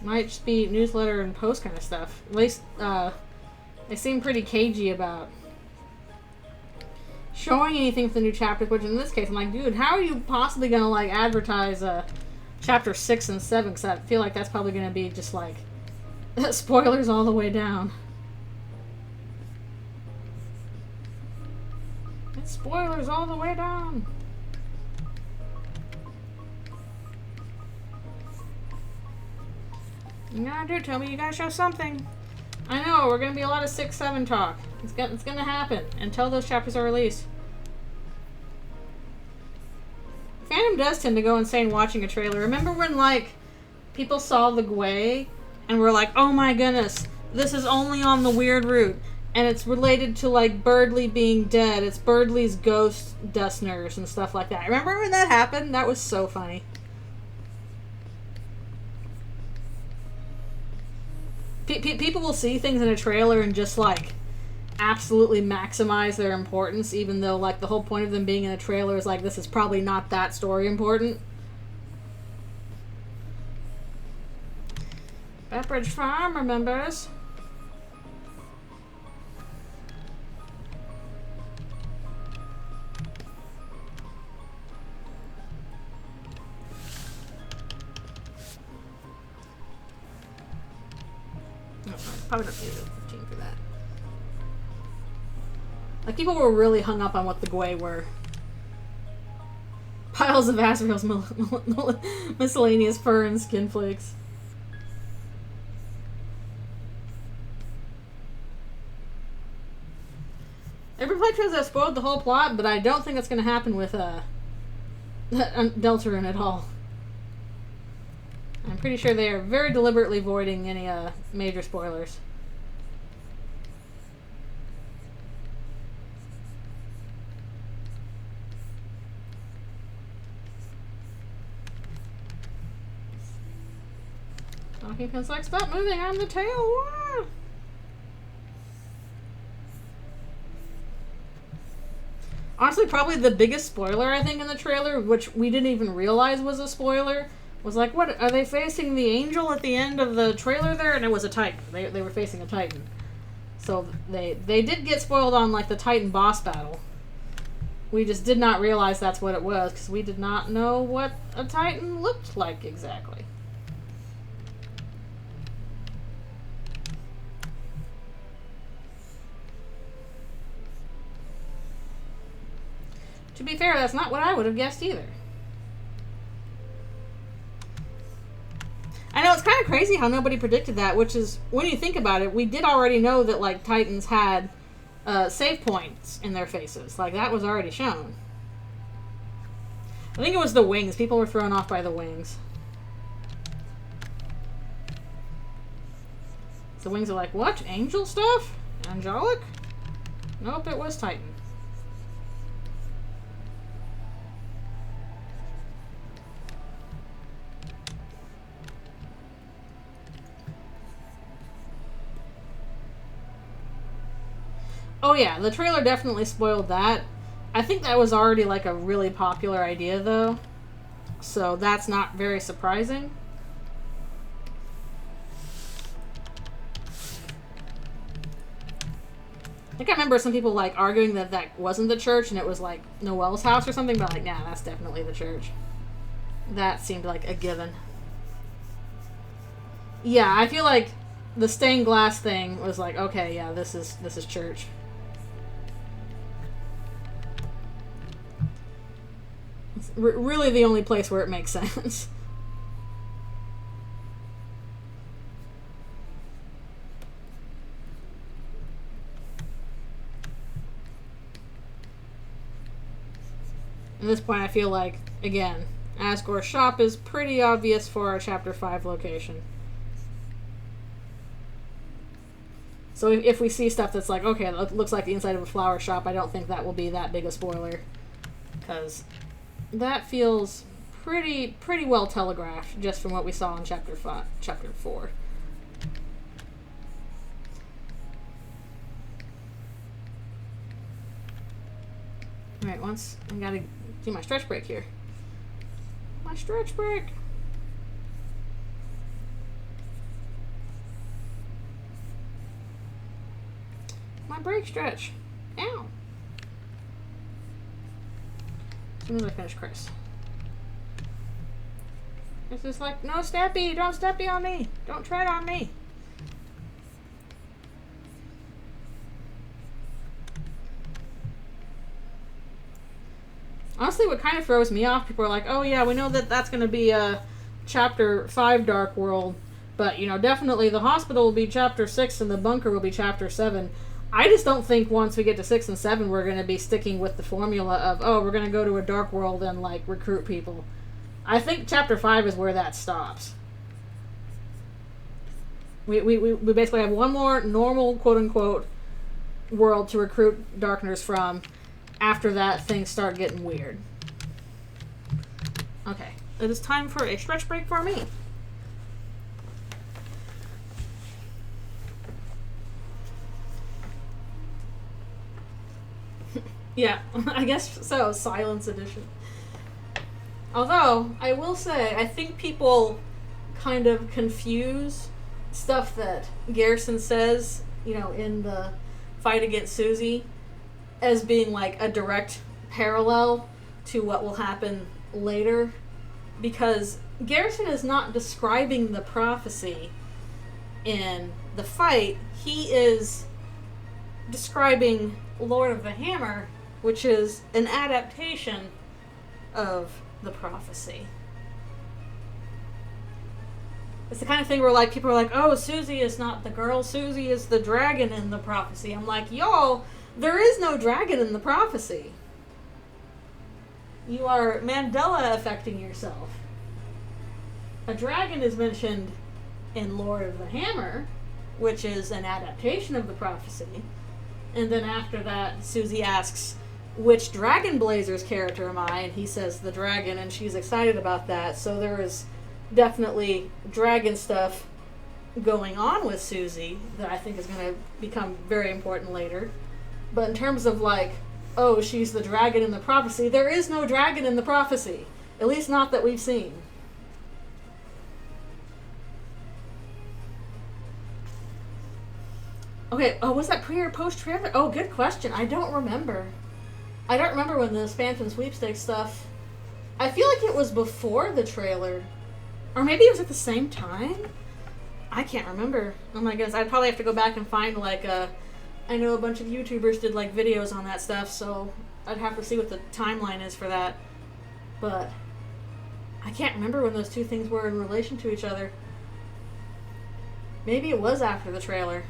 Might just be newsletter and post kind of stuff. At least they seem pretty cagey about showing anything for the new chapters, which in this case I'm like, dude, how are you possibly going to like advertise chapter 6 and 7, because I feel like that's probably going to be just like spoilers all the way down. It's spoilers all the way down. You gotta do, Toby. You gotta show something. I know, we're going to be a lot of 6-7 talk. It's going to happen until those chapters are released. Fandom does tend to go insane watching a trailer. Remember when, like, people saw the Gwei and were like, oh my goodness, this is only on the weird route. And it's related to, like, Birdley being dead. It's Birdley's ghost Dustners and stuff like that. Remember when that happened? That was so funny. People will see things in a trailer and just, like, absolutely maximize their importance, even though, like, the whole point of them being in a trailer is, like, this is probably not that story important. Pepperidge Farm remembers. Probably don't need a 15 for that. Like, people were really hung up on what the Gwei were. Piles of Azrael's miscellaneous fur and skin flakes. Every playthroughs have spoiled the whole plot, but I don't think that's going to happen with Deltarune at all. I'm pretty sure they are very deliberately avoiding any major spoilers. Talking Pins like, stop moving, I'm the tail. Wah! Honestly, probably the biggest spoiler, I think, in the trailer, which we didn't even realize was a spoiler, was like, what, are they facing the angel at the end of the trailer there? And it was a Titan. They were facing a Titan. So they did get spoiled on, like, the Titan boss battle. We just did not realize that's what it was, because we did not know what a Titan looked like exactly. To be fair, that's not what I would have guessed either. I know, it's kind of crazy how nobody predicted that, which is, when you think about it, we did already know that, like, Titans had save points in their faces. Like, that was already shown. I think it was the wings. People were thrown off by the wings. The wings are like, what? Angel stuff? Angelic? Nope, it was Titan. Oh yeah, the trailer definitely spoiled that. I think that was already, like, a really popular idea, though. So that's not very surprising. I think I remember some people, like, arguing that that wasn't the church and it was, like, Noelle's house or something, but, like, nah, that's definitely the church. That seemed like a given. Yeah, I feel like the stained glass thing was like, okay, yeah, this is church. It's really the only place where it makes sense. At this point, I feel like, again, Asgore's shop is pretty obvious for our Chapter 5 location. So if we see stuff that's like, okay, it looks like the inside of a flower shop, I don't think that will be that big a spoiler. Because that feels pretty well telegraphed just from what we saw in Chapter 4. Alright, once I gotta do my stretch break here. My stretch break! My break stretch. Ow! As soon as I finish Chris. It's just like, no steppy! Don't steppy on me! Don't tread on me! Honestly, what kind of throws me off, people are like, oh yeah, we know that that's going to be a Chapter 5 Dark World, but, you know, definitely the hospital will be Chapter 6 and the bunker will be Chapter 7. I just don't think once we get to 6 and 7 we're going to be sticking with the formula of, oh, we're going to go to a Dark World and, like, recruit people. I think Chapter 5 is where that stops. We basically have one more normal, quote-unquote, world to recruit Darkners from. After that, things start getting weird. Okay. It is time for a stretch break for me. Yeah, I guess so. Silence edition. Although, I will say, I think people kind of confuse stuff that Garrison says, in the fight against Susie, as being like a direct parallel to what will happen later. Because Garrison is not describing the prophecy in the fight. He is describing Lord of the Hammer, which is an adaptation of the prophecy. It's the kind of thing where like people are like, oh, Susie is not the girl, Susie is the dragon in the prophecy. I'm like, y'all, there is no dragon in the prophecy. You are Mandela affecting yourself. A dragon is mentioned in Lord of the Hammer, which is an adaptation of the prophecy. And then after that, Susie asks, which Dragon Blazer's character am I? And he says the dragon, and she's excited about that. So there is definitely dragon stuff going on with Susie that I think is going to become very important later. But in terms of like, oh, she's the dragon in the prophecy, there is no dragon in the prophecy. At least not that we've seen. Okay, was that pre or post trailer? Oh, good question. I don't remember. I don't remember when the Phantom Sweepstakes stuff... I feel like it was before the trailer. Or maybe it was at the same time? I can't remember. Oh my goodness, I'd probably have to go back and find like I know a bunch of YouTubers did like videos on that stuff, so I'd have to see what the timeline is for that. But I can't remember when those two things were in relation to each other. Maybe it was after the trailer.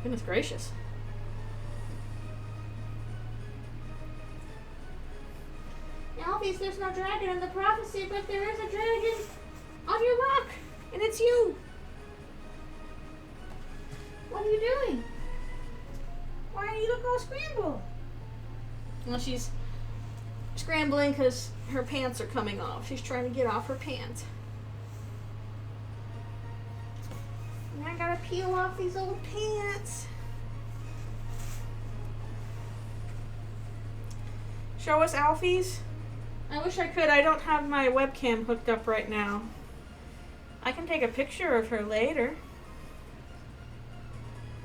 Goodness gracious. Obviously, there's no dragon in the prophecy, but there is a dragon on your rock, and it's you. What are you doing? Why do you look all scrambled? Well, she's scrambling because her pants are coming off. She's trying to get off her pants. And I gotta peel off these old pants. Show us Alfie's. I wish I could. I don't have my webcam hooked up right now. I can take a picture of her later.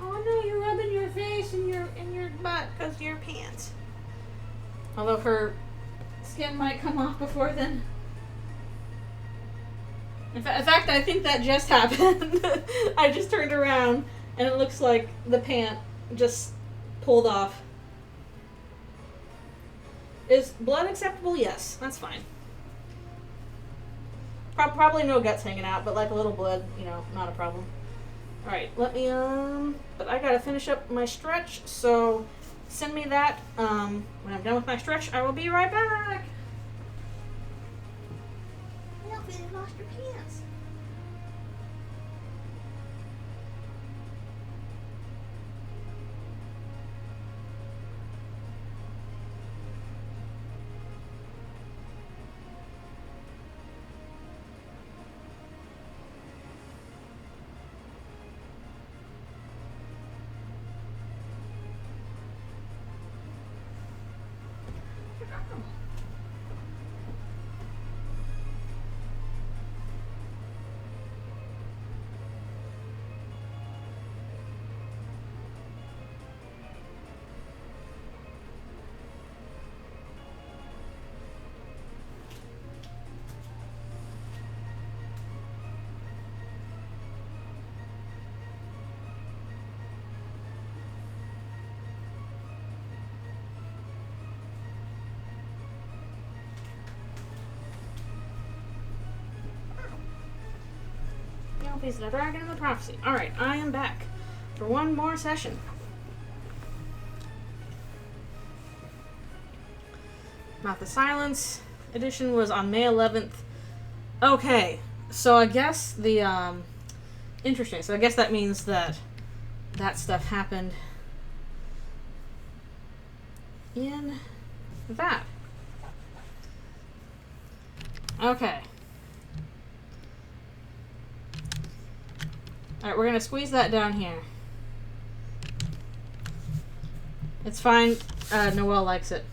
Oh no, you're rubbing your face and your butt because of your pants. Although her skin might come off before then. In fact, I think that just happened. I just turned around and it looks like the pant just pulled off. Is blood acceptable? Yes, that's fine. Probably no guts hanging out, but like a little blood, not a problem. Alright, let me, but I gotta finish up my stretch, so send me that. When I'm done with my stretch, I will be right back. Elfie, you lost your pants. He's the dragon in the prophecy. Alright, I am back for one more session. Not the Silence edition was on May 11th. Okay, so I guess the Interesting. So I guess that means that that stuff happened in that. Okay. Alright, we're going to squeeze that down here. It's fine. Noelle likes it.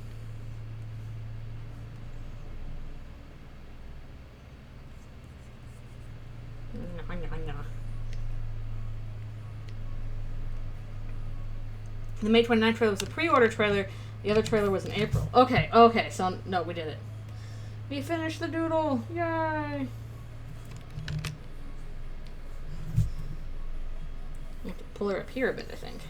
The May 29th trailer was the pre-order trailer. The other trailer was in April. Okay, okay. So, no, we did it. We finished the doodle. Yay! I have to pull her up here a bit, I think.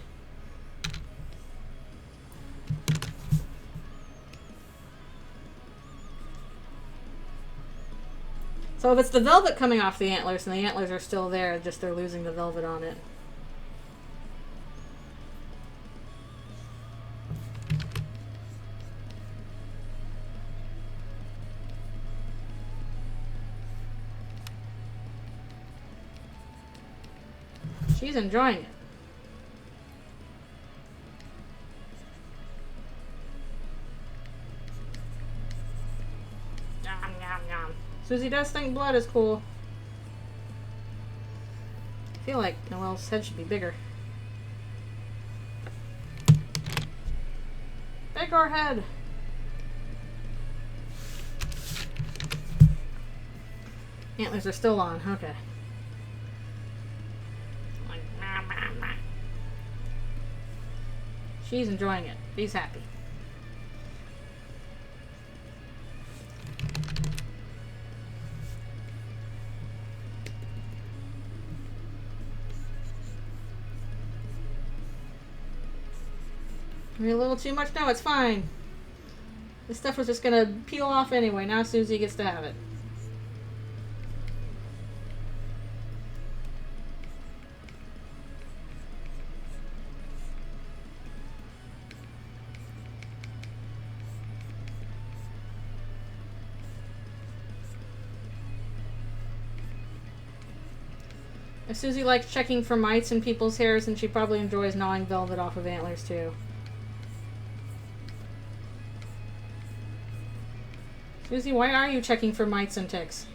So if it's the velvet coming off the antlers, and the antlers are still there, just they're losing the velvet on it. She's enjoying it. Yum, yum, yum. Susie does think blood is cool. I feel like Noelle's head should be bigger. Bigger head. Antlers are still on. Okay. She's enjoying it. She's happy. Maybe a little too much? No, it's fine. This stuff was just gonna peel off anyway. Now Susie gets to have it. If Susie likes checking for mites in people's hairs, and she probably enjoys gnawing velvet off of antlers too. Susie, why are you checking for mites and ticks?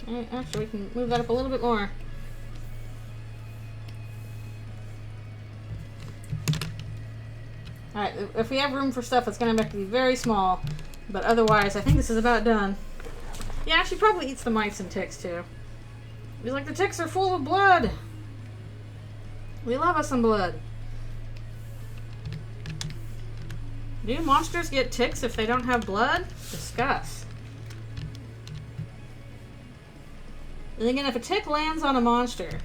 Okay, actually, we can move that up a little bit more. Alright, if we have room for stuff, it's going to have to be very small. But otherwise, I think this is about done. Yeah, she probably eats the mice and ticks, too. He's like, the ticks are full of blood. We love us some blood. Do monsters get ticks if they don't have blood? Discuss. And again, if a tick lands on a monster,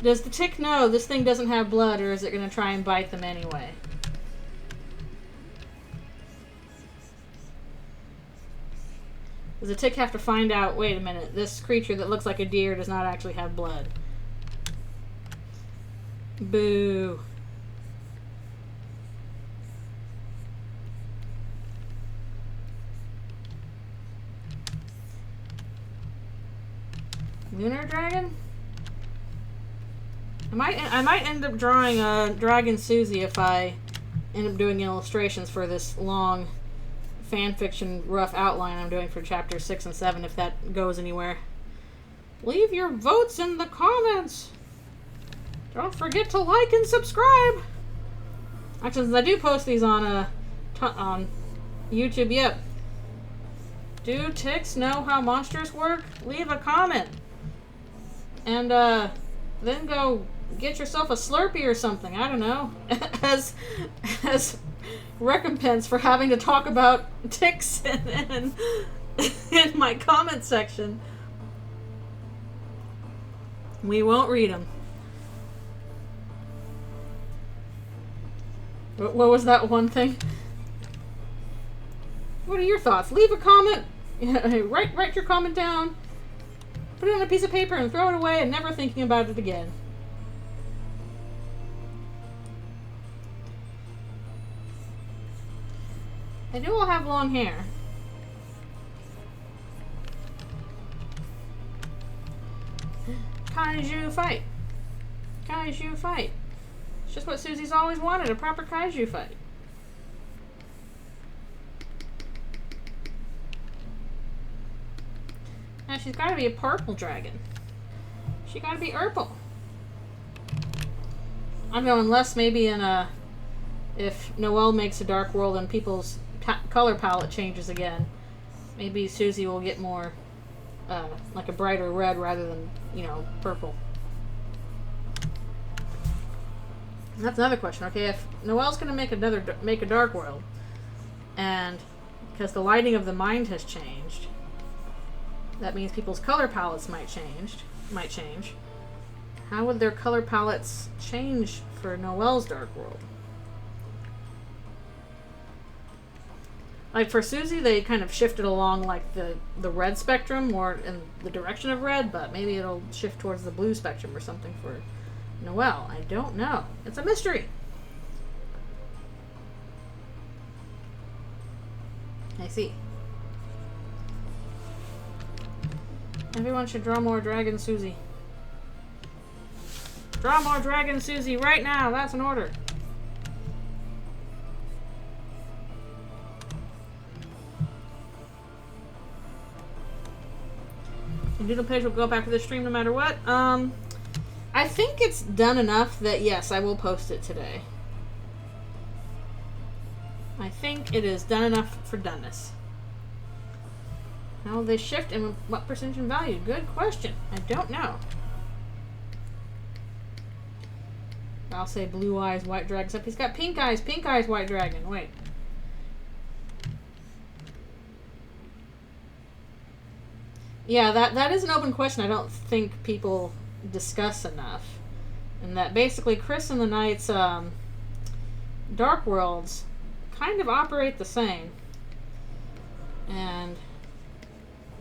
does the tick know this thing doesn't have blood, or is it going to try and bite them anyway? Does the tick have to find out, wait a minute, this creature that looks like a deer does not actually have blood? Boo. Lunar dragon? I might end up drawing a Dragon Susie if I end up doing illustrations for this long fanfiction rough outline I'm doing for chapters 6 and 7, if that goes anywhere. Leave your votes in the comments. Don't forget to like and subscribe. Actually, since I do post these on YouTube, yep. Do ticks know how monsters work? Leave a comment. And then go get yourself a Slurpee or something. I don't know. as recompense for having to talk about ticks in my comment section. We won't read them. What was that one thing? What are your thoughts? Leave a comment. Write your comment down. Put it on a piece of paper and throw it away and never thinking about it again. They do all have long hair. Kaiju fight. Kaiju fight. It's just what Susie's always wanted, a proper kaiju fight. Now she's gotta be a purple dragon. She gotta be purple. I don't know, unless maybe in a... If Noelle makes a dark world and people's color palette changes again, maybe Susie will get more, like a brighter red rather than, you know, purple. And that's another question. Okay, if Noelle's going to make a dark world, and because the lighting of the mind has changed, that means people's color palettes might change. How would their color palettes change for Noelle's dark world? Like for Susie, they kind of shifted along like the red spectrum, more in the direction of red, but maybe it'll shift towards the blue spectrum or something for Noelle. I don't know. It's a mystery. I see. Everyone should draw more Dragon Susie. Draw more Dragon Susie right now. That's an order. The doodle page will go back to the stream no matter what. I think it's done enough that yes, I will post it today. I think it is done enough for doneness. How will they shift and what percentage in value? Good question. I don't know. I'll say blue eyes, white dragon. Except he's got pink eyes, white dragon. Wait. Yeah, that is an open question I don't think people discuss enough. And that basically Chris and the Knight's Dark Worlds kind of operate the same. And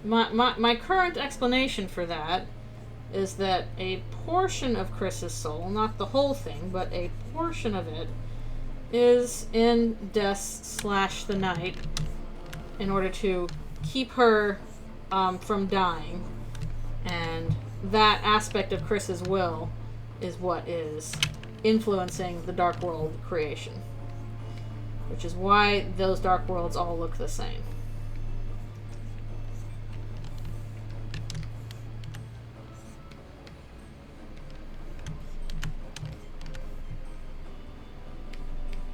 my current explanation for that is that a portion of Chris's soul, not the whole thing, but a portion of it, is in Des/the Night in order to keep her from dying. And that aspect of Chris's will is what is influencing the Dark World creation. Which is why those Dark Worlds all look the same.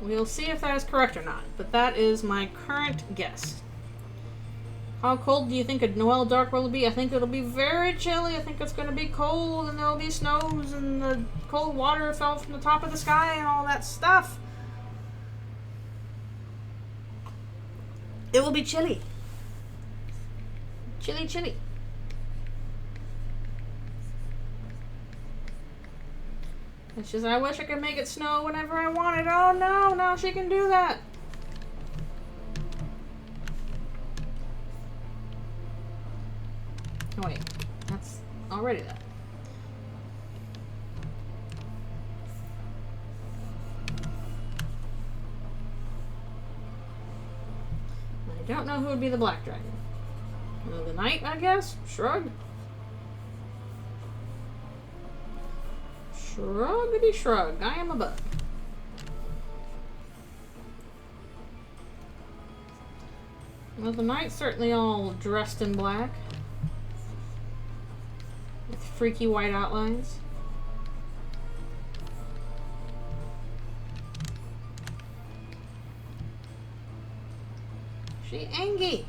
We'll see if that is correct or not, but that is my current guess. How cold do you think a Noelle Dark World will be? I think it'll be very chilly. I think it's going to be cold, and there'll be snows, and the cold water fell from the top of the sky, and all that stuff. It will be chilly. Chilly, chilly. It's just, I wish I could make it snow whenever I wanted. Oh no, now she can do that. Oh wait, that's already that. I don't know who would be the black dragon. The knight, I guess? Shrug? Shruggity shrug. I am a bug. Well, the knight's certainly all dressed in black. With freaky white outlines. She angry.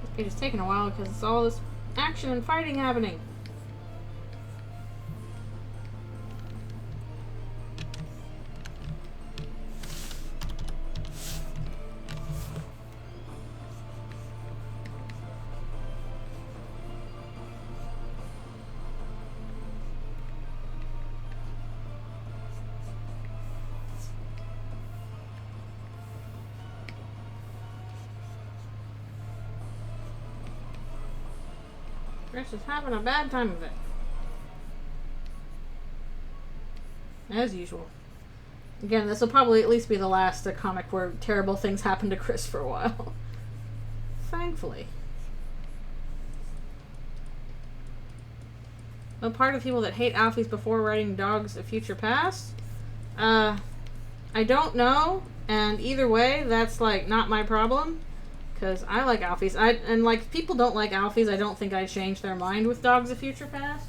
This page is taking a while because it's all this action and fighting happening. Chris is having a bad time of it. As usual. Again, this will probably at least be the last comic where terrible things happen to Chris for a while. Thankfully. No part of people that hate Alfies before writing Dogs of Future Past? I don't know, and either way, that's, like, not my problem, because I like Alfies. And, like, if people don't like Alfies, I don't think I'd change their mind with Dogs of Future Past.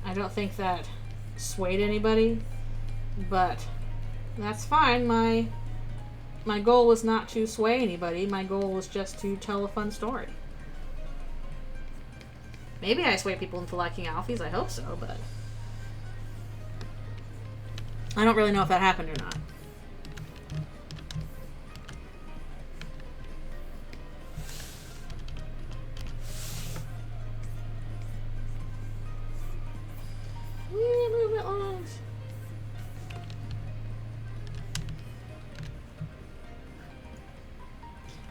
I don't think that swayed anybody, but that's fine. My goal was not to sway anybody. My goal was just to tell a fun story. Maybe I sway people into liking Alfies. I hope so, but I don't really know if that happened or not. Movement lines.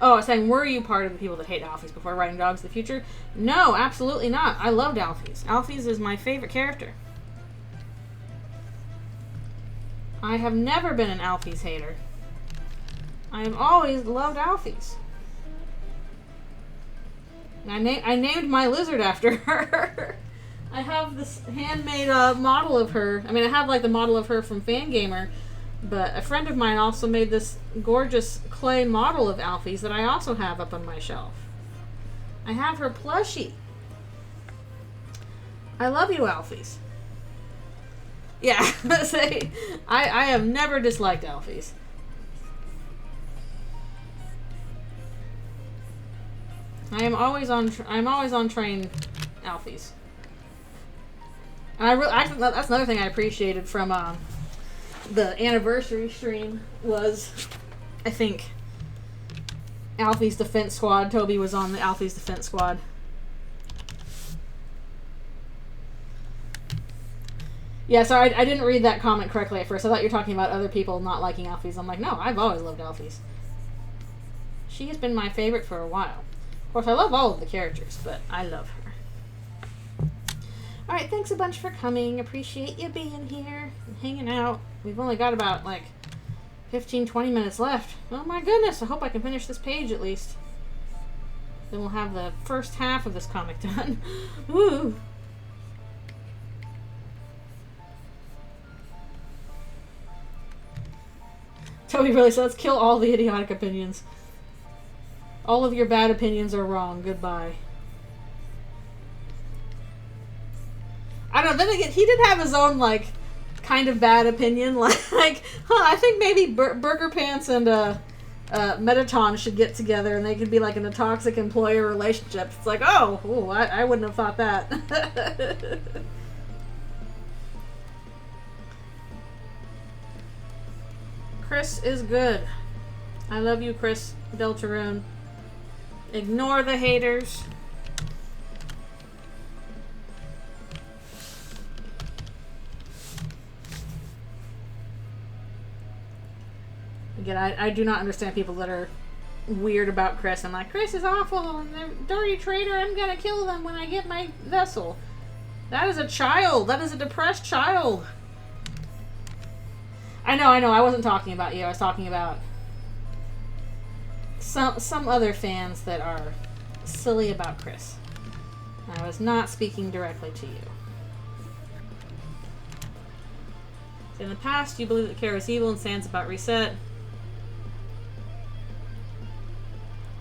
Oh, I was saying, were you part of the people that hate Alfies before writing Dogs of the Future? No, absolutely not. I loved Alfies. Alfies is my favorite character. I have never been an Alfies hater. I have always loved Alfies. I named my lizard after her. I have this handmade model of her. I mean, I have like the model of her from Fangamer, but a friend of mine also made this gorgeous clay model of Alfies that I also have up on my shelf. I have her plushie. I love you, Alfies. Yeah, say I have never disliked Alfies. I'm always on train Alfies. And actually, that's another thing I appreciated from the anniversary stream was, I think, Alfie's Defense Squad. Toby was on the Alfie's Defense Squad. Yeah, sorry, I didn't read that comment correctly at first. I thought you were talking about other people not liking Alfies. I'm like, no, I've always loved Alfies. She has been my favorite for a while. Of course, I love all of the characters, but I love her. Alright, thanks a bunch for coming. Appreciate you being here and hanging out. We've only got about, like, 15-20 minutes left. Oh my goodness, I hope I can finish this page at least. Then we'll have the first half of this comic done. Woo! Toby really said, let's kill all the idiotic opinions. All of your bad opinions are wrong. Goodbye. I don't know. Then again, he did have his own, like, kind of bad opinion. Like, I think maybe Burger Pants and Metaton should get together and they could be, like, in a toxic employer relationship. It's like, oh, I wouldn't have thought that. Chris is good. I love you, Chris Deltarune. Ignore the haters. Again, I do not understand people that are weird about Chris. I'm like, Chris is awful and they're dirty traitor. I'm gonna kill them when I get my vessel. That is a child. That is a depressed child. I know. I wasn't talking about you. I was talking about some other fans that are silly about Chris. I was not speaking directly to you. So in the past, you believe that Kara is evil and Sans about reset.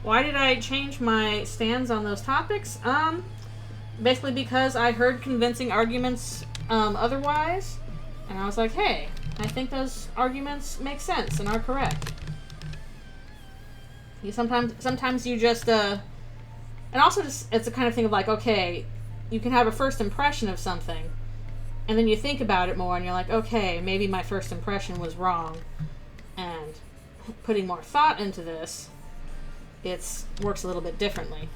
Why did I change my stance on those topics? Basically because I heard convincing arguments otherwise, and I was like, hey, I think those arguments make sense and are correct. You sometimes you just and also just it's a kind of thing of like, okay, you can have a first impression of something, and then you think about it more and you're like, okay, maybe my first impression was wrong, and putting more thought into this, it works a little bit differently.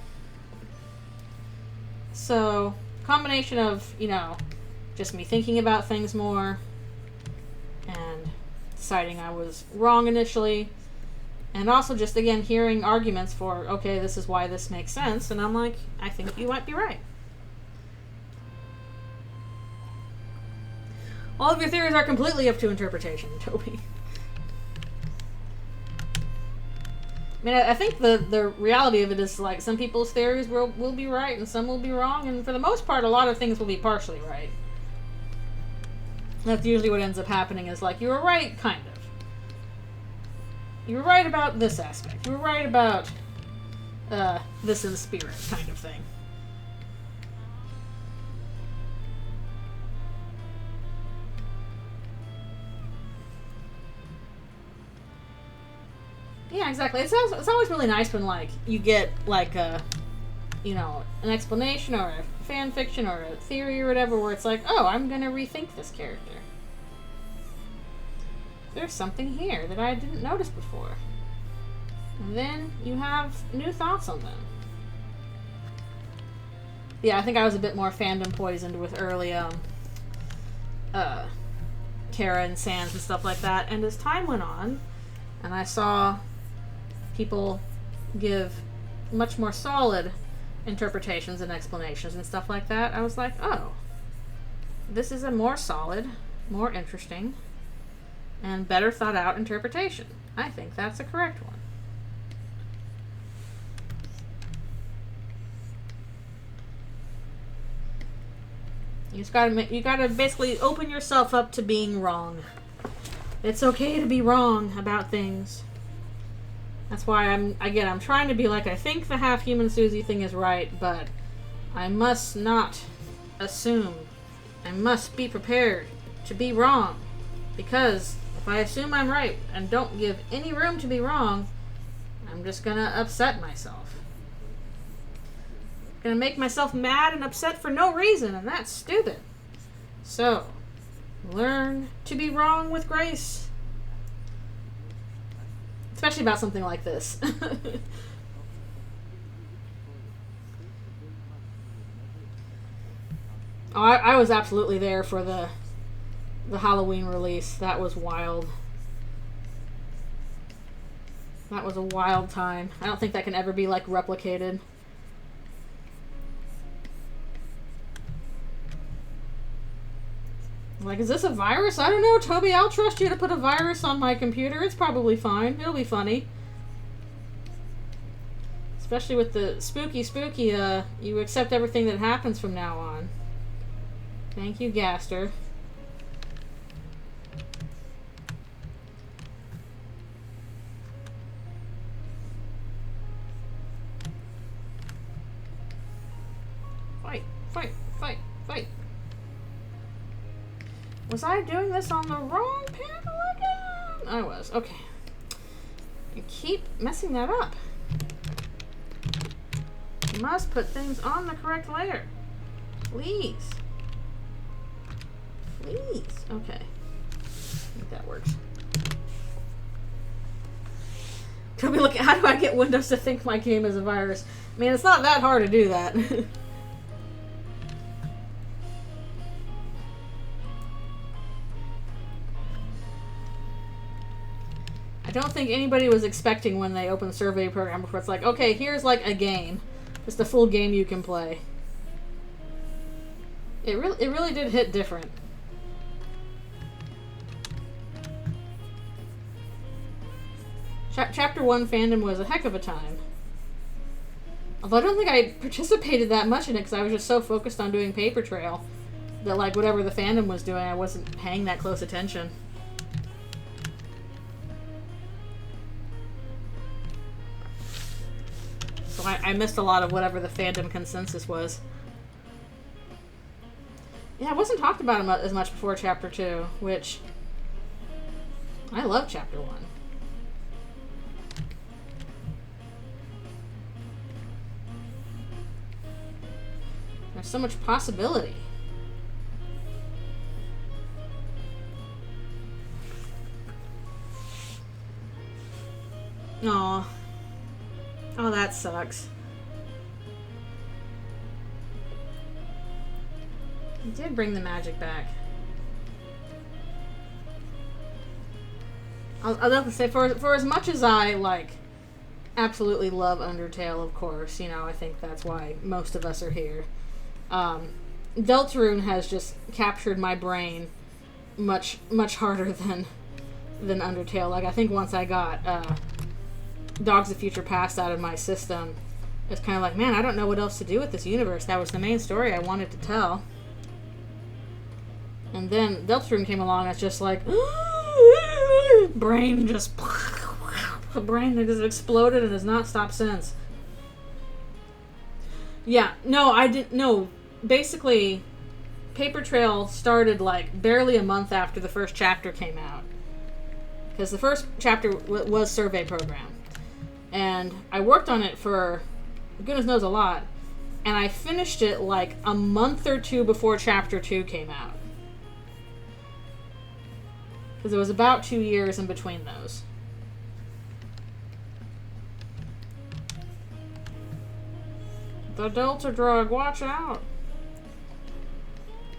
So, combination of, just me thinking about things more and deciding I was wrong initially, and also just, again, hearing arguments for, okay, this is why this makes sense, and I'm like, I think you might be right. All of your theories are completely up to interpretation, Toby. I mean, I think the reality of it is, like, some people's theories will be right and some will be wrong, and for the most part, a lot of things will be partially right. That's usually what ends up happening, is like, you were right, kind of. You were right about this aspect. You were right about this in the spirit, kind of thing. Yeah, exactly. It's always really nice when, like, you get, like, you know, an explanation or a fan fiction or a theory or whatever where it's like, oh, I'm gonna rethink this character. There's something here that I didn't notice before. And then you have new thoughts on them. Yeah, I think I was a bit more fandom poisoned with early, Kara and Sans and stuff like that. And as time went on, and I saw people give much more solid interpretations and explanations and stuff like that, I was like, oh, this is a more solid, more interesting, and better thought out interpretation. I think that's the correct one. You gotta basically open yourself up to being wrong. It's okay to be wrong about things. That's why I'm trying to be like, I think the half-human Susie thing is right, but I must not assume. I must be prepared to be wrong. Because if I assume I'm right and don't give any room to be wrong, I'm just gonna upset myself. I'm gonna make myself mad and upset for no reason, and that's stupid. So, learn to be wrong with grace. Especially about something like this. Oh, I was absolutely there for the Halloween release. That was wild. That was a wild time. I don't think that can ever be, like, replicated. Like, is this a virus? I don't know, Toby. I'll trust you to put a virus on my computer. It's probably fine. It'll be funny. Especially with the spooky, you accept everything that happens from now on. Thank you, Gaster. Fight, fight, fight, fight. Was I doing this on the wrong panel again? I was. Okay. I keep messing that up. You must put things on the correct layer. Please. Please. Okay. I think that works. Toby, look, how do I get Windows to think my game is a virus? I mean, it's not that hard to do that. I don't think anybody was expecting when they opened the survey program before it's like, okay, here's like a game. Just a full game you can play. It really did hit different. Chapter 1 fandom was a heck of a time. Although I don't think I participated that much in it because I was just so focused on doing Paper Trail that, like, whatever the fandom was doing, I wasn't paying that close attention. So I missed a lot of whatever the fandom consensus was. Yeah, I wasn't talked about him as much before Chapter 2, which I love Chapter 1. There's so much possibility. Aw. Oh, that sucks. He did bring the magic back. I'll have to say, for as much as I, like, absolutely love Undertale, of course, you know, I think that's why most of us are here. Deltarune has just captured my brain much harder than Undertale. Like, I think once I got Dogs of Future Past out of my system, it's kind of like, man, I don't know what else to do with this universe. That was the main story I wanted to tell. And then Deltarune came along, it's just like, brain just exploded and has not stopped since. Yeah, no, I didn't, no, basically, Paper Trail started like barely a month after the first chapter came out. Because the first chapter was Survey Program. And I worked on it for, goodness knows, a lot. And I finished it like a month or two before chapter 2 came out. Because it was about 2 years in between those. The Delta drug, watch out!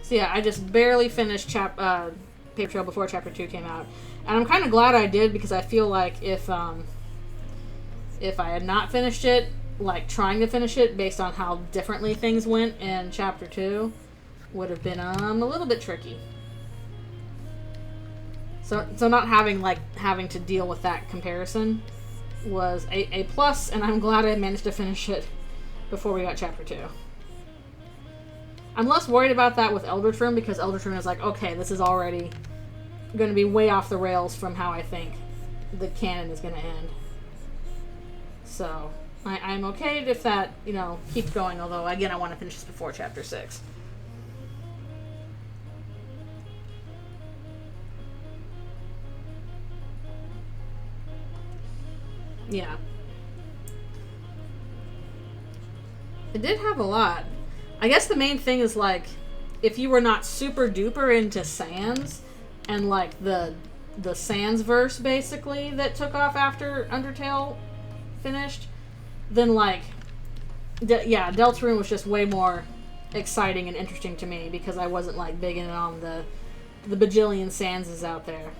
So yeah, I just barely finished Paper Trail before chapter 2 came out. And I'm kind of glad I did, because I feel like if I had not finished it, like trying to finish it based on how differently things went in chapter 2, would have been a little bit tricky. So not having to deal with that comparison was a plus, and I'm glad I managed to finish it before we got chapter 2. I'm less worried about that with Eldritchrune, because Eldritchrune is like, okay, this is already going to be way off the rails from how I think the canon is going to end. So I'm okay if that, keeps going, although, again, I want to finish this before chapter 6. Yeah. It did have a lot. I guess the main thing is, like, if you were not super duper into Sans, and, like, the Sans verse, basically, that took off after Undertale finished, then, like, Deltarune was just way more exciting and interesting to me, because I wasn't, like, big in on the bajillion Sanses out there.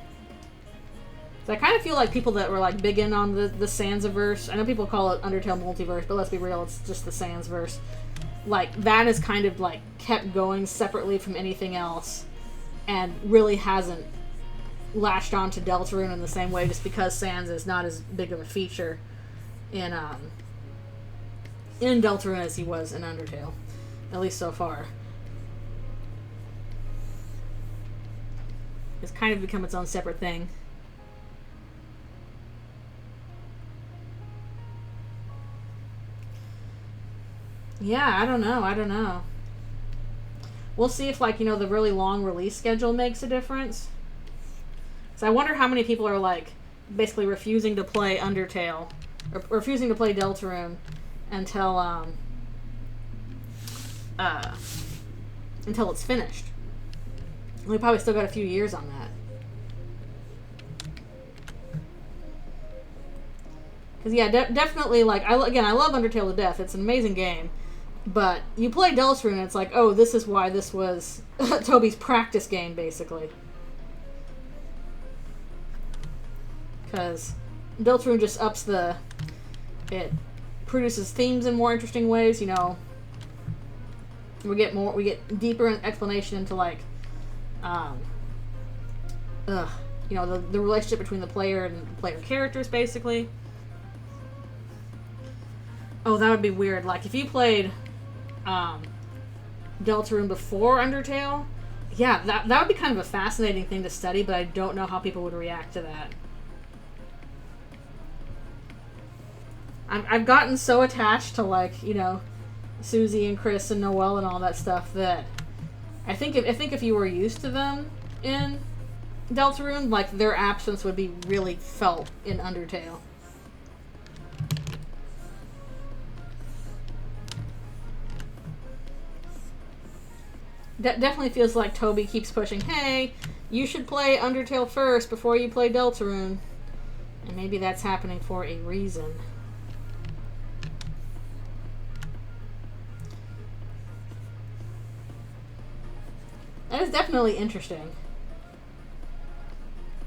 So I kind of feel like people that were, like, big in on the Sansiverse, I know people call it Undertale Multiverse, but let's be real, it's just the Sansverse. Like, that is kind of, like, kept going separately from anything else, and really hasn't latched on to Deltarune in the same way, just because Sans is not as big of a feature in Deltarune as he was in Undertale. At least so far. It's kind of become its own separate thing. Yeah, I don't know. We'll see if, like, the really long release schedule makes a difference. So I wonder how many people are, like, basically refusing to play Undertale, or refusing to play Deltarune until it's finished. We probably still got a few years on that. Because, yeah, definitely, like, I love Undertale to death. It's an amazing game. But you play Deltarune, and it's like, oh, this is why this was Toby's practice game, basically. Because Deltarune just ups it produces themes in more interesting ways, We get deeper in explanation into, like, the relationship between the player and the player characters, basically. Oh, that would be weird. Like, if you played Deltarune before Undertale, yeah, that would be kind of a fascinating thing to study, but I don't know how people would react to that. I've gotten so attached to, like, Susie and Chris and Noelle and all that stuff that I think if you were used to them in Deltarune, like, their absence would be really felt in Undertale. Definitely feels like Toby keeps pushing, hey, you should play Undertale first before you play Deltarune. And maybe that's happening for a reason. That is definitely interesting.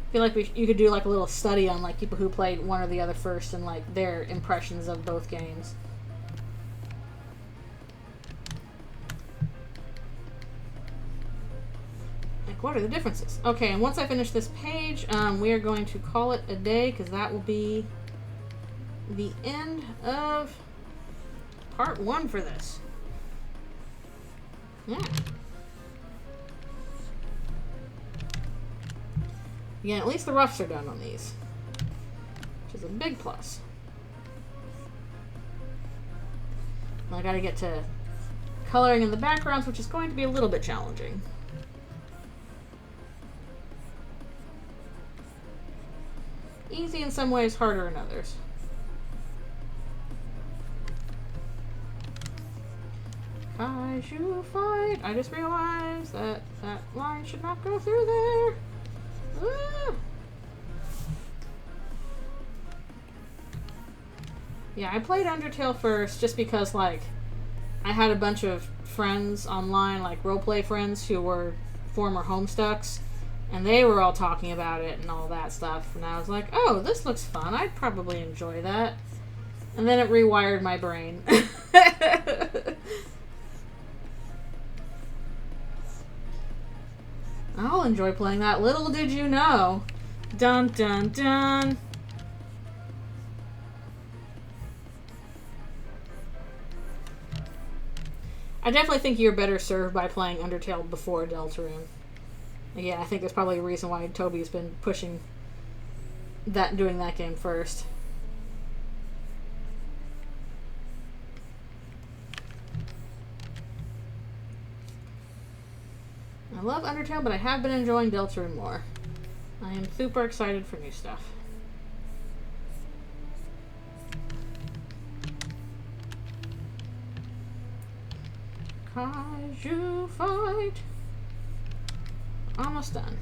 I feel like you could do, like, a little study on, like, people who played one or the other first and, like, their impressions of both games. Like, what are the differences? Okay, and once I finish this page, we are going to call it a day, because that will be the end of part 1 for this. Yeah. Yeah, at least the roughs are done on these, which is a big plus. I gotta get to coloring in the backgrounds, which is going to be a little bit challenging. Easy in some ways, harder in others. Kaiju fight! I just realized that that line should not go through there. Ah. Yeah, I played Undertale first just because, like, I had a bunch of friends online, like roleplay friends who were former Homestucks, and they were all talking about it and all that stuff, and I was like, oh, this looks fun, I'd probably enjoy that. And then it rewired my brain. I'll enjoy playing that. Little did you know. Dun dun dun. I definitely think you're better served by playing Undertale before Deltarune. Yeah, I think there's probably a reason why Toby's been pushing that, doing that game first. I love Undertale, but I have been enjoying Deltarune more. I am super excited for new stuff. Kaiju fight. Almost done.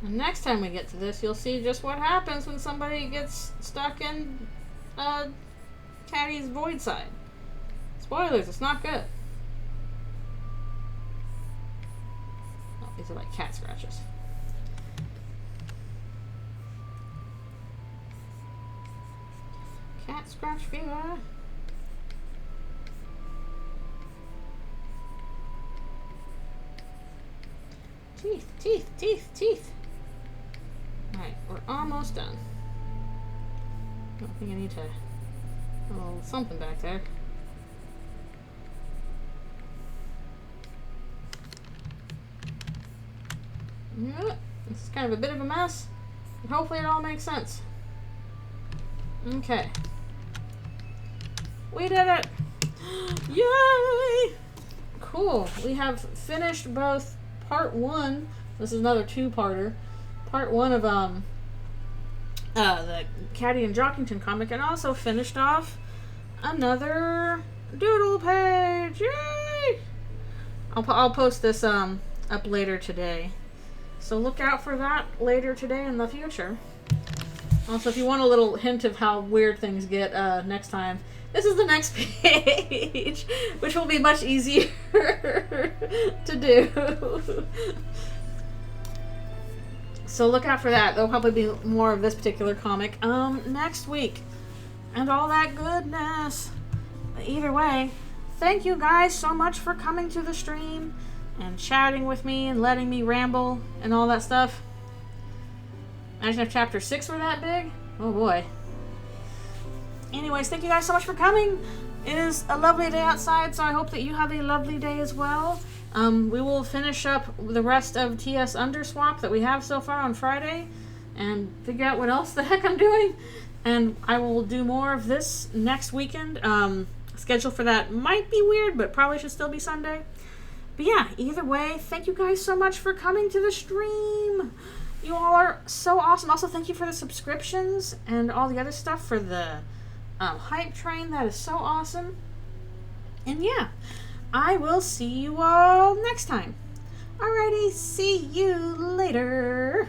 And next time we get to this, you'll see just what happens when somebody gets stuck in Caddy's void side. Spoilers, it's not good. Oh, these are like cat scratches. Cat scratch fever. Teeth, teeth, teeth, teeth. Alright, we're almost done. I don't think I need to... Oh, something back there. Yeah, this is kind of a bit of a mess, but hopefully it all makes sense. Okay. We did it! Yay! Cool. We have finished both part 1. This is another 2-parter. Part 1 of the Caddy and Jockington comic, and also finished off another doodle page. Yay! I'll post this up later today, so look out for that later today in the future. Also, if you want a little hint of how weird things get next time, this is the next page, which will be much easier to do. So look out for that. There'll probably be more of this particular comic next week. And all that goodness. But either way, thank you guys so much for coming to the stream and chatting with me and letting me ramble and all that stuff. Imagine if chapter 6 were that big. Oh boy. Anyways, thank you guys so much for coming. It is a lovely day outside, so I hope that you have a lovely day as well. We will finish up the rest of TS Underswap that we have so far on Friday and figure out what else the heck I'm doing. And I will do more of this next weekend. Schedule for that might be weird, but probably should still be Sunday. But yeah, either way, thank you guys so much for coming to the stream. You all are so awesome. Also, thank you for the subscriptions and all the other stuff for the hype train. That is so awesome. And yeah, I will see you all next time. Alrighty, see you later.